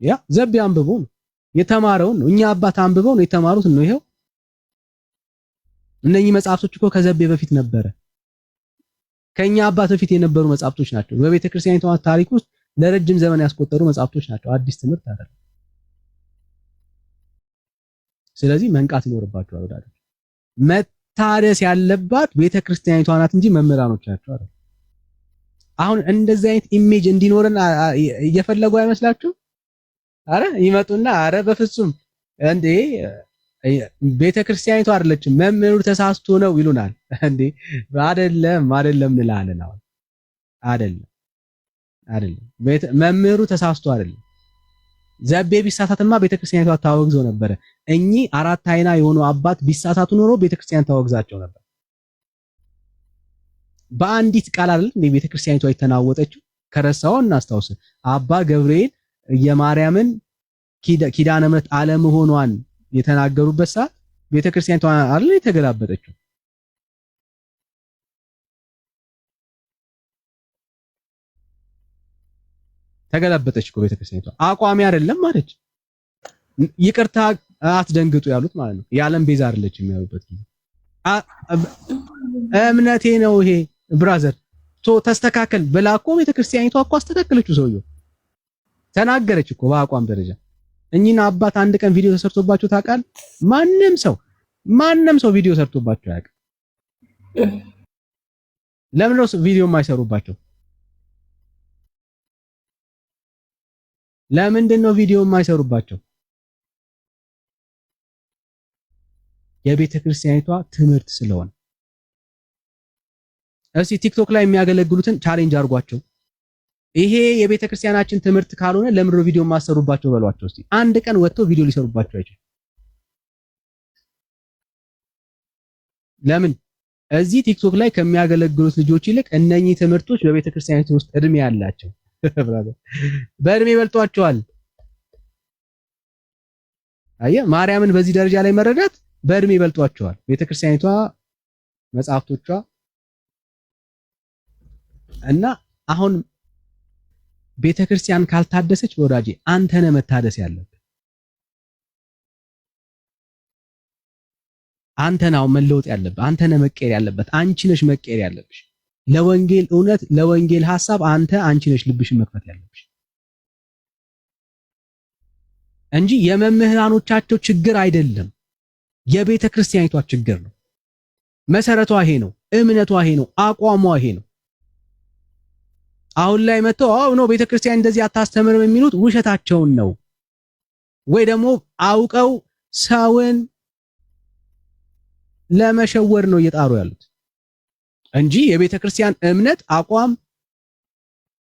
Speaker 4: ያ ዘቤ አንብቦ ነው የተማረውን ነው። እኛ አባት አንብበው ነው የተማሩት ነው። ይሄው እነኚህ መጽሐፍቶች እኮ ከዘቤ በፊት ነበረ። ከኛ አባት በፊት የነበሩ መጽሐፍቶች ናቸው። በቤተ ክርስቲያኒቷ ታሪክ ውስጥ ለረጅም ዘመን ያስቆጠሩ መጽሐፍቶች ናቸው። አዲስ ትምህርት አይደለም። ስለዚህ መንቃት ይኖርባቸዋል ወዳጆች። መታደስ ያለባት ቤተ ክርስቲያኒቷ ናት እንጂ መምህራኖቻቸው አይደለም። አሁን እንደዚህ አይነት ኢሜጅ እንዲኖርን እየፈለጉ አይመስላችሁ? አረ ይመጡና አረ በፍጹም እንዴ ቤተ ክርስቲያኒቷ አይደለችም መምህሩ ተሳስቶ ነው ይሉናል። እንዴ አይደለም እንላለን። አሁን አይደለም መምህሩ ተሳስቶ አይደለም። ዘቤ ቢሳሳትማ ቤተ ክርስቲያኒቷ ታወግዘው ነበረ። እኚህ አራት አይና የሆኑ አባት ቢሳሳቱ ኖሮ ቤተ ክርስቲያን ታወግዛቸው ነበር። በአንዲት ቃል አይደል እንዴ ቤተ ክርስቲያኒቷ የተናወጠችው? ከረሳው እናስታውስ። አባ ገብርኤል የማርያምን ኪዳነ ምሕረት አለመሆኗን የተናገሩበት ሰዓት ቤተክርስቲያኒቷ አይደል የተገላበጠችው? ተገላበጠች እኮ ቤተክርስቲያኒቷ። አቋሚ አይደለም አለች። ይቅርታ አትደንግጡ ያሉት ማለት ነው። የዓለም ቤዛ አይደለችም የሚያዩበት ጊዜ እምነቴ ነው ይሄ ብራዘር ተስተካከል ብላ እኮ ቤተክርስቲያኒቷ እኮ አስተካከለችው። ሰውየው ተናገረች እኮ በአቋም ደረጃ። እኚህን አባት አንድ ቀን ቪዲዮ ተሰርቶባቸው ታውቃል? ማንም ሰው ቪዲዮ ሰርቶባቸው ያውቃል? ለምን ነው ቪዲዮ የማይሰሩባቸው? ለምንድን ነው ቪዲዮ የማይሰሩባቸው? የቤተ ክርስቲያኒቷ ትምህርት ስለሆነ። እስቲ ቲክቶክ ላይ የሚያገለግሉትን ቻሌንጅ አድርጓቸው። ይሄ የቤተ ክርስቲያናችን ትምህርት ካልሆነ ለምን ነው ቪዲዮ ማሰሩባቸው በሏቸው። እስቲ አንድ ቀን ወጥተው ቪዲዮ ሊሰሩባቸው አይችልም። ለምን? እዚህ ቲክቶክ ላይ ከሚያገለግሉት ልጆች ይልቅ እነኚህ ትምህርቶች በቤተ ክርስቲያኒቱ ውስጥ እድሜ ያላቸው በእድሜ ይበልጧቸዋል። አየህ፣ ማርያምን በዚህ ደረጃ ላይ መረዳት በእድሜ ይበልጧቸዋል። ቤተ ክርስቲያኒቷ መጽሐፍቶቿ እና አሁን ቤተ ክርስቲያን ካልታደሰች ወዳጄ አንተ ነህ መታደስ ያለብህ። አንተ ነህ መለወጥ ያለብህ። አንተ ነህ መቀየር ያለበት። አንቺ ነሽ መቀየር ያለብሽ። ለወንጌል እውነት፣ ለወንጌል ሐሳብ አንቺ ነሽ ልብሽን መክፈት ያለብሽ እንጂ የመምህራኖቻቸው ችግር አይደለም። የቤተ ክርስቲያኒቷ ችግር ነው። መሰረቷ ይሄ ነው። እምነቷ ይሄ ነው። አቋሟ ይሄ ነው። አሁን ላይ መጥተው ነው ቤተ ክርስቲያን እንደዚህ አታስተምርም የሚሉት ውሸታቸውን ነው። ወይ ደግሞ አውቀው ሰውን ለመሸወር ነው እየጣሩ ያሉት እንጂ የቤተ ክርስቲያን እምነት አቋም፣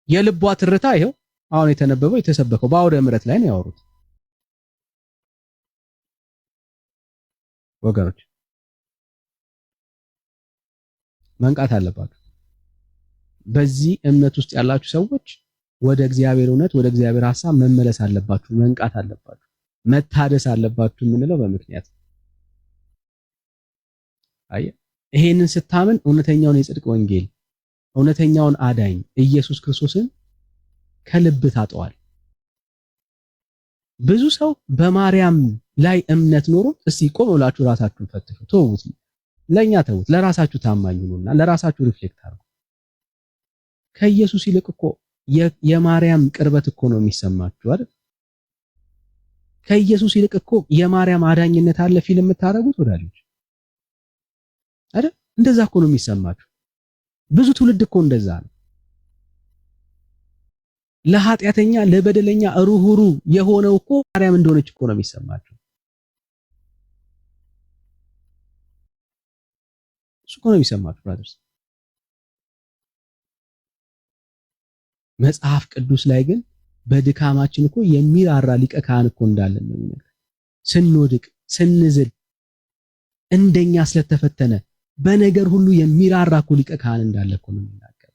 Speaker 4: የልቧ ትርታ ይሄው አሁን የተነበበው የተሰበከው በአውደ ምሕረት ላይ ነው ያወሩት። ወገኖች መንቃት አለባችሁ። በዚህ እምነት ውስጥ ያላችሁ ሰዎች ወደ እግዚአብሔር እውነት፣ ወደ እግዚአብሔር ሐሳብ መመለስ አለባችሁ። መንቃት አለባችሁ። መታደስ አለባችሁ የምንለው በምክንያት አየ። ይሄንን ስታምን እውነተኛውን የጽድቅ ወንጌል፣ እውነተኛውን አዳኝ ኢየሱስ ክርስቶስን ከልብ ታጠዋል። ብዙ ሰው በማርያም ላይ እምነት ኖሮ እስቲ ቆም ብላችሁ ራሳችሁን ፈትሹ። ተውት፣ ለኛ ተውት። ለራሳችሁ ታማኝ ሁኑና ለራሳችሁ ሪፍሌክት አድርጉ። ከኢየሱስ ይልቅ እኮ የማርያም ቅርበት እኮ ነው የሚሰማችሁ አይደል? ከኢየሱስ ይልቅ እኮ የማርያም አዳኝነት አለ ፊልም የምታረጉት ወዳጆች አይደል? እንደዛ እኮ ነው የሚሰማችሁ። ብዙ ትውልድ እኮ እንደዛ ነው። ለኃጢአተኛ ለበደለኛ ሩህሩ የሆነው እኮ ማርያም እንደሆነች እኮ ነው የሚሰማችሁ። እሱ እኮ ነው የሚሰማችሁ ብራዘርስ። መጽሐፍ ቅዱስ ላይ ግን በድካማችን እኮ የሚራራ ሊቀ ካህን እኮ እንዳለን ነው የሚነግረን። ስንወድቅ ስንዝል እንደኛ ስለተፈተነ በነገር ሁሉ የሚራራ እኮ ሊቀ ካህን እንዳለ እኮ ነው የሚናገረው።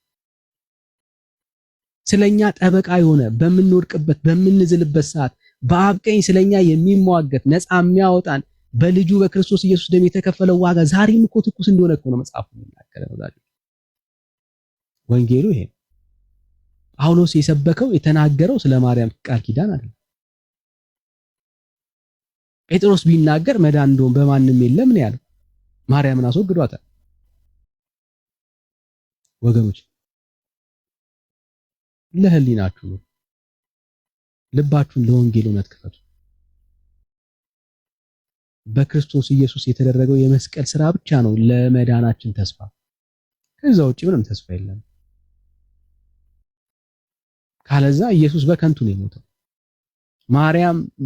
Speaker 4: ስለኛ ጠበቃ የሆነ በምንወድቅበት በምንዝልበት ሰዓት በአብ ቀኝ ስለኛ የሚሟገት ነፃ የሚያወጣን በልጁ በክርስቶስ ኢየሱስ ደም የተከፈለው ዋጋ ዛሬም እኮ ትኩስ እንደሆነ እኮ ነው መጽሐፉ የሚናገረው። ወንጌሉ ይሄ ነው። ጳውሎስ የሰበከው የተናገረው ስለ ማርያም ቃል ኪዳን አይደለም። ጴጥሮስ ቢናገር መዳን እንደውም በማንም የለም ነው ያለው። ማርያምን አስወግዷታል። ወገኖች ለህሊናችሁ ነው። ልባችሁን ለወንጌል እውነት ክፈቱ። በክርስቶስ ኢየሱስ የተደረገው የመስቀል ስራ ብቻ ነው ለመዳናችን ተስፋ። ከዛ ውጪ ምንም ተስፋ የለም። ካለዛ ኢየሱስ በከንቱ ነው የሞተው።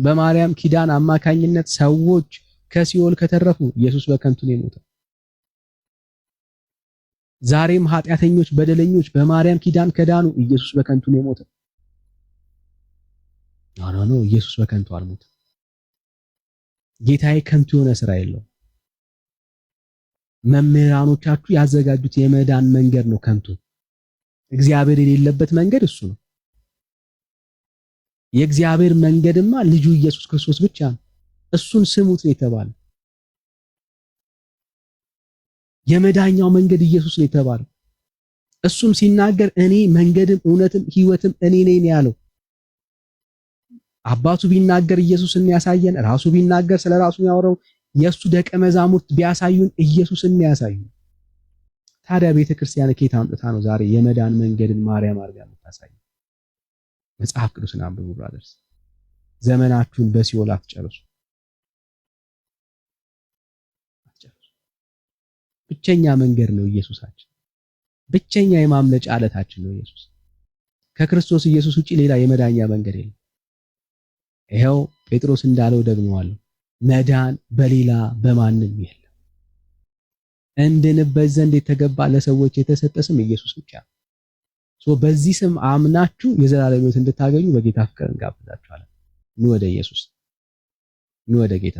Speaker 4: በማርያም ኪዳን አማካኝነት ሰዎች ከሲኦል ከተረፉ ኢየሱስ በከንቱ ነው የሞተው። ዛሬም ኃጢአተኞች በደለኞች በማርያም ኪዳን ከዳኑ ኢየሱስ በከንቱ ነው የሞተው። ኖ ኢየሱስ በከንቱ አልሞተም። ጌታዬ ከንቱ የሆነ ስራ የለውም። መምህራኖቻችሁ ያዘጋጁት የመዳን መንገድ ነው ከንቱ። እግዚአብሔር የሌለበት መንገድ እሱ ነው። የእግዚአብሔር መንገድማ ልጁ ኢየሱስ ክርስቶስ ብቻ ነው። እሱን ስሙት ነው የተባለው። የመዳኛው መንገድ ኢየሱስ ነው የተባለው። እሱም ሲናገር እኔ መንገድም እውነትም ሕይወትም እኔ ነኝ ያለው። አባቱ ቢናገር ኢየሱስን ያሳየን፣ ራሱ ቢናገር ስለራሱ ያወራው፣ የሱ ደቀ መዛሙርት ቢያሳዩን ኢየሱስን ያሳዩን። ታዲያ ቤተክርስቲያን ከየት አምጥታ ነው ዛሬ የመዳን መንገድን ማርያም አድርጋ የምታሳየን? መጽሐፍ ቅዱስን አንብቡ ብራዘርስ። ዘመናችሁን በሲኦል አትጨርሱ። ብቸኛ መንገድ ነው ኢየሱሳችን። ብቸኛ የማምለጫ ዓለታችን ነው ኢየሱስ። ከክርስቶስ ኢየሱስ ውጪ ሌላ የመዳኛ መንገድ የለም። ይሄው ጴጥሮስ እንዳለው ደግመዋለሁ፣ መዳን በሌላ በማንም የለም። እንድንበት ዘንድ የተገባ ለሰዎች የተሰጠ ስም ኢየሱስ ብቻ ነው። በዚህ ስም አምናችሁ የዘላለም ሕይወት እንድታገኙ በጌታ ፍቅር እንጋብዛችኋለን። ኑ ወደ ኢየሱስ፣ ኑ ወደ ጌታ።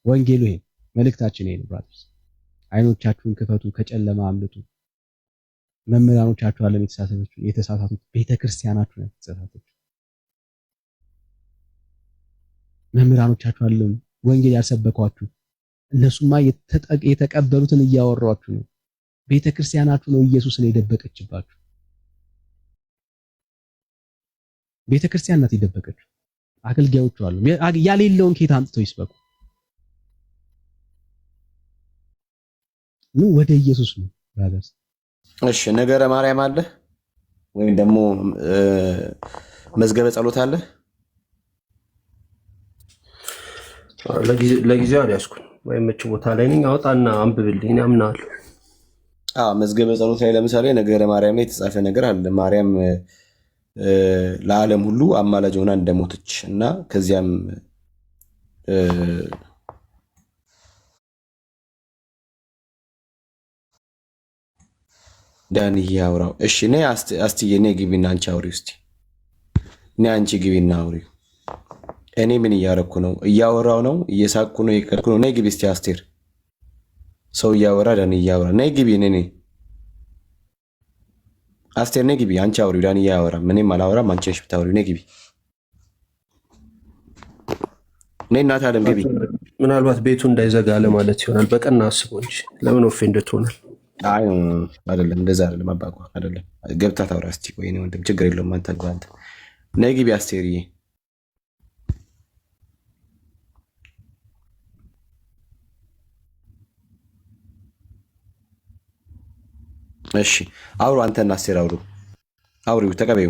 Speaker 4: ወንጌሉ ይሄ መልእክታችን ይሄ ነው። ብራዘርስ አይኖቻችሁን ክፈቱ፣ ከጨለማ አምልጡ። መምህራኖቻችሁ ዓለም የተሳሳቱት ቤተክርስቲያናችሁ ነው የተሳሳተችው። መምህራኖቻችሁ ዓለም ወንጌል ያልሰበኳችሁ እነሱማ የተቀበሉትን እያወሯችሁ ነው። ቤተክርስቲያናችሁ ነው ኢየሱስን የደበቀችባችሁ። ቤተክርስቲያን ናት የደበቀችው። አገልጋዮቹ አሉ ያሌለውን ኬት አምጥተው ይስበኩ። ኑ ወደ ኢየሱስ ነው ብራዘርስ።
Speaker 5: እሺ ነገረ ማርያም አለ ወይም ደግሞ መዝገበ ጸሎት አለ?
Speaker 10: ለጊዜው አልያዝኩም። ወይም እች ቦታ ላይ ነኝ፣ አውጣና አንብብልኝ አምናለሁ።
Speaker 5: መዝገበ ጸሎት ላይ ለምሳሌ ነገረ ማርያም ላይ የተጻፈ ነገር አለ። ማርያም ለዓለም ሁሉ አማላጅ ሆና እንደሞተች እና ከዚያም ዳኒ ያውራው። እሺ ነይ አስትዬ ነይ ግቢና አንቺ አውሪው እስቲ። ነይ አንቺ ግቢና አውሪው። እኔ ምን እያረኩ ነው? እያወራው ነው? እየሳቅኩ ነው? እየቀለድኩ ነው? ነይ ግቢ እስቲ አስቴር። ሰው እያወራ ዳኒ እያወራ። ነይ ግቢ ነይ አስቴር ነይ ግቢ አንቺ አውሪው። ዳኒ እያወራ ምንም አላወራም። አንቺ ነሽ ብታወሪው። ነይ ግቢ ነይ እናት አለም ግቢ።
Speaker 10: ምናልባት ቤቱ እንዳይዘጋ ለማለት ይሆናል። በቀና አስቦ እንጂ ለምን ኦፌንድ ትሆናል?
Speaker 5: አይ አይደለም፣ እንደዛ አይደለም። አባቋ አይደለም። ገብታ ታውራ እስቲ። ወይኔ ወንድም ችግር የለውም። አንተ ጓንተ ነይ ግቢ አስቴርዬ። እሺ አውሩ። አንተና አስቴር አውሩ። አውሪው ተቀበዩ።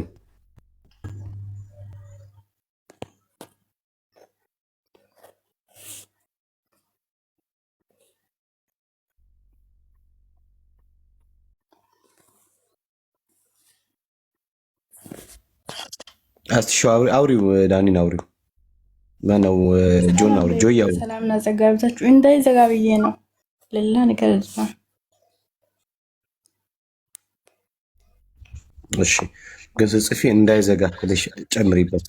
Speaker 5: አስትሾ አውሪው። ዳኒን አውሪው። ማነው ጆን አውሪው። ጆይ አውሪው።
Speaker 11: ሰላምና ጸጋ ይብዛችሁ። እንዳይዘጋ ብዬ ነው። ሌላ ነገር አይደለም።
Speaker 5: እሺ ግን ስትጽፊ እንዳይዘጋ ብለሽ ጨምሪበት።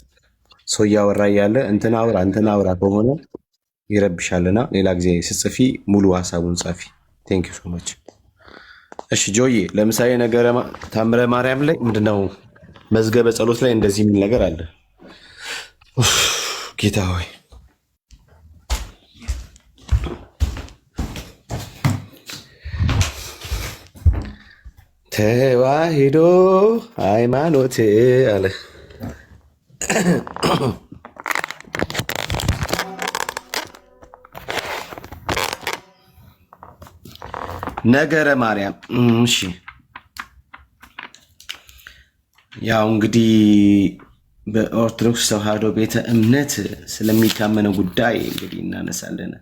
Speaker 5: ሰው እያወራ እያለ እንትና አውራ ከሆነ ይረብሻልና ሌላ ጊዜ ስትጽፊ ሙሉ ሀሳቡን ጻፊ። ቴንክ ዩ ሶ ማች። እሺ ጆዬ፣ ለምሳሌ ነገረ ታምረ ማርያም ላይ ምንድነው መዝገበ ጸሎት ላይ እንደዚህ የሚል ነገር አለ። ጌታ ሆይ ተዋሂዶ ሃይማኖት አለ። ነገረ ማርያም እሺ፣ ያው እንግዲህ በኦርቶዶክስ ተዋህዶ ቤተ እምነት ስለሚታመነው ጉዳይ እንግዲህ እናነሳለን።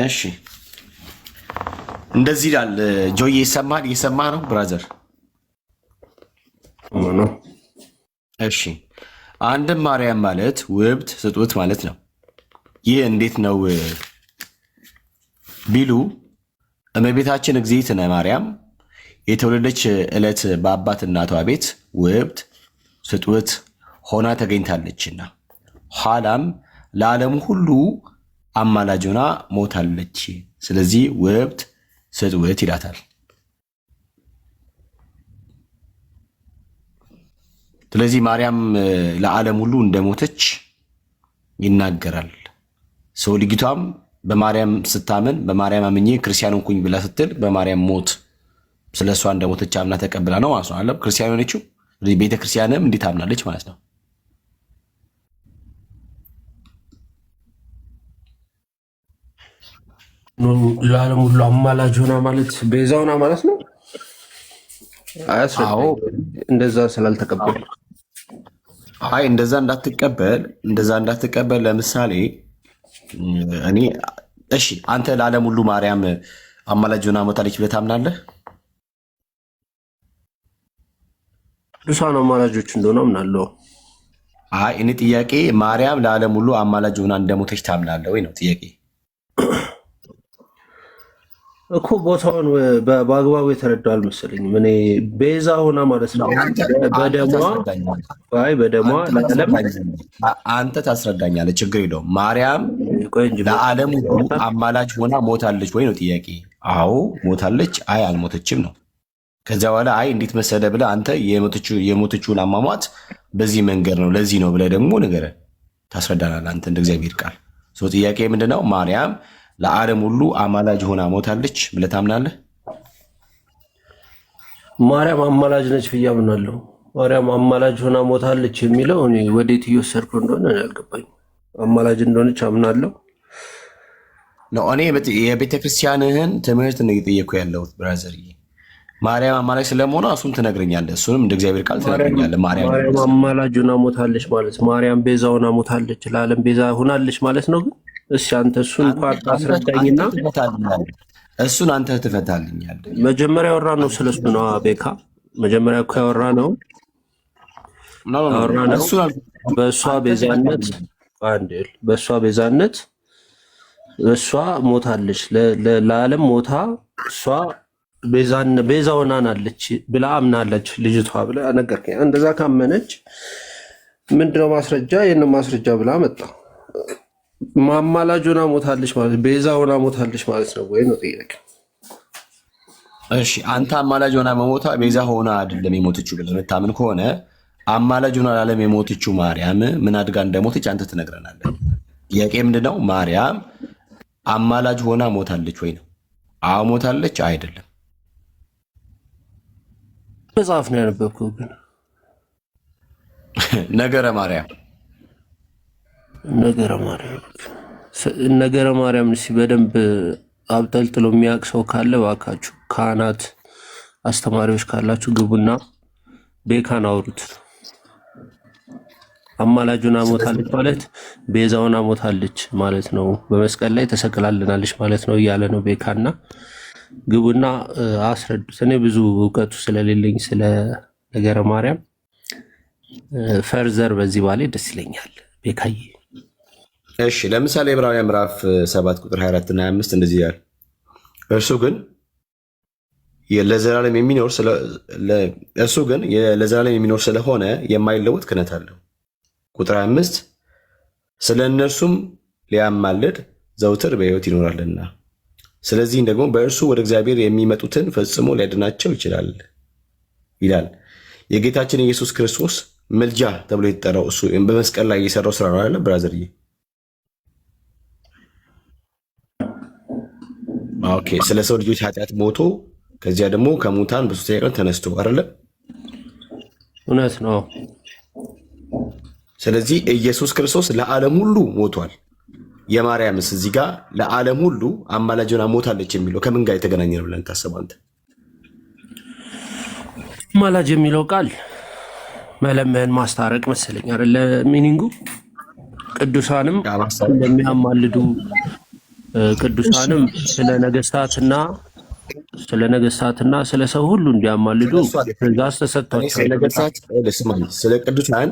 Speaker 5: እሺ እንደዚህ ይላል። ጆዬ ይሰማል? እየሰማ ነው ብራዘር? እሺ አንድም ማርያም ማለት ውብት ስጡት ማለት ነው። ይህ እንዴት ነው ቢሉ እመቤታችን እግዝእትነ ማርያም የተወለደች ዕለት በአባት እናቷ ቤት ውብት ስጡት ሆና ተገኝታለችና ኋላም ለዓለሙ ሁሉ አማላጅ ሆና ሞታለች። ስለዚህ ውብት ስጡት ይላታል። ስለዚህ ማርያም ለዓለም ሁሉ እንደሞተች ይናገራል። ሰው ልጅቷም በማርያም ስታምን በማርያም አምኜ ክርስቲያን ሆንኩኝ ብላ ስትል በማርያም ሞት ስለሷ እንደሞተች አምና ተቀብላ ነው ማለት ነው አይደል? ክርስቲያን ሆነችው። ስለዚህ ቤተ ክርስቲያንም እንዴት አምናለች ማለት ነው።
Speaker 10: ለዓለም ሁሉ አማላጅ ሆና ማለት ቤዛ ሆና ማለት ነው። አያስረዳኝ እንደዛ ስላልተቀበሉ።
Speaker 5: አይ እንደዛ እንዳትቀበል ለምሳሌ እኔ እሺ አንተ ለዓለም ሁሉ ማርያም አማላጅ ሆና ሞታለች ብለህ ታምናለህ?
Speaker 10: ቅዱሳን አማላጆች እንደሆነ አምናለሁ።
Speaker 5: አይ እኔ ጥያቄ ማርያም ለዓለም ሁሉ አማላጅ ሆና እንደሞተች ታምናለህ ወይ ነው ጥያቄ።
Speaker 10: እኮ ቦታውን በአግባቡ የተረዳው አልመሰለኝም። እኔ ቤዛ ሆና ማለት ነው በደሟ ለዓለም
Speaker 5: አንተ ታስረዳኛለህ፣ ችግር የለውም። ማርያም ለዓለም ሁሉ አማላጅ ሆና ሞታለች ወይ ነው ጥያቄ። አዎ ሞታለች፣ አይ አልሞተችም ነው። ከዚያ በኋላ አይ እንዴት መሰለህ ብለህ አንተ የሞተችውን አሟሟት በዚህ መንገድ ነው ለዚህ ነው ብለህ ደግሞ ነገር ታስረዳናለህ አንተ እንደ እግዚአብሔር ቃል። ጥያቄ ምንድነው? ማርያም ለዓለም ሁሉ አማላጅ ሆና ሞታለች ብለህ ታምናለህ?
Speaker 10: ማርያም አማላጅ ነች ብዬ አምናለሁ። ማርያም አማላጅ ሆና ሞታለች የሚለው እኔ ወዴት እየወሰድከው እንደሆነ አልገባኝም። አማላጅ እንደሆነች አምናለሁ
Speaker 5: ነው። እኔ የቤተ ክርስቲያንህን ትምህርት ነው እየጠየኩ ያለሁት ብራዘር። ማርያም አማላጅ ስለመሆኗ እሱን ትነግረኛለህ፣ እሱንም እንደ እግዚአብሔር ቃል ትነግረኛለህ።
Speaker 10: ማርያም አማላጅ ሆና ሞታለች ማለት ማርያም ቤዛ ሆና ሞታለች፣ ለዓለም ቤዛ ሆናለች ማለት ነው። ግን እሺ አንተ እሱን እንኳን አስረዳኝና
Speaker 5: እሱን አንተ ትፈታልኛለህ።
Speaker 10: መጀመሪያ ያወራ ነው ስለሱ ነው ቤካ። መጀመሪያ እኮ ያወራ ነው በእሷ ቤዛነት እሷ ሞታለች፣ ለዓለም ሞታ እሷ ቤዛ ሆናናለች ብላ አምናለች ልጅቷ ብላ ነገርከኝ። እንደዛ ካመነች ምንድነው ማስረጃ? ይህን ማስረጃ ብላ መጣ። አማላጅ ሆና ሞታለች ማለት ቤዛ ሆና ሞታለች ማለት ነው ወይ ነው ጥያቄ።
Speaker 5: እሺ አንተ አማላጅ ሆና መሞታ ቤዛ ሆና አይደለም የሞተችው ብለህ የምታምን ከሆነ አማላጅ ሆና ለዓለም የሞተችው ማርያም ምን አድጋ እንደሞተች አንተ ትነግረናለህ። ጥያቄ ምንድነው? ማርያም አማላጅ ሆና ሞታለች ወይ ነው? አዎ ሞታለች አይደለም?
Speaker 10: መጽሐፍ ነው ያነበብከው ግን
Speaker 5: ነገረ ማርያም
Speaker 10: በደንብ አብጠልጥሎ የሚያውቅ ሰው ካለ እባካችሁ ካህናት፣ አስተማሪዎች ካላችሁ ግቡና ቤካን አውሩት። አማላጅ ሆና ሞታለች ማለት ቤዛ ሆና ሞታለች ማለት ነው፣ በመስቀል ላይ ተሰቅላልናለች ማለት ነው እያለ ነው ቤካና ግቡና አስረዱት። እኔ ብዙ እውቀቱ ስለሌለኝ ስለ ነገረ ማርያም ፈርዘር በዚህ ባሌ ደስ ይለኛል ቤካዬ።
Speaker 5: እሺ ለምሳሌ ዕብራውያን ምዕራፍ 7 ቁጥር 24 እና 25 እንደዚህ ይላል፣ እርሱ ግን ለዘላለም የሚኖር ስለሆነ የማይለወጥ ክህነት አለው። ቁጥር 25 ስለ እነርሱም ሊያማልድ ዘውትር በሕይወት ይኖራልና ስለዚህም ደግሞ በእርሱ ወደ እግዚአብሔር የሚመጡትን ፈጽሞ ሊያድናቸው ይችላል ይላል። የጌታችን ኢየሱስ ክርስቶስ ምልጃ ተብሎ የተጠራው እሱ በመስቀል ላይ የሰራው ስራ ነው አይደል ብራዘርዬ? ኦኬ ስለ ሰው ልጆች ኃጢአት ሞቶ ከዚያ ደግሞ ከሙታን በሦስተኛው ቀን ተነስቶ አይደለ?
Speaker 10: እውነት ነው።
Speaker 5: ስለዚህ ኢየሱስ ክርስቶስ ለዓለም ሁሉ ሞቷል። የማርያምስ እዚህ ጋር ለዓለም ሁሉ አማላጅ ሆና ሞታለች የሚለው ከምን ጋር የተገናኘ ነው ብለን ታስበው አንተ?
Speaker 10: አማላጅ የሚለው ቃል መለመን ማስታረቅ መሰለኝ አይደለ? ሚኒንጉ ቅዱሳንም እንደሚያማልዱ ቅዱሳንም ስለ ነገስታትና ስለ ሰው ሁሉ እንዲያማልዱ ትእዛዝ ተሰጥቷቸዋል።
Speaker 5: ስለ ቅዱሳን፣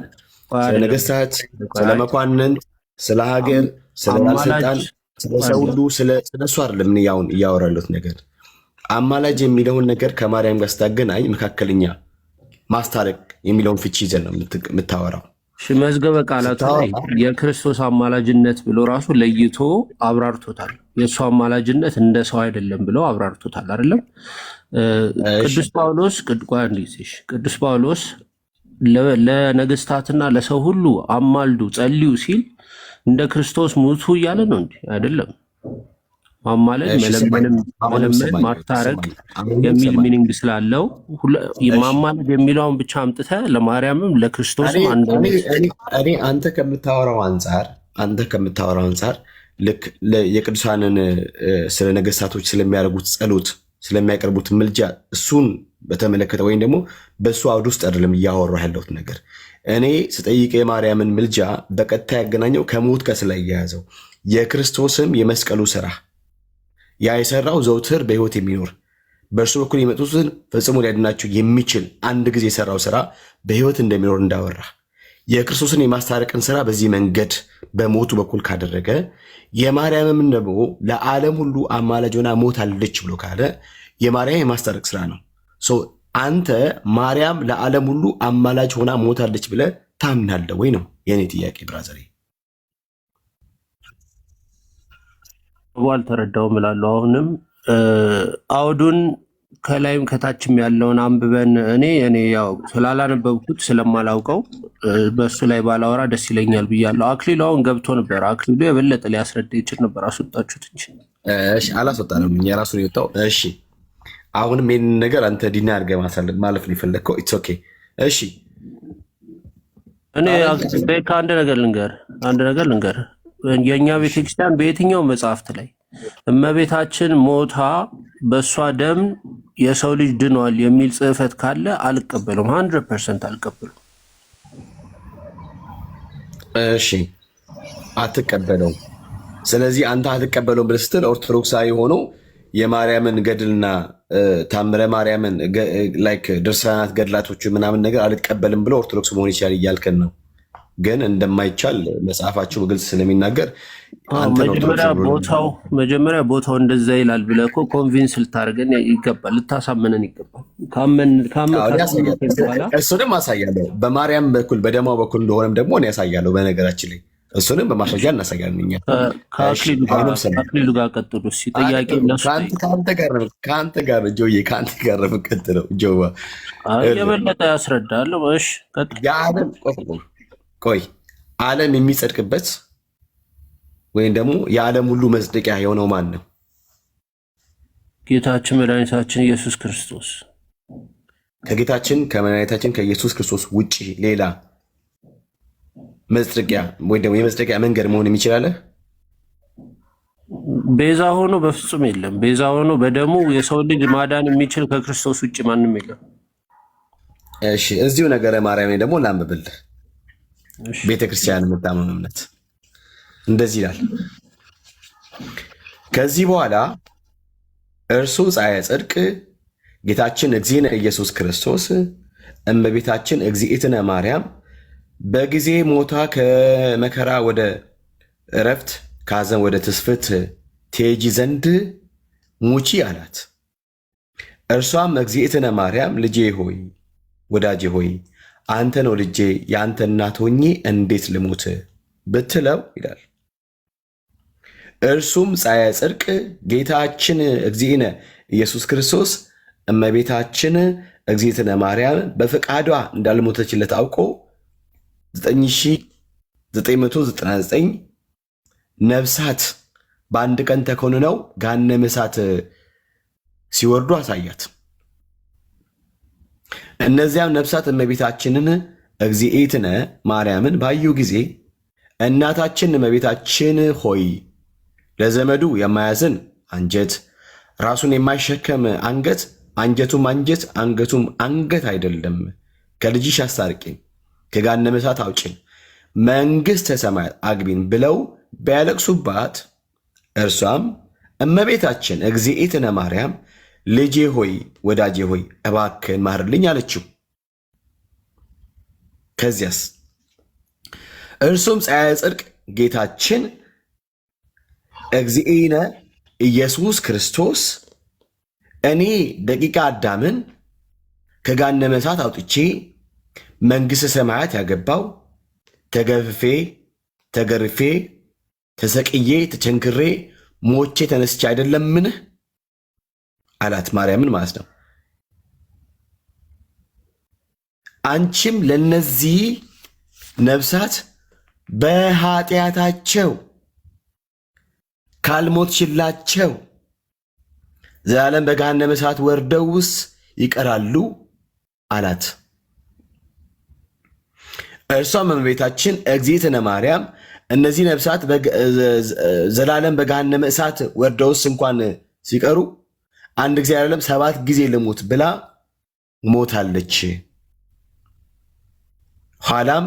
Speaker 5: ስለ ነገስታት፣ ስለ መኳንንት፣ ስለ ሀገር፣ ስለ ባለስልጣን፣ ስለ ሰው ሁሉ ስለ እሱ አይደለም እያወራለት ነገር። አማላጅ የሚለውን ነገር ከማርያም ጋር ስታገናኝ መካከለኛ ማስታረቅ የሚለውን ፍቺ ይዘን ነው የምታወራው።
Speaker 10: መዝገበ ቃላቱ ላይ የክርስቶስ አማላጅነት ብሎ ራሱ ለይቶ አብራርቶታል። የእሱ አማላጅነት እንደ ሰው አይደለም ብሎ አብራርቶታል። አይደለም ቅዱስ ጳውሎስ ለነገስታትና ለሰው ሁሉ አማልዱ ጸልዩ ሲል እንደ ክርስቶስ ሙቱ እያለ ነው እንጂ አይደለም። ማማለድ መለመን ማታረቅ የሚል ሚኒንግ ስላለው ማማለድ የሚለውን ብቻ አምጥተህ ለማርያምም ለክርስቶስም
Speaker 5: እኔ አንተ ከምታወራው አንጻር ልክ የቅዱሳንን ስለ ነገስታቶች ስለሚያደርጉት ጸሎት ስለሚያቀርቡት ምልጃ እሱን በተመለከተ ወይም ደግሞ በእሱ አውድ ውስጥ አይደለም እያወራሁ ያለሁት ነገር። እኔ ስጠይቅ የማርያምን ምልጃ በቀጥታ ያገናኘው ከሞት ጋር ስለያያዘው የክርስቶስም የመስቀሉ ስራ ያ የሰራው ዘውትር በህይወት የሚኖር በእርሱ በኩል የመጡትን ፈጽሞ ሊያድናቸው የሚችል አንድ ጊዜ የሰራው ስራ በህይወት እንደሚኖር እንዳወራ የክርስቶስን የማስታረቅን ስራ በዚህ መንገድ በሞቱ በኩል ካደረገ የማርያምም ደግሞ ለዓለም ሁሉ አማላጅ ሆና ሞታለች ብሎ ካለ የማርያም የማስታረቅ ስራ ነው። አንተ ማርያም ለዓለም ሁሉ አማላጅ ሆና ሞታለች ብለህ ታምናለህ ወይ ነው የኔ ጥያቄ ብራዘሬ።
Speaker 10: አልተረዳውም እላለሁ። አሁንም አውዱን ከላይም ከታችም ያለውን አንብበን እኔ ያው ስላላነበብኩት ስለማላውቀው በሱ ላይ ባላወራ ደስ ይለኛል ብያለሁ። አክሊሉ አሁን ገብቶ ነበር። አክሊሉ የበለጠ ሊያስረዳ ይችል ነበር። አስወጣችሁት እንጂ።
Speaker 5: እሺ አላስወጣንም፣ እኛ ራሱ ነው የወጣው። እሺ አሁንም ይህን ነገር አንተ ዲና አድርገህ ማለፍ ነው የፈለግከው። ኢትስ ኦኬ። እሺ
Speaker 10: እኔ ከአንድ ነገር ልንገር የእኛ ቤተክርስቲያን በየትኛው መጽሐፍት ላይ እመቤታችን ሞታ በእሷ ደም የሰው ልጅ ድኗል የሚል ጽሕፈት ካለ አልቀበሉም። 100% አልቀበሉም።
Speaker 5: እሺ አትቀበለውም። ስለዚህ አንተ አትቀበለውም ብለህ ስትል ኦርቶዶክሳዊ ሆኖ የማርያምን ገድልና ታምረ ማርያምን ላይክ ድርሳናት ገድላቶቹ ምናምን ነገር አልቀበልም ብሎ ኦርቶዶክስ መሆን ይችላል እያልከን ነው። ግን እንደማይቻል መጽሐፋችሁ በግልጽ ስለሚናገር
Speaker 10: መጀመሪያ ቦታው እንደዛ ይላል ብለህ እኮ ኮንቪንስ ልታደርገን ይገባል፣ ልታሳመነን ይገባል።
Speaker 5: እሱንም አሳያለሁ። በማርያም በኩል በደማው በኩል እንደሆነም ደግሞ እኔ ያሳያለሁ። በነገራችን ላይ እሱንም በማስረጃ እናሳያለን። እኛ
Speaker 10: ከአክሊሉ ጋር ቀጥሉ። ጥያቄ
Speaker 5: ከአንተ ጋር ጆዬ፣ ከአንተ ጋር ነው የምቀጥለው። ጆባ
Speaker 10: የበለጠ ያስረዳል። እሺ
Speaker 5: ቆይ ዓለም የሚጸድቅበት ወይም ደግሞ የዓለም ሁሉ መጽደቂያ የሆነው ማን ነው?
Speaker 10: ጌታችን መድኃኒታችን ኢየሱስ ክርስቶስ።
Speaker 5: ከጌታችን ከመድኃኒታችን ከኢየሱስ ክርስቶስ ውጭ ሌላ መጽደቂያ ወይ ደግሞ የመጽደቂያ መንገድ መሆን የሚችላል?
Speaker 10: ቤዛ ሆኖ በፍጹም የለም። ቤዛ ሆኖ በደሙ የሰው ልጅ ማዳን የሚችል ከክርስቶስ ውጭ ማንም የለም።
Speaker 5: እሺ እዚሁ ነገረ ማርያም ደግሞ ላንብብልህ። ቤተክርስቲያን የምታምነው እምነት እንደዚህ ይላል። ከዚህ በኋላ እርሱ ፀሐየ ጽድቅ ጌታችን እግዚእነ ኢየሱስ ክርስቶስ እመቤታችን እግዚእትነ ማርያም በጊዜ ሞታ ከመከራ ወደ እረፍት ከሐዘን ወደ ትስፍት ትሄጂ ዘንድ ሙቺ አላት። እርሷም እግዚእትነ ማርያም ልጄ ሆይ ወዳጄ ሆይ አንተ ነው ልጄ የአንተ እናት ሆኜ እንዴት ልሙት ብትለው ይላል። እርሱም ፀሐየ ጽድቅ ጌታችን እግዚእነ ኢየሱስ ክርስቶስ እመቤታችን እግዚእትነ ማርያም በፈቃዷ እንዳልሞተችለት አውቆ 9999 ነፍሳት በአንድ ቀን ተኮንነው ገሃነመ እሳት ሲወርዱ አሳያት። እነዚያም ነፍሳት እመቤታችንን እግዚእትነ ማርያምን ባዩ ጊዜ እናታችን እመቤታችን ሆይ ለዘመዱ የማያዝን አንጀት፣ ራሱን የማይሸከም አንገት፣ አንጀቱም አንጀት አንገቱም አንገት አይደለም፣ ከልጅሽ አስታርቂን፣ ከገሃነመ እሳት አውጭን፣ መንግሥተ ሰማያት አግቢን ብለው ቢያለቅሱባት፣ እርሷም እመቤታችን እግዚእትነ ማርያም ልጄ ሆይ ወዳጄ ሆይ እባክህን ማርልኝ አለችው። ከዚያስ እርሱም ፀሐየ ጽድቅ ጌታችን እግዚእነ ኢየሱስ ክርስቶስ እኔ ደቂቀ አዳምን ከገሃነመ እሳት አውጥቼ መንግሥተ ሰማያት ያገባው ተገፍፌ ተገርፌ ተሰቅዬ ተቸንክሬ ሞቼ ተነስቼ አይደለምን አላት። ማርያምን ማለት ነው። አንቺም ለነዚህ ነፍሳት በኃጢአታቸው ካልሞትሽላቸው ዘላለም በገሃነመ እሳት ወርደውስ ይቀራሉ አላት። እርሷም እመቤታችን እግዚእትነ ማርያም እነዚህ ነፍሳት ዘላለም በገሃነመ እሳት ወርደውስ እንኳን ሲቀሩ አንድ ጊዜ አይደለም 7 ጊዜ ልሙት ብላ
Speaker 12: ሞታለች። ኋላም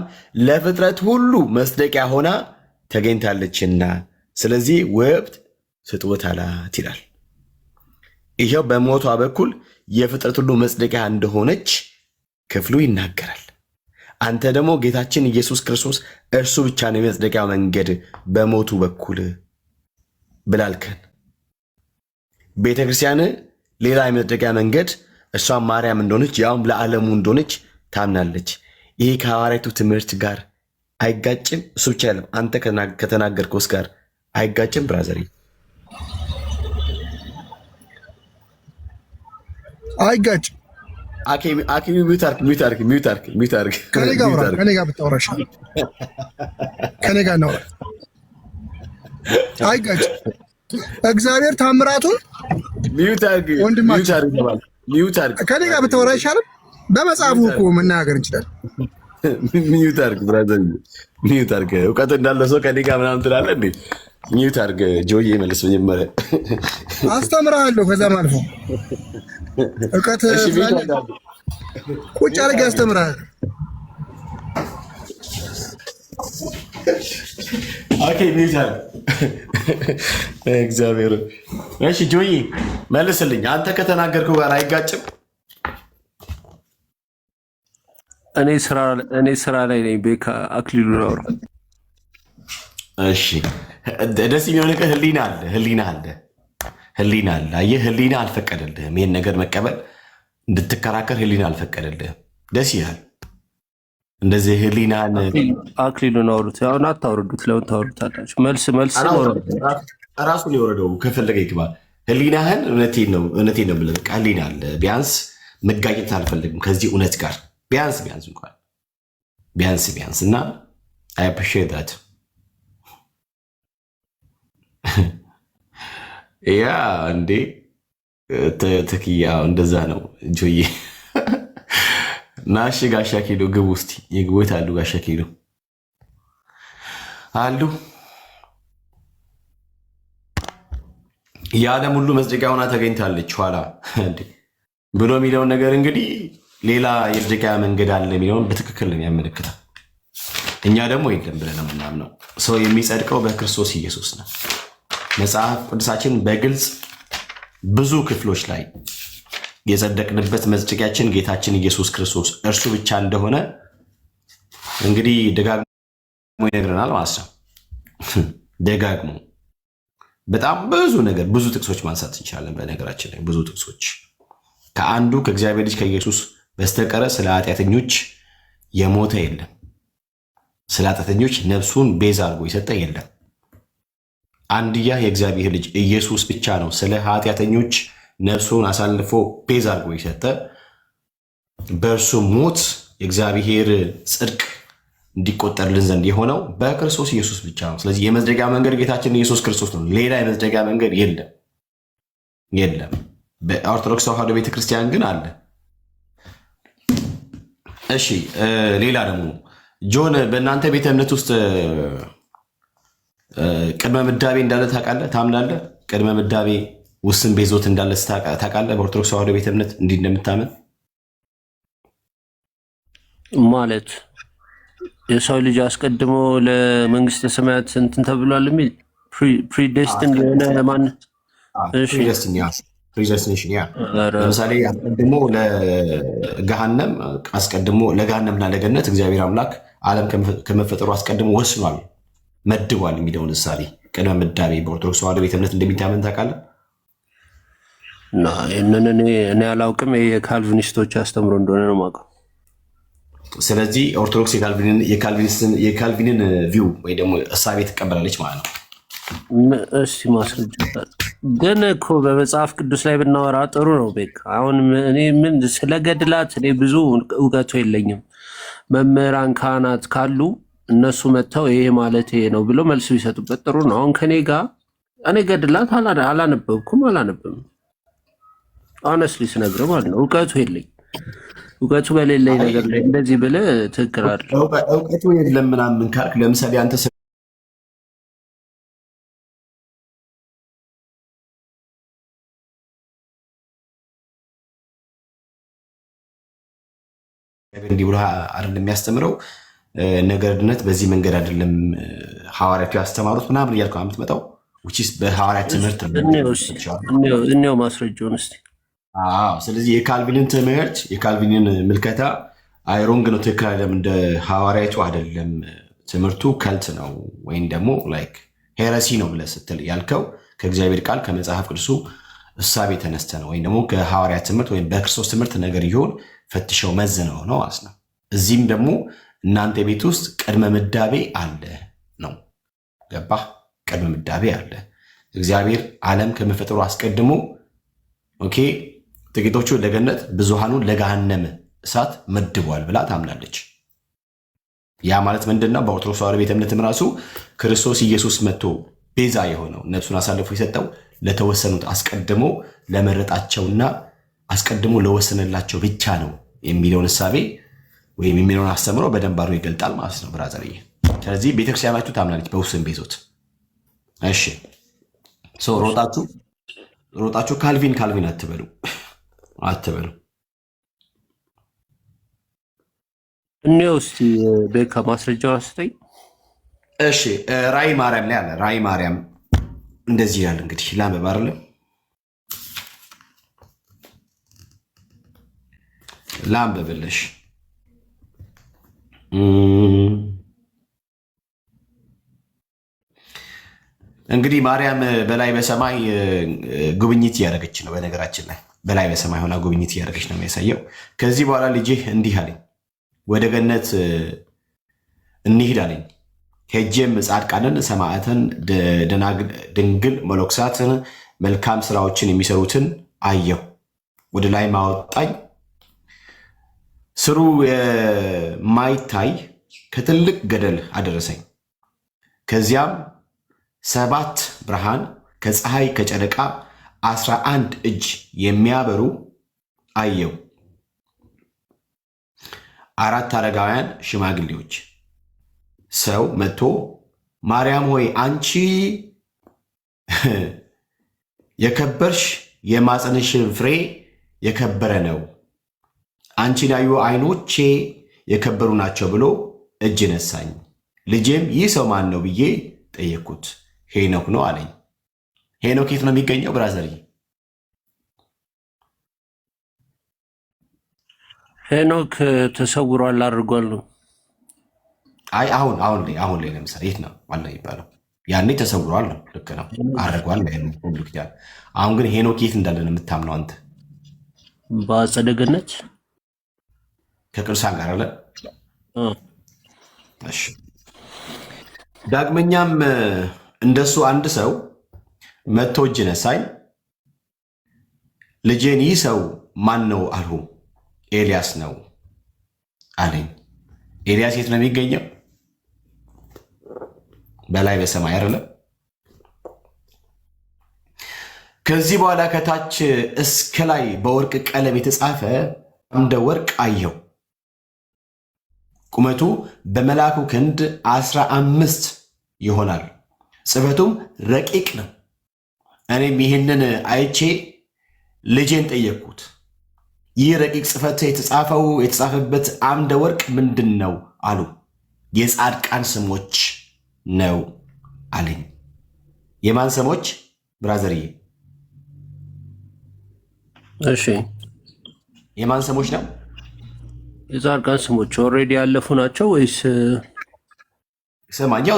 Speaker 12: ለፍጥረት ሁሉ መጽደቂያ ሆና ተገኝታለችና ስለዚህ ውብት ስጦታ አላት ይላል። ይኸው በሞቷ በኩል የፍጥረት ሁሉ መጽደቂያ እንደሆነች ክፍሉ ይናገራል። አንተ ደግሞ ጌታችን ኢየሱስ ክርስቶስ እርሱ ብቻ ነው የመጽደቂያ መንገድ በሞቱ በኩል ብላልከን። ቤተ ክርስቲያን ሌላ የመጽደቂያ መንገድ እሷም ማርያም እንደሆነች ያውም ለዓለሙ እንደሆነች ታምናለች። ይሄ ከሐዋርያቱ ትምህርት ጋር አይጋጭም? እሱ ብቻ አይደለም፣ አንተ ከተናገርከውስ ጋር አይጋጭም? ብራዘር
Speaker 13: አይጋጭም።
Speaker 12: ሚውት አርግ።
Speaker 13: ከኔ ጋር ብታወራ ይሻላል። ከኔ ጋር እናውራ። አይጋጭም። እግዚአብሔር ታምራቱን ከኔ ጋር ብታወራ ይሻላል። በመጽሐፉ እኮ መናገር እንችላለን።
Speaker 12: ሚውት አርግ ብራዘር፣ ሚውት አርግ። እውቀት እንዳለ ሰው ከኔ ጋር ምናምን ትላለህ እንዴ? ሚውት አርግ። ጆዬ መልስ መጀመሪያ
Speaker 13: አስተምርሃለሁ። ከዛም አልፎ እውቀት ቁጭ አድርጌ አስተምርሃለሁ።
Speaker 12: ኦኬ ሚውት አርግ። እግዚአብሔር። እሺ ጆዬ መልስልኝ። አንተ ከተናገርከው ጋር አይጋጭም?
Speaker 10: እኔ ስራ ላይ ነኝ። ቤካ አክሊሉ ነው።
Speaker 12: እሺ ደስ የሚሆን ነገር ህሊና አለ። አየህ ህሊና አልፈቀደልህም ይሄን ነገር መቀበል እንድትከራከር ህሊና አልፈቀደልህም። ደስ ይላል። እንደዚህ ህሊናን
Speaker 10: አክሊሉን አውሩት። አሁን አታውርዱት። ለምን ታወሩታላችሁ? መልስ
Speaker 12: ራሱን የወረደው ከፈለገ ይግባ። ህሊናህን እውነቴን ነው ብለህ በቃ ህሊና አለ። ቢያንስ መጋጨት አልፈልግም ከዚህ እውነት ጋር ቢያንስ እንኳን ቢያንስ እና አይ አፕሪሺየት ዳት ያ እንዴ ተክያ እንደዛ ነው ጆዬ። ናሽ ጋሻ ኪሎ ግቡ እስቲ የግቦት አሉ ጋሻ ኪሎ አሉ። የዓለም ሁሉ መጽደቂያ ሆና ተገኝታለች ኋላ ብሎ የሚለውን ነገር እንግዲህ ሌላ የመጽደቂያ መንገድ አለ የሚለውን በትክክል ነው የሚያመለክተው። እኛ ደግሞ የለም ብለን ነው የምናምነው። ሰው የሚጸድቀው በክርስቶስ ኢየሱስ ነው። መጽሐፍ ቅዱሳችን በግልጽ ብዙ ክፍሎች ላይ የጸደቅንበት መጽደቂያችን ጌታችን ኢየሱስ ክርስቶስ እርሱ ብቻ እንደሆነ እንግዲህ ደጋግሞ ይነግረናል ማለት ነው። ደጋግሞ በጣም ብዙ ጥቅሶች ማንሳት እንችላለን። በነገራችን ላይ ብዙ ጥቅሶች ከአንዱ ከእግዚአብሔር ልጅ ከኢየሱስ በስተቀረ ስለ ኃጢአተኞች የሞተ የለም። ስለ ኃጢአተኞች ነፍሱን ቤዛ አድርጎ የሰጠ የለም። አንድያ የእግዚአብሔር ልጅ ኢየሱስ ብቻ ነው ስለ ኃጢአተኞች ነፍሱን አሳልፎ ቤዛ አድርጎ የሰጠ። በእርሱ ሞት የእግዚአብሔር ጽድቅ እንዲቆጠርልን ዘንድ የሆነው በክርስቶስ ኢየሱስ ብቻ ነው። ስለዚህ የመጽደቂያ መንገድ ጌታችን ኢየሱስ ክርስቶስ ነው። ሌላ የመጽደቂያ መንገድ የለም። በኦርቶዶክስ ተዋሕዶ ቤተክርስቲያን ግን አለ። እሺ ሌላ ደግሞ ጆን በእናንተ ቤተ እምነት ውስጥ ቅድመ ምዳቤ እንዳለ ታውቃለህ? ታምናለህ? ቅድመ ምዳቤ ውስን ቤዞት እንዳለ ታውቃለህ? በኦርቶዶክስ ተዋሕዶ ቤተ እምነት እንዲህ እንደምታምን
Speaker 10: ማለት የሰው ልጅ አስቀድሞ ለመንግስተ ሰማያት እንትን ተብሏል የሚል ፕሪዴስቲን የሆነ ማነት
Speaker 12: ፕሪደስቲኔሽን ያ ለምሳሌ አስቀድሞ ለገሃነምና ለገነት እግዚአብሔር አምላክ ዓለም ከመፈጠሩ አስቀድሞ ወስኗል፣ መድቧል የሚለውን ምሳሌ ቅድመ ምዳቤ በኦርቶዶክስ ተዋሕዶ ቤተ እምነት እንደሚታመን ታውቃለህ?
Speaker 10: ይህንን እኔ አላውቅም። የካልቪኒስቶች አስተምሮ እንደሆነ ነው የማውቀው።
Speaker 12: ስለዚህ ኦርቶዶክስ የካልቪንን ቪው ወይ ደግሞ እሳቤ ትቀበላለች ማለት ነው።
Speaker 10: እስቲ ማስረጃ ግን እኮ በመጽሐፍ ቅዱስ ላይ ብናወራ ጥሩ ነው። ቤክ አሁን እኔ ምን ስለ ገድላት እኔ ብዙ እውቀቱ የለኝም። መምህራን ካህናት ካሉ እነሱ መጥተው ይሄ ማለት ይሄ ነው ብሎ መልስ ቢሰጡበት ጥሩ ነው። አሁን ከኔ ጋር እኔ ገድላት አላነበብኩም አላነብም። ሆነስትሊ ስነግርህ ማለት ነው እውቀቱ የለኝ። እውቀቱ በሌለኝ ነገር ላይ እንደዚህ ብለህ ትክክል አይደለም።
Speaker 12: እውቀቱ የለም ምናምን ካልክ ለምሳሌ አንተ እንዲህ ብሎ አይደለም የሚያስተምረው ነገርነት በዚህ መንገድ አይደለም ሐዋርያቱ ያስተማሩት ምናምን እያልከው የምትመጣው በሐዋርያት ትምህርት
Speaker 10: እኔው ማስረጃውን እስቲ።
Speaker 12: ስለዚህ የካልቪንን ትምህርት የካልቪንን ምልከታ አይሮንግ ነው፣ ትክክል አይደለም፣ እንደ ሐዋርያቱ አይደለም ትምህርቱ ከልት ነው ወይም ደግሞ ላይክ ሄረሲ ነው ብለህ ስትል ያልከው ከእግዚአብሔር ቃል ከመጽሐፍ ቅዱሱ እሳቤ ተነስተ ነው ወይም ደግሞ ከሐዋርያት ትምህርት ወይም በክርስቶስ ትምህርት ነገር ይሆን ፈትሸው መዝነው ነው ማለት ነው። እዚህም ደግሞ እናንተ ቤት ውስጥ ቅድመ ምዳቤ አለ ነው። ገባህ? ቅድመ ምዳቤ አለ። እግዚአብሔር ዓለም ከመፈጠሩ አስቀድሞ ኦኬ ጥቂቶቹ ለገነት ብዙሃኑን ለገሃነም እሳት መድቧል ብላ ታምናለች። ያ ማለት ምንድነው? በኦርቶዶክስ ተዋሕዶ ቤተ እምነትም ራሱ ክርስቶስ ኢየሱስ መጥቶ ቤዛ የሆነው ነፍሱን አሳልፎ የሰጠው ለተወሰኑት አስቀድሞ ለመረጣቸውና አስቀድሞ ለወሰነላቸው ብቻ ነው የሚለውን እሳቤ ወይም የሚለውን አስተምሮ በደንብ አድርጎ ይገልጣል ማለት ነው ብራዘርዬ። ስለዚህ ቤተክርስቲያናችሁ ታምናለች በውስን ቤዞት። እሺ ሮጣችሁ ካልቪን አትበሉ።
Speaker 10: እኔው እስቲ ቤካ ማስረጃው አስተይ።
Speaker 12: እሺ ራእይ ማርያም ላይ አለ። ራእይ ማርያም እንደዚህ ይላል። እንግዲህ ላንብብ አይደለ? ላንብብልሽ። እንግዲህ ማርያም በላይ በሰማይ ጉብኝት እያደረገች ነው። በነገራችን ላይ በላይ በሰማይ ሆና ጉብኝት እያደረገች ነው የሚያሳየው። ከዚህ በኋላ ልጄ እንዲህ አለኝ፣ ወደ ገነት እንሂድ አለኝ። ሄጄም ጻድቃንን፣ ሰማዕትን፣ ድንግል መነኮሳትን፣ መልካም ስራዎችን የሚሰሩትን አየሁ። ወደ ላይ ማወጣኝ፣ ስሩ የማይታይ ከትልቅ ገደል አደረሰኝ። ከዚያም 7 ብርሃን ከፀሐይ ከጨረቃ 11 እጅ የሚያበሩ አየሁ። 4 አረጋውያን ሽማግሌዎች። ሰው መጥቶ ማርያም ሆይ አንቺ የከበርሽ የማፀንሽ ፍሬ የከበረ ነው፣ አንቺን ያዩ ዓይኖቼ የከበሩ ናቸው ብሎ እጅ ነሳኝ። ልጄም ይህ ሰው ማን ነው ብዬ ጠየቅኩት። ሄኖክ ነው አለኝ። ሄኖክ የት ነው የሚገኘው ብራዘር?
Speaker 10: ሄኖክ ተሰውሯል አድርጓል ነው።
Speaker 12: አይ አሁን ላይ ለምሳሌ የት ነው አለ የሚባለው? ያኔ ተሰውሯል ነው። ልክ ነው፣ አድርጓል። አሁን ግን ሄኖክ የት እንዳለ ነው የምታምነው አንተ?
Speaker 10: በአጸደ ገነት
Speaker 12: ከቅዱሳን ጋር አለ። እሺ ዳግመኛም እንደሱ አንድ ሰው መጥቶ እጅ ነሳኝ። ልጄን ይህ ሰው ማን ነው አልሁ። ኤልያስ ነው አለኝ። ኤልያስ የት ነው የሚገኘው? በላይ በሰማይ አይደለም። ከዚህ በኋላ ከታች እስከ ላይ በወርቅ ቀለም የተጻፈ እንደ ወርቅ አየሁ። ቁመቱ በመልአኩ ክንድ 15 ይሆናል፣ ጽሕፈቱም ረቂቅ ነው። እኔም ይህንን አይቼ ልጄን ጠየቅኩት፣ ይህ ረቂቅ ጽሕፈት የተጻፈበት አምደ ወርቅ ምንድን ነው አሉ። የጻድቃን ስሞች ነው አለኝ። የማን ስሞች ብራዘርዬ?
Speaker 10: እሺ
Speaker 12: የማን ስሞች ነው?
Speaker 10: የጻድቃን ስሞች ኦልሬዲ ያለፉ ናቸው ወይስ?
Speaker 12: ስማኛው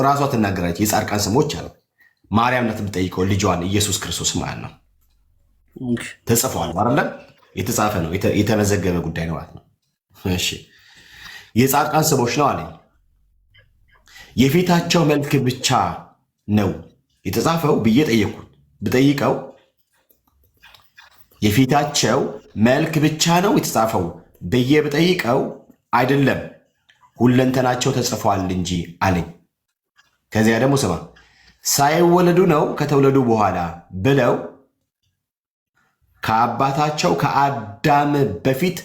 Speaker 12: ራሷ ትናገራለች። የጻድቃን ስሞች አሉ። ማርያም ናት የምትጠይቀው ልጇን ኢየሱስ ክርስቶስ ማለት ነው። ተጽፏል አይደለም? የተጻፈ ነው፣ የተመዘገበ ጉዳይ ነው ማለት ነው። እሺ የጻድቃን ስሞች ነው አለኝ። የፊታቸው መልክ ብቻ ነው የተጻፈው ብዬ ብጠይቀው የፊታቸው መልክ ብቻ ነው የተጻፈው ብዬ ብጠይቀው አይደለም ሁለንተናቸው ተጽፏል እንጂ አለኝ። ከዚያ ደግሞ ስማ ሳይወለዱ ነው ከተወለዱ በኋላ ብለው ከአባታቸው ከአዳም በፊት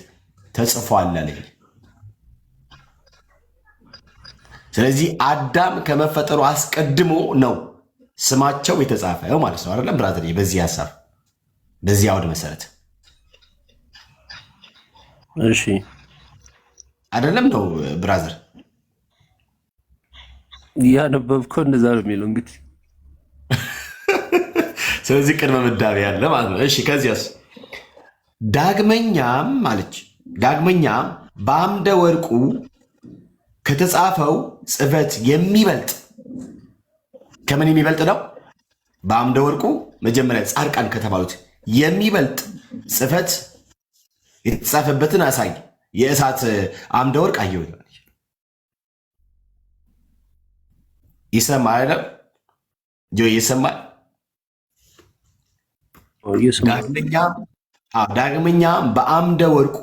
Speaker 12: ተጽፏል አለኝ። ስለዚህ አዳም ከመፈጠሩ አስቀድሞ ነው ስማቸው የተጻፈው ማለት ነው አይደለም ብራዘር? በዚህ ሀሳብ በዚህ አውድ መሰረት
Speaker 10: እሺ
Speaker 12: አይደለም ነው ብራዘር
Speaker 10: ያነበብከው እንደዛ ነው የሚለው እንግዲህ።
Speaker 12: ስለዚህ ቅድመ ምዳቤ ያለ ማለት ነው። እሺ ከዚያስ ዳግመኛም ማለች ዳግመኛም በአምደ ወርቁ ከተጻፈው ጽሕፈት የሚበልጥ ከምን የሚበልጥ ነው? በአምደ ወርቁ መጀመሪያ ጻድቃን ከተባሉት የሚበልጥ ጽሕፈት የተጻፈበትን አሳይ። የእሳት አምደ ወርቅ አየሁ። ይሰማል አይደለም? ይሰማል። ዳግመኛ በአምደ ወርቁ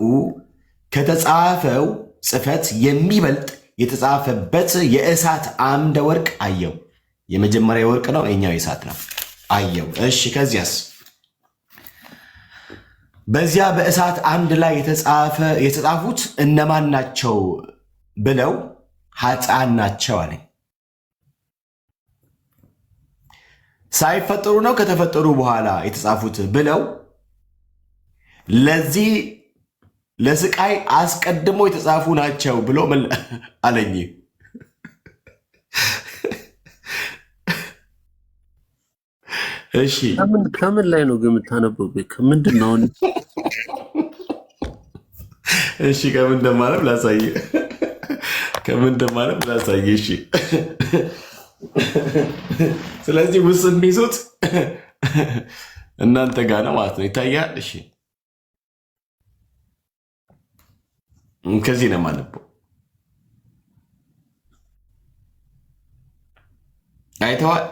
Speaker 12: ከተጻፈው ጽሕፈት የሚበልጥ የተጻፈበት የእሳት አምደ ወርቅ አየው። የመጀመሪያ ወርቅ ነው፣ የኛው የእሳት ነው። አየው። እሺ ከዚያስ በዚያ በእሳት አምድ ላይ የተጻፉት እነማን ናቸው ብለው ኃጥአን ናቸው አለኝ። ሳይፈጠሩ ነው ከተፈጠሩ በኋላ የተጻፉት ብለው ለዚህ ለስቃይ አስቀድሞ የተጻፉ ናቸው ብሎ አለኝ። እሺ
Speaker 10: ከምን ላይ ነው ግን የምታነበው? ከምንድን ነው?
Speaker 12: እሺ ከምን እንደማለም ላሳይ። ከምን እንደማለም ላሳይ። እሺ ስለዚህ ውስጥ የሚይዙት እናንተ ጋር ነው ማለት ነው። ይታያል። እሺ ከዚህ ነው የማነበው። አይተዋል።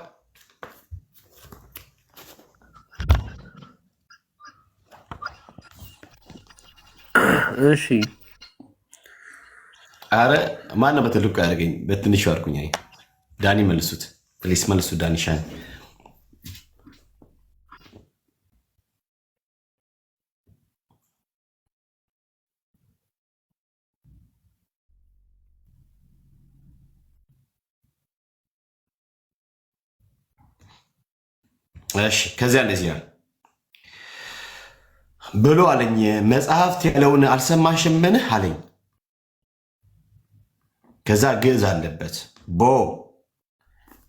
Speaker 10: እሺ
Speaker 12: አረ ማነው በትልቁ ያደርገኝ? በትንሹ አድርጉኝ። አይ ዳኒ መልሱት ፕሊስ፣ መልሱት ዳኒ ሻን። እሺ ከዚያ እንደዚህ ያለ ብሎ አለኝ። መጽሐፍት ያለውን አልሰማሽምን አለኝ። ከዛ ግዕዝ አለበት ቦ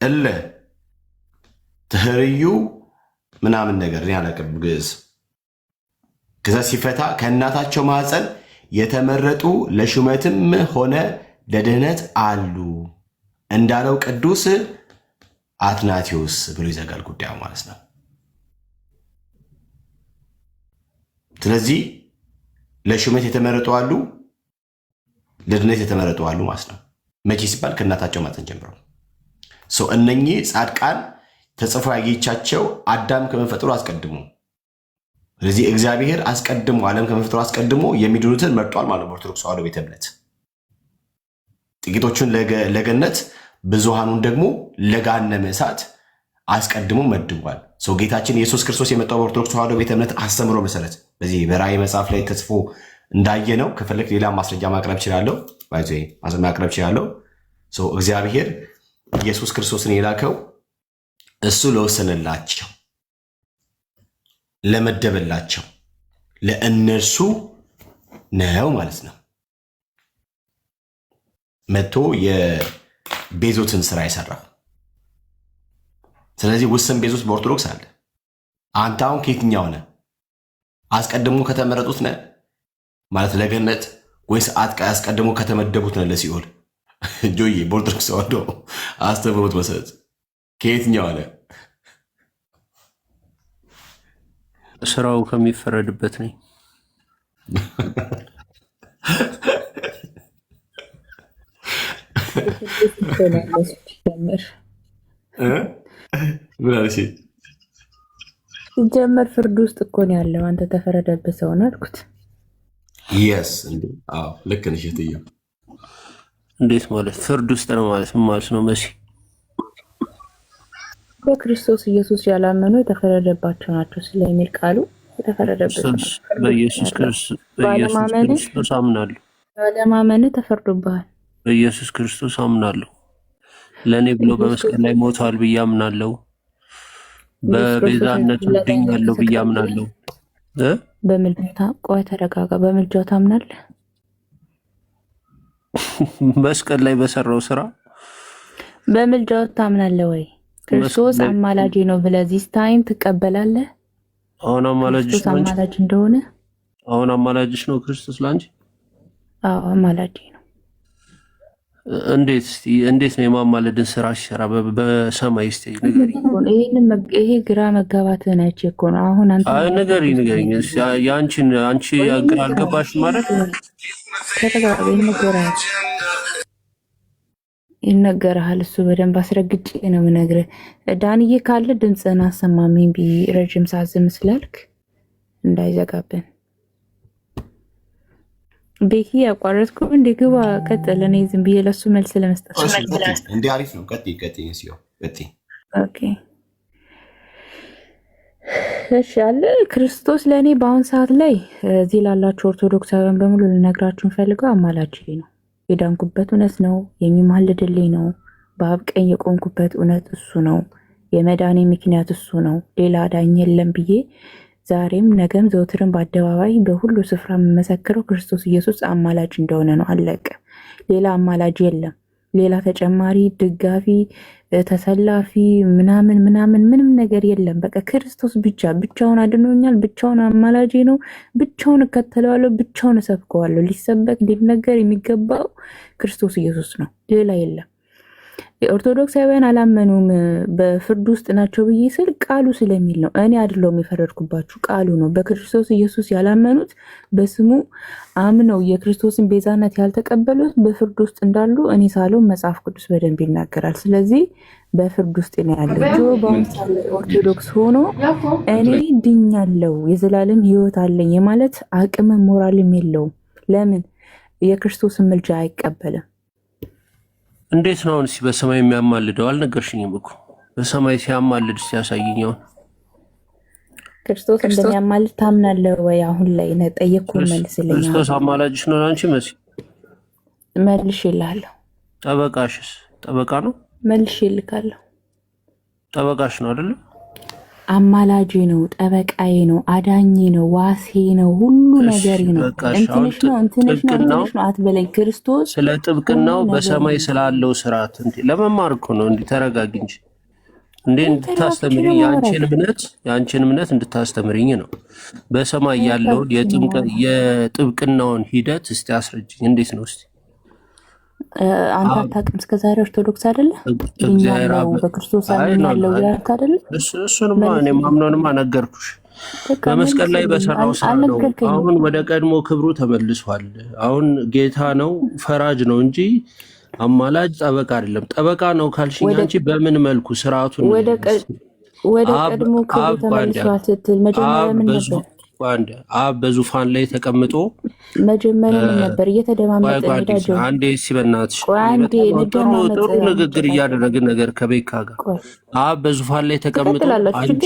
Speaker 12: እለ ትህርዩ ምናምን ነገር ያለቅም ግዕዝ። ከዛ ሲፈታ ከእናታቸው ማኅፀን የተመረጡ ለሹመትም ሆነ ለድህነት አሉ እንዳለው ቅዱስ አትናቴዎስ ብሎ ይዘጋል ጉዳዩ ማለት ነው። ስለዚህ ለሹመት የተመረጡ አሉ፣ ለድነት የተመረጡ አሉ ማለት ነው። መቼ ሲባል ከእናታቸው ማኅፀን ጀምሮ እነኚህ ጻድቃን ተጽፎ ያየቻቸው አዳም ከመፈጠሩ አስቀድሞ። ስለዚህ እግዚአብሔር አስቀድሞ ዓለም ከመፈጠሩ አስቀድሞ የሚድኑትን መርጧል ማለት ነው። ኦርቶዶክስ ተዋሕዶ ቤተ እምነት ጥቂቶቹን ለገነት ብዙሃኑን ደግሞ ለገሃነመ እሳት አስቀድሞ መድቧል። ጌታችን ኢየሱስ ክርስቶስ የመጣው በኦርቶዶክስ ተዋሕዶ ቤተ እምነት አስተምሮ መሰረት በዚህ በራእይ መጽሐፍ ላይ ተጽፎ እንዳየነው ከፈለክ ሌላ ማስረጃ ማቅረብ እችላለሁ። ማቅረብ እችላለሁ። እግዚአብሔር ኢየሱስ ክርስቶስን የላከው እሱ ለወሰነላቸው ለመደበላቸው ለእነርሱ ነው ማለት ነው። መጥቶ የቤዞትን ስራ የሰራው። ስለዚህ ውስን ቤዞት በኦርቶዶክስ አለ። አንተ አሁን ከየትኛው ነህ? አስቀድሞ ከተመረጡት ነህ ማለት ለገነት ወይስ አስቀድሞ ከተመደቡት ነህ ለሲኦል? ጆዬ በኦርቶዶክስ ተዋሕዶ አስተምህሮት መሰረት ከየትኛው ነህ?
Speaker 10: ስራው ከሚፈረድበት ነኝ።
Speaker 11: ሲጀመር ፍርድ ውስጥ እኮ ነው ያለው። አንተ ተፈረደብህ ሰው ነው አልኩት።
Speaker 12: የስ ልክ ነሽ እህትዬው።
Speaker 10: እንዴት ማለት ፍርድ ውስጥ ነው ማለት ምን ማለት ነው? መሲ
Speaker 11: በክርስቶስ ኢየሱስ ያላመኑ የተፈረደባቸው ናቸው ስለሚል ቃሉ የተፈረደበት
Speaker 10: በኢየሱስ ክርስቶስ አምናለሁ።
Speaker 11: ባለማመን ተፈርዶብሃል።
Speaker 10: በኢየሱስ ክርስቶስ አምናለሁ። ለእኔ ብሎ በመስቀል ላይ ሞቷል ብዬ አምናለሁ። በቤዛነቱ ድኛለሁ ብዬ አምናለሁ።
Speaker 11: በምልጃታ ቆይ ተረጋጋ። በምልጃው ታምናለህ?
Speaker 10: መስቀል ላይ በሰራው ስራ
Speaker 11: በምልጃው ታምናለህ ወይ? ክርስቶስ አማላጅ ነው ብለህ ዚስ ታይም ትቀበላለህ?
Speaker 10: አሁን አማላጅሽ
Speaker 11: ክርስቶስ
Speaker 10: ነው እንጂ
Speaker 11: አማላጅ እንደሆነ
Speaker 10: አሁን አማላጅሽ ነው ክርስቶስ ላንቺ?
Speaker 11: አዎ አማላጅ ነው።
Speaker 10: እንዴት ነው የማማለድን ስራ ሲሰራ በሰማይ እስቲ ንገሪኝ።
Speaker 11: ይሄ ግራ መጋባትህን አይቼ እኮ ነው አሁን አንተ
Speaker 10: ንገሪኝ። አንቺ ግራ አልገባሽም ማለት
Speaker 11: ይነገርሃል። እሱ በደንብ አስረግጬ ነው የምነግርህ። ዳንዬ ካለ ድምፅህን አሰማሚኝ ረጅም ሰዓት ዝም ስላልክ እንዳይዘጋብን። ቤኪ ያቋረጥኩ እንደ ግባ ቀጥል። እኔ ዝም ብዬ ለሱ መልስ ለመስጠት
Speaker 12: እንዴ አሪፍ ነው። ቀጥይ ሲዮ ቀጥይ።
Speaker 11: ኦኬ እሺ አለ ክርስቶስ ለእኔ በአሁን ሰዓት ላይ እዚህ ላላችሁ ኦርቶዶክሳውያን በሙሉ ልነግራችሁ ፈልገው አማላጅ ነው። የዳንኩበት እውነት ነው። የሚማልድልኝ ነው። በአብ ቀኝ የቆምኩበት እውነት እሱ ነው። የመዳኔ ምክንያት እሱ ነው። ሌላ ዳኝ የለም ብዬ ዛሬም ነገም ዘውትርም በአደባባይ በሁሉ ስፍራ የምመሰክረው ክርስቶስ ኢየሱስ አማላጅ እንደሆነ ነው። አለቀ። ሌላ አማላጅ የለም። ሌላ ተጨማሪ ድጋፊ ተሰላፊ ምናምን ምንም ነገር የለም። በቃ ክርስቶስ ብቻውን አድኖኛል። ብቻውን አማላጅ ነው። ብቻውን እከተለዋለሁ። ብቻውን እሰብከዋለሁ። ሊሰበክ ሊነገር የሚገባው ክርስቶስ ኢየሱስ ነው። ሌላ የለም። የኦርቶዶክሳውያን አላመኑም በፍርድ ውስጥ ናቸው ብዬ ስል ቃሉ ስለሚል ነው። እኔ አይደለሁም የፈረድኩባችሁ፣ ቃሉ ነው። በክርስቶስ ኢየሱስ ያላመኑት በስሙ አምነው የክርስቶስን ቤዛነት ያልተቀበሉት በፍርድ ውስጥ እንዳሉ እኔ ሳለው መጽሐፍ ቅዱስ በደንብ ይናገራል። ስለዚህ በፍርድ ውስጥ ነው ያለው። ጆ በአምሳሌ ኦርቶዶክስ ሆኖ እኔ ድኛለው የዘላለም ሕይወት አለኝ የማለት አቅምም ሞራልም የለውም። ለምን? የክርስቶስን ምልጃ አይቀበልም።
Speaker 10: እንዴት ነው አሁን በሰማይ የሚያማልደው? አልነገርሽኝም እኮ በሰማይ ሲያማልድ ሲያሳይኝ። አሁን
Speaker 11: ክርስቶስ እንደሚያማልድ ታምናለህ ወይ? አሁን ላይ ነው ጠየቅኩህ፣ መልስልኝ።
Speaker 10: ክርስቶስ አማላጅሽ ነው አንቺ መሲ?
Speaker 11: መልሼልሃለሁ።
Speaker 10: ጠበቃሽስ? ጠበቃ ነው?
Speaker 11: መልሼልካለሁ።
Speaker 10: ጠበቃሽ ነው አይደለ?
Speaker 11: አማላጅ ነው፣ ጠበቃዬ ነው፣ አዳኜ ነው፣ ዋሴ ነው፣ ሁሉ ነገር ነው። እንትንሽ ነው አትበለኝ። ክርስቶስ
Speaker 10: ስለ ጥብቅናው በሰማይ ስላለው ስርዓት ለመማር እኮ ነው። ተረጋጊ እንጂ እንድታስተምሪኝ የአንቺን እምነት እንድታስተምሪኝ ነው። በሰማይ ያለውን የጥብቅናውን ሂደት እስቲ አስረጅኝ። እንዴት ነው እስቲ?
Speaker 11: አንተ አታውቅም። እስከዛሬ ኦርቶዶክስ አይደለ? ድኛለው በክርስቶስ አምናለሁ ያልክ አይደለ?
Speaker 10: እሱንማ እኔ ማምነውንማ ነገርኩሽ። በመስቀል ላይ በሰራው ስራ ነው። አሁን ወደ ቀድሞ ክብሩ ተመልሷል። አሁን ጌታ ነው፣ ፈራጅ ነው እንጂ አማላጅ ጠበቃ አይደለም። ጠበቃ ነው ካልሽኝ አንቺ በምን መልኩ ስርዓቱን
Speaker 11: ወደ ቀድሞ ክብሩ ተመልሷል ስትል መጀመሪያ ምን ነበር?
Speaker 10: አብ በዙፋን ላይ ተቀምጦ
Speaker 11: መጀመሪያ ምን ነበር? እየተደማመጠ ሄዳጆ
Speaker 10: አንዴ ሲበናትሽ ጥሩ ንግግር እያደረግን ነገር ከቤካ ጋር አብ በዙፋን ላይ ተቀምጦ አንቺ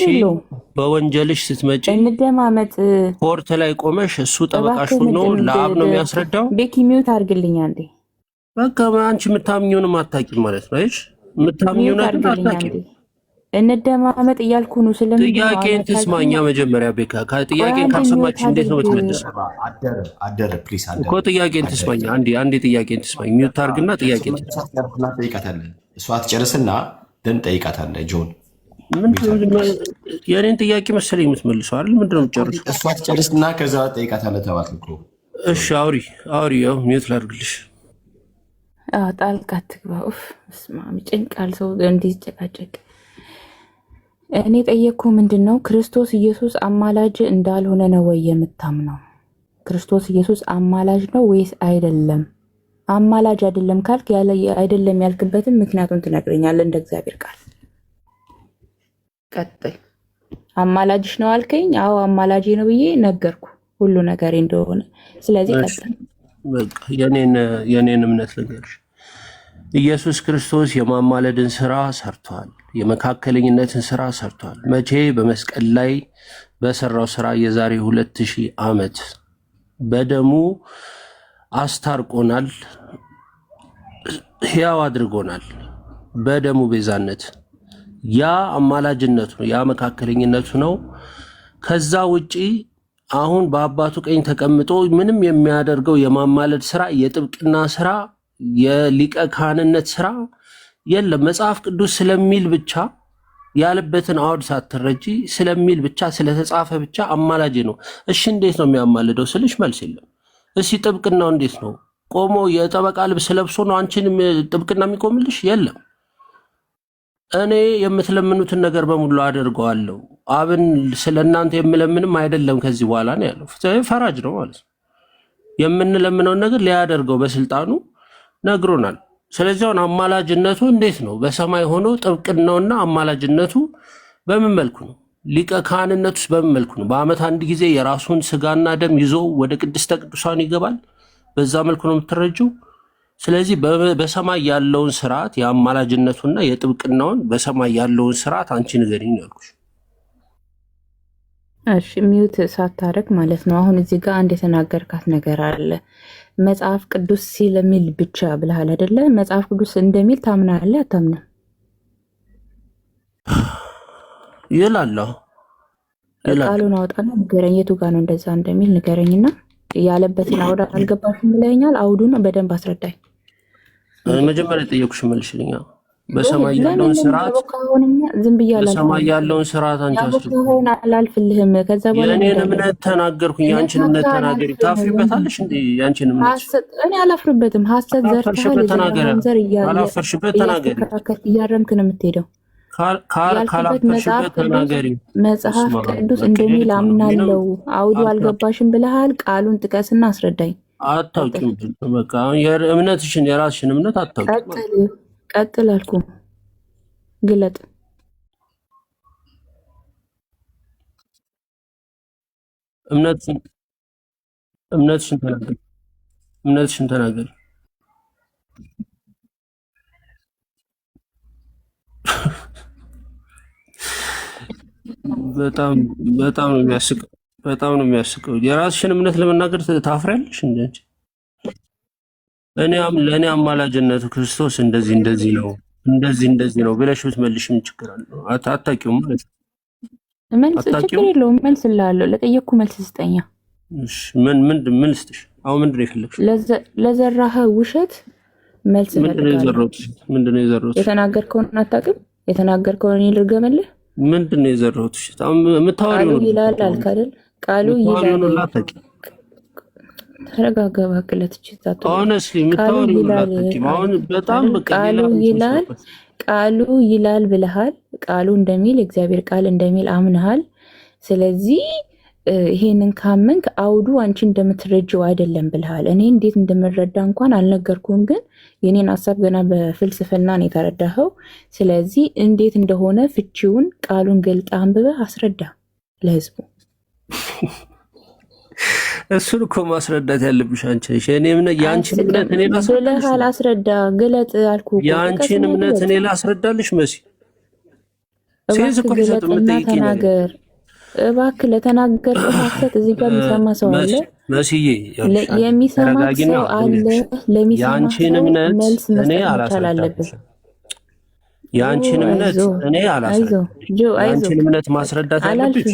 Speaker 10: በወንጀልሽ ስትመጪ
Speaker 11: እንደማመጥ
Speaker 10: ኮርት ላይ ቆመሽ እሱ ጠበቃሽ ሆኖ ለአብ ነው የሚያስረዳው።
Speaker 11: ቤኪ ሚውት አድርግልኝ አንዴ።
Speaker 10: በቃ አንቺ የምታምኚውን አታውቂም ማለት ነው። እሺ የምታምኚውን አታውቂም።
Speaker 11: እንደማመጥ እያልኩ ነው።
Speaker 10: ጥያቄን ትስማኛ መጀመሪያ ቤካ። ጥያቄን ካልሰማች እንዴት ነው የምትመልሰው?
Speaker 12: አደረ ፕሊስ
Speaker 10: እኮ ጥያቄን ትስማኛ። አንዴ ጥያቄን ትስማኝ። ሚውት አድርግና ጥያቄን
Speaker 12: ጠይቃታለህ። እሷ ትጨርስና ደን ጠይቃታለህ። ጆን
Speaker 10: የእኔን ጥያቄ መሰለኝ የምትመልሰው አይደል? ምንድን ነው የምትጨርሰው?
Speaker 12: እሷ ትጨርስና ከዛ ጠይቃታለህ ተባልክ እኮ።
Speaker 10: እሺ አውሪ። ያው ሚውት ላድርግልሽ።
Speaker 11: ጣልቃ አትግባ። ስማ ይጨንቃል ሰው እንዲህ ጨቃጨቅ። እኔ ጠየቅኩ ምንድን ነው ክርስቶስ ኢየሱስ አማላጅ እንዳልሆነ ነው ወይ የምታምነው? ክርስቶስ ኢየሱስ አማላጅ ነው ወይስ አይደለም? አማላጅ አይደለም ካልክ አይደለም ያልክበትን ምክንያቱም ትነግረኛለህ እንደ እግዚአብሔር ቃል። ቀጥል። አማላጅሽ ነው አልከኝ። አዎ አማላጅ ነው ብዬ ነገርኩ ሁሉ ነገር እንደሆነ። ስለዚህ ቀጥል።
Speaker 10: በቃ የኔን እምነት ልንገርሽ። ኢየሱስ ክርስቶስ የማማለድን ስራ ሰርቷል። የመካከለኝነትን ስራ ሰርቷል። መቼ? በመስቀል ላይ በሰራው ስራ የዛሬ 2000 ዓመት በደሙ አስታርቆናል፣ ሕያው አድርጎናል። በደሙ ቤዛነት ያ አማላጅነቱ ነው፣ ያ መካከለኝነቱ ነው። ከዛ ውጪ አሁን በአባቱ ቀኝ ተቀምጦ ምንም የሚያደርገው የማማለድ ስራ የጥብቅና ስራ የሊቀ ካህንነት ስራ የለም። መጽሐፍ ቅዱስ ስለሚል ብቻ ያለበትን አውድ ሳትረጂ ስለሚል ብቻ ስለተጻፈ ብቻ አማላጅ ነው። እሺ እንዴት ነው የሚያማልደው ስልሽ መልስ የለም። እሺ ጥብቅናው እንዴት ነው? ቆሞ የጠበቃ ልብስ ለብሶ ነው አንቺንም ጥብቅና የሚቆምልሽ? የለም። እኔ የምትለምኑትን ነገር በሙሉ አደርገዋለሁ፣ አብን ስለእናንተ የምለምንም አይደለም ከዚህ በኋላ ነው ያለው። ፈራጅ ነው ማለት ነው። የምንለምነውን ነገር ሊያደርገው በስልጣኑ ነግሮናል። ስለዚህ አሁን አማላጅነቱ እንዴት ነው? በሰማይ ሆኖ ጥብቅናውና አማላጅነቱ በምን መልኩ ነው? ሊቀ ካህንነቱስ በምን መልኩ ነው? በዓመት አንድ ጊዜ የራሱን ስጋና ደም ይዞ ወደ ቅድስተ ቅዱሳን ይገባል። በዛ መልኩ ነው የምትረጂው። ስለዚህ በሰማይ ያለውን ስርዓት የአማላጅነቱና የጥብቅናውን በሰማይ ያለውን ስርዓት አንቺ ንገሪኝ ያልኩሽ።
Speaker 11: እሺ ሚውት ሳታረግ ማለት ነው። አሁን እዚህ ጋር አንድ የተናገርካት ነገር አለ። መጽሐፍ ቅዱስ ሲለሚል ብቻ ብለሃል አይደለ? መጽሐፍ ቅዱስ እንደሚል ታምናለህ አታምንም?
Speaker 10: ይላል።
Speaker 11: ቃሉን አውጣና ንገረኝ። የቱ ጋር ነው እንደዛ እንደሚል ንገረኝና ያለበትን አውድ አልገባሽም ብለኸኛል። አውዱን በደንብ አስረዳኝ።
Speaker 10: መጀመሪያ የጠየኩሽ መልሽልኛ። በሰማይ ያለውን ስርዓት
Speaker 11: ዝም ብዬ
Speaker 10: በሰማይ ያለውን ስርዓት አንቺ
Speaker 11: አስረዳኝ። አላልፍልህም። ከዛ በኋላ
Speaker 10: የኔን እምነት ተናገርኩኝ፣ ያንቺን እምነት ተናገሪ። ታፍሪበታለሽ እንዴ? ያንቺን እምነት
Speaker 11: እኔ አላፍርበትም። ሐሰት ዘርተሃል።
Speaker 10: ተናገሪ። አላፈርሽበት ተናገሪ።
Speaker 11: እያረምክ ነው የምትሄደው።
Speaker 10: ካላፈርሽበት ተናገሪ።
Speaker 11: መጽሐፍ ቅዱስ እንደሚል አምናለው። አውዱ አልገባሽም ብለሃል። ቃሉን ጥቀስና አስረዳኝ።
Speaker 10: አታውቂም። በቃ እምነትሽን የራስሽን እምነት አታውቂም።
Speaker 11: ቀጥል አልኩ። ግለጥ።
Speaker 10: እምነትሽን ተናገሪ። እምነትሽን ተናገሪ። በጣም ነው የሚያስቀው። በጣም ነው የሚያስቀው። የራስሽን እምነት ለመናገር ታፍሪያለሽ እንዴ? ለእኔ አማላጅነቱ ክርስቶስ እንደዚህ እንደዚህ ነው ብለሽ ብትመልሽ ምን ችግር አለው? አታውቂውም ማለት ነው።
Speaker 11: መልስ ችግር የለውም። መልስ እላለሁ። ለጠየቅኩ መልስ ስጠኛ።
Speaker 10: እሺ ምን ልስጥሽ? አሁን ምንድን ነው የፈለግሽው?
Speaker 11: ለዘራህ ውሸት መልስ እፈልጋለሁ።
Speaker 10: ምንድን ነው የዘራሁት?
Speaker 11: የተናገርከውን አታውቅም? የተናገርከውን እኔ ልርገምልህ?
Speaker 10: ምንድን ነው የዘራሁት? የምታወሪው
Speaker 11: ቃሉ ይላል አልክ አይደል? ቃሉ ይላል። ተረጋጋ እባክህ። ለትችት ቃሉ ይላል ብለሃል። ቃሉ እንደሚል እግዚአብሔር ቃል እንደሚል አምነሃል። ስለዚህ ይሄንን ካመንክ አውዱ አንቺ እንደምትረጂው አይደለም ብለሃል። እኔ እንዴት እንደምረዳ እንኳን አልነገርኩም፣ ግን የኔን ሀሳብ ገና በፍልስፍና ነው የተረዳኸው። ስለዚህ እንዴት እንደሆነ ፍቺውን ቃሉን ገልጣ አንብበህ አስረዳ ለህዝቡ።
Speaker 10: እሱን እኮ ማስረዳት ያለብሽ አንቺ ነሽ። የአንቺን እምነት እኔ ላስረዳልሽ?
Speaker 11: አላስረዳ ግለጥ አልኩህ እኮ።
Speaker 10: የአንቺን እምነት እኔ ላስረዳልሽ? መሲ ሴንስ እኮ ሊሰጥ የምጠይቂ
Speaker 11: ነገር እባክህ። ለተናገርከው ሐሰት እዚህ ጋር የሚሰማ ሰው አለ።
Speaker 10: መስዬ
Speaker 11: የሚሰማ ሰው አለ።
Speaker 10: የአንቺን እምነት እኔ አላስረዳልሽ። የአንቺን እምነት እኔ አላስረዳልሽ። የአንቺን እምነት ማስረዳት ያለብሽ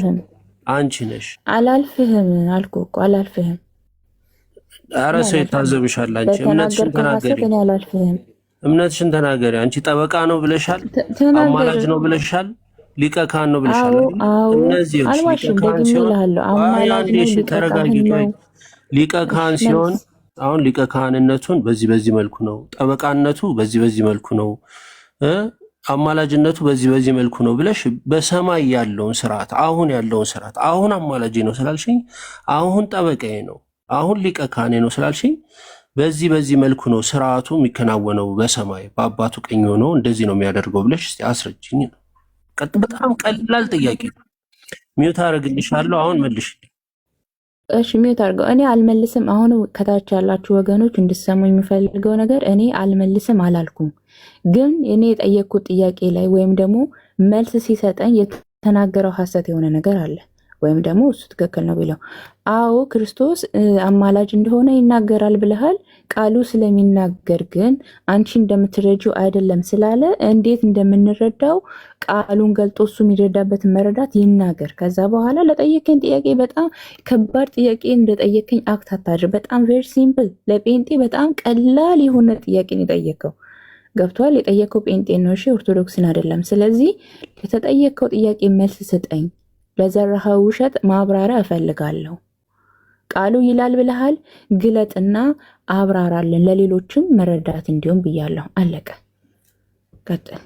Speaker 10: አንቺ ነሽ።
Speaker 11: አላልፍህም አልኩህ እኮ አላልፍህም።
Speaker 10: ኧረ ሰው ይታዘብሻል። አንቺ እምነትሽን ተናገሪ። እምነትሽን ተናገሪ። አንቺ ጠበቃ ነው ብለሻል፣ አማላጅ ነው ብለሻል፣ ሊቀ ካህን ነው ብለሻል። እነዚህ ሊቀ ካህን ሲሆን ተረጋጊ። ሊቀ ካህን ሲሆን አሁን ሊቀ ካህንነቱን በዚህ መልኩ ነው፣ ጠበቃነቱ በዚህ መልኩ ነው፣ አማላጅነቱ በዚህ መልኩ ነው ብለሽ በሰማይ ያለውን ስርዓት አሁን ያለውን ስርዓት አሁን አማላጅ ነው ስላልሽኝ፣ አሁን ጠበቃዬ ነው፣ አሁን ሊቀ ካህኔ ነው ስላልሽኝ በዚህ መልኩ ነው ስርዓቱ የሚከናወነው በሰማይ በአባቱ ቀኝ ሆኖ እንደዚህ ነው የሚያደርገው ብለሽ እስቲ አስረጅኝ ነው። በጣም ቀላል ጥያቄ ነው። ሚውት አደርግልሻለሁ። አሁን መልሽ።
Speaker 11: እሺ ሚውት አድርገው። እኔ አልመልስም። አሁን ከታች ያላችሁ ወገኖች እንድሰሙ የሚፈልገው ነገር እኔ አልመልስም አላልኩም፣ ግን እኔ የጠየቅኩት ጥያቄ ላይ ወይም ደግሞ መልስ ሲሰጠኝ የተናገረው ሐሰት የሆነ ነገር አለ። ወይም ደግሞ እሱ ትክክል ነው ቢለው፣ አዎ ክርስቶስ አማላጅ እንደሆነ ይናገራል ብለሃል። ቃሉ ስለሚናገር ግን አንቺ እንደምትረጂው አይደለም ስላለ እንዴት እንደምንረዳው ቃሉን ገልጦ እሱ የሚረዳበትን መረዳት ይናገር። ከዛ በኋላ ለጠየቀኝ ጥያቄ በጣም ከባድ ጥያቄ እንደጠየቀኝ አክት አታድር። በጣም ቬሪ ሲምፕል፣ ለጴንጤ በጣም ቀላል የሆነ ጥያቄን የጠየቀው ገብቷል። የጠየቀው ጴንጤን ነው፣ እሺ ኦርቶዶክስን አይደለም። ስለዚህ ለተጠየቀው ጥያቄ መልስ ስጠኝ። ለዘራኸው ውሸት ማብራሪያ እፈልጋለሁ። ቃሉ ይላል ብለሃል፣ ግለጥና አብራራልን፣ ለሌሎችም መረዳት እንዲሁም ብያለሁ። አለቀ። ቀጥል።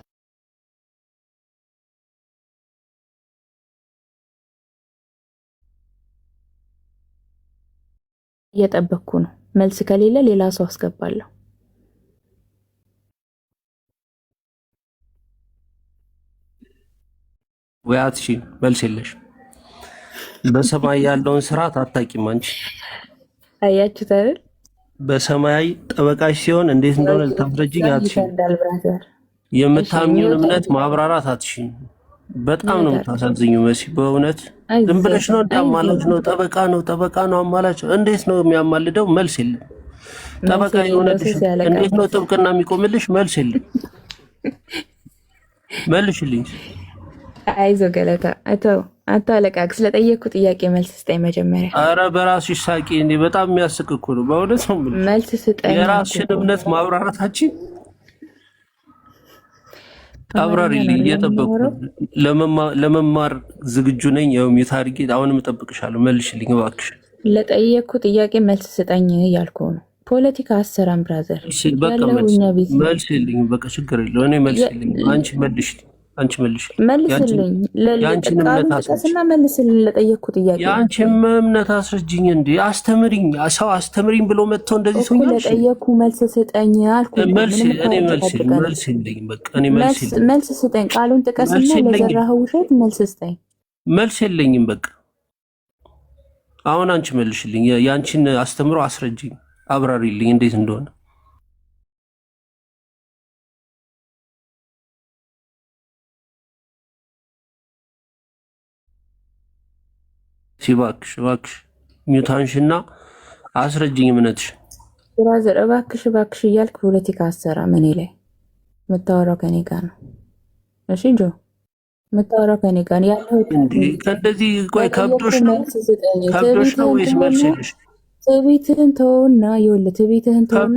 Speaker 11: እየጠበቅኩ ነው። መልስ ከሌለ ሌላ ሰው አስገባለሁ።
Speaker 10: ወያትሺ መልስ የለሽ። በሰማይ ያለውን ስርዓት አታውቂም አንቺ።
Speaker 11: አያችሁት አይደል?
Speaker 10: በሰማይ ጠበቃሽ ሲሆን እንዴት እንደሆነ ልታስረጅኝ አትችይም። የምታምኚውን እምነት ማብራራት አትችይም። በጣም ነው የምታሳዝኙ መሲ። በእውነት ዝም ብለሽ ነው አማላጅ ነው ጠበቃ ነው አማላጅ። እንዴት ነው የሚያማልደው? መልስ የለም። ጠበቃ የሆነልሽ እንዴት ነው ጥብቅና የሚቆምልሽ? መልስ የለም። መልሽልኝ።
Speaker 11: አይዞ ገለታ አታለቃቅ። ስለጠየቅኩ ጥያቄ መልስ ስጠኝ መጀመሪያ።
Speaker 10: አረ በራስሽ ሳቂ። እንዴ በጣም የሚያስቅ እኮ ነው በእውነት ነው።
Speaker 11: መልስ ስጠኝ።
Speaker 10: የራስሽን እምነት ማብራራታችን አብራሪልኝ። እየጠበቅኩ ለመማር ዝግጁ ነኝ። ያው ሚውት አድርጌ አሁንም እጠብቅሻለሁ። መልሽልኝ እባክሽ።
Speaker 11: ለጠየቅኩ ጥያቄ መልስ ስጠኝ እያልኩ ነው። ፖለቲካ አሰራም ብራዘር።
Speaker 10: መልሽልኝ በቃ ችግር የለው። እኔ መልሽልኝ፣ አንቺ መልሽልኝ።
Speaker 11: መልስልኝ። ቃሉን ጥቀስና መልስልኝ ለጠየቅኩ ጥያቄ።
Speaker 10: የአንቺን እምነት አስረጅኝ። እንዲ አስተምሪኝ። ሰው አስተምሪኝ ብሎ መጥተው እንደዚህ ሰው
Speaker 11: ለጠየቅኩ መልስ ስጠኝ አልኩ።
Speaker 10: መልስልኝ።
Speaker 11: መልስ ስጠኝ። ቃሉን ጥቀስና ለዘራኸው ውሸት መልስ ስጠኝ።
Speaker 10: መልስ የለኝም በቃ። አሁን አንቺ መልሽልኝ። የአንቺን አስተምሮ አስረጅኝ፣ አብራሪልኝ እንዴት እንደሆነ። እባክሽ ሚውታንሽና አስረጅኝ እምነትሽ።
Speaker 11: ብራዘር እባክሽ እያልክ ፖለቲካ አሰራ እኔ ላይ የምታወራው ከኔ ጋር ነው። እሺ ጆ የምታወራው ከኔ ጋር ያለው
Speaker 10: ከእንደዚህ ቆይ ከብዶሽ ነው ወይስ መልስ የለሽ?
Speaker 11: ትዕቢትህን ተውና ይኸውልህ፣ ትዕቢትህን ተውና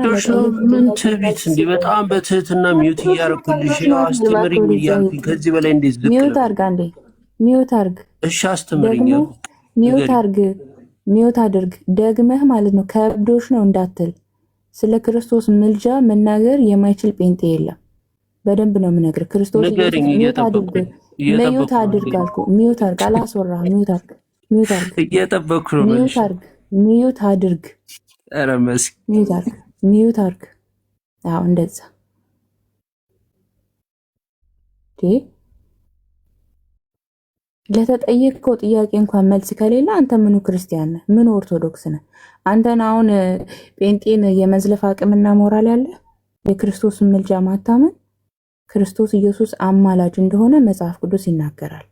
Speaker 10: ምን ትዕቢት? እንዲህ በጣም በትህትና ሚውት እያደረኩልሽ አስተምሪኝ እያልኩኝ ከዚህ በላይ እንዴት ዝቅ?
Speaker 11: ሚውት አድርግ አንዴ፣ ሚውት አድርግ።
Speaker 10: እሺ አስተምሪኝ።
Speaker 11: ሚውት አድርግ ደግመህ ማለት ነው። ከብዶሽ ነው እንዳትል። ስለ ክርስቶስ ምልጃ መናገር የማይችል ጴንጤ የለም። በደንብ ነው የምነግርህ። ክርስቶስ ሚውት አድርግ አልኩ። ሚውት አድርግ። አላስወራህም። ሚውት አድርግ።
Speaker 10: እየጠበኩ ነው።
Speaker 11: ሚውት አድርግ።
Speaker 10: ኧረ መሲ
Speaker 11: ሚውት አድርግ። አዎ እንደዛ ለተጠየቀው ጥያቄ እንኳን መልስ ከሌለ አንተ ምኑ ክርስቲያን ነህ? ምኑ ኦርቶዶክስ ነህ? አንተን አሁን ጴንጤን የመዝለፍ አቅምና ሞራል ያለ የክርስቶስን ምልጃ ማታመን። ክርስቶስ ኢየሱስ አማላጅ እንደሆነ መጽሐፍ ቅዱስ ይናገራል።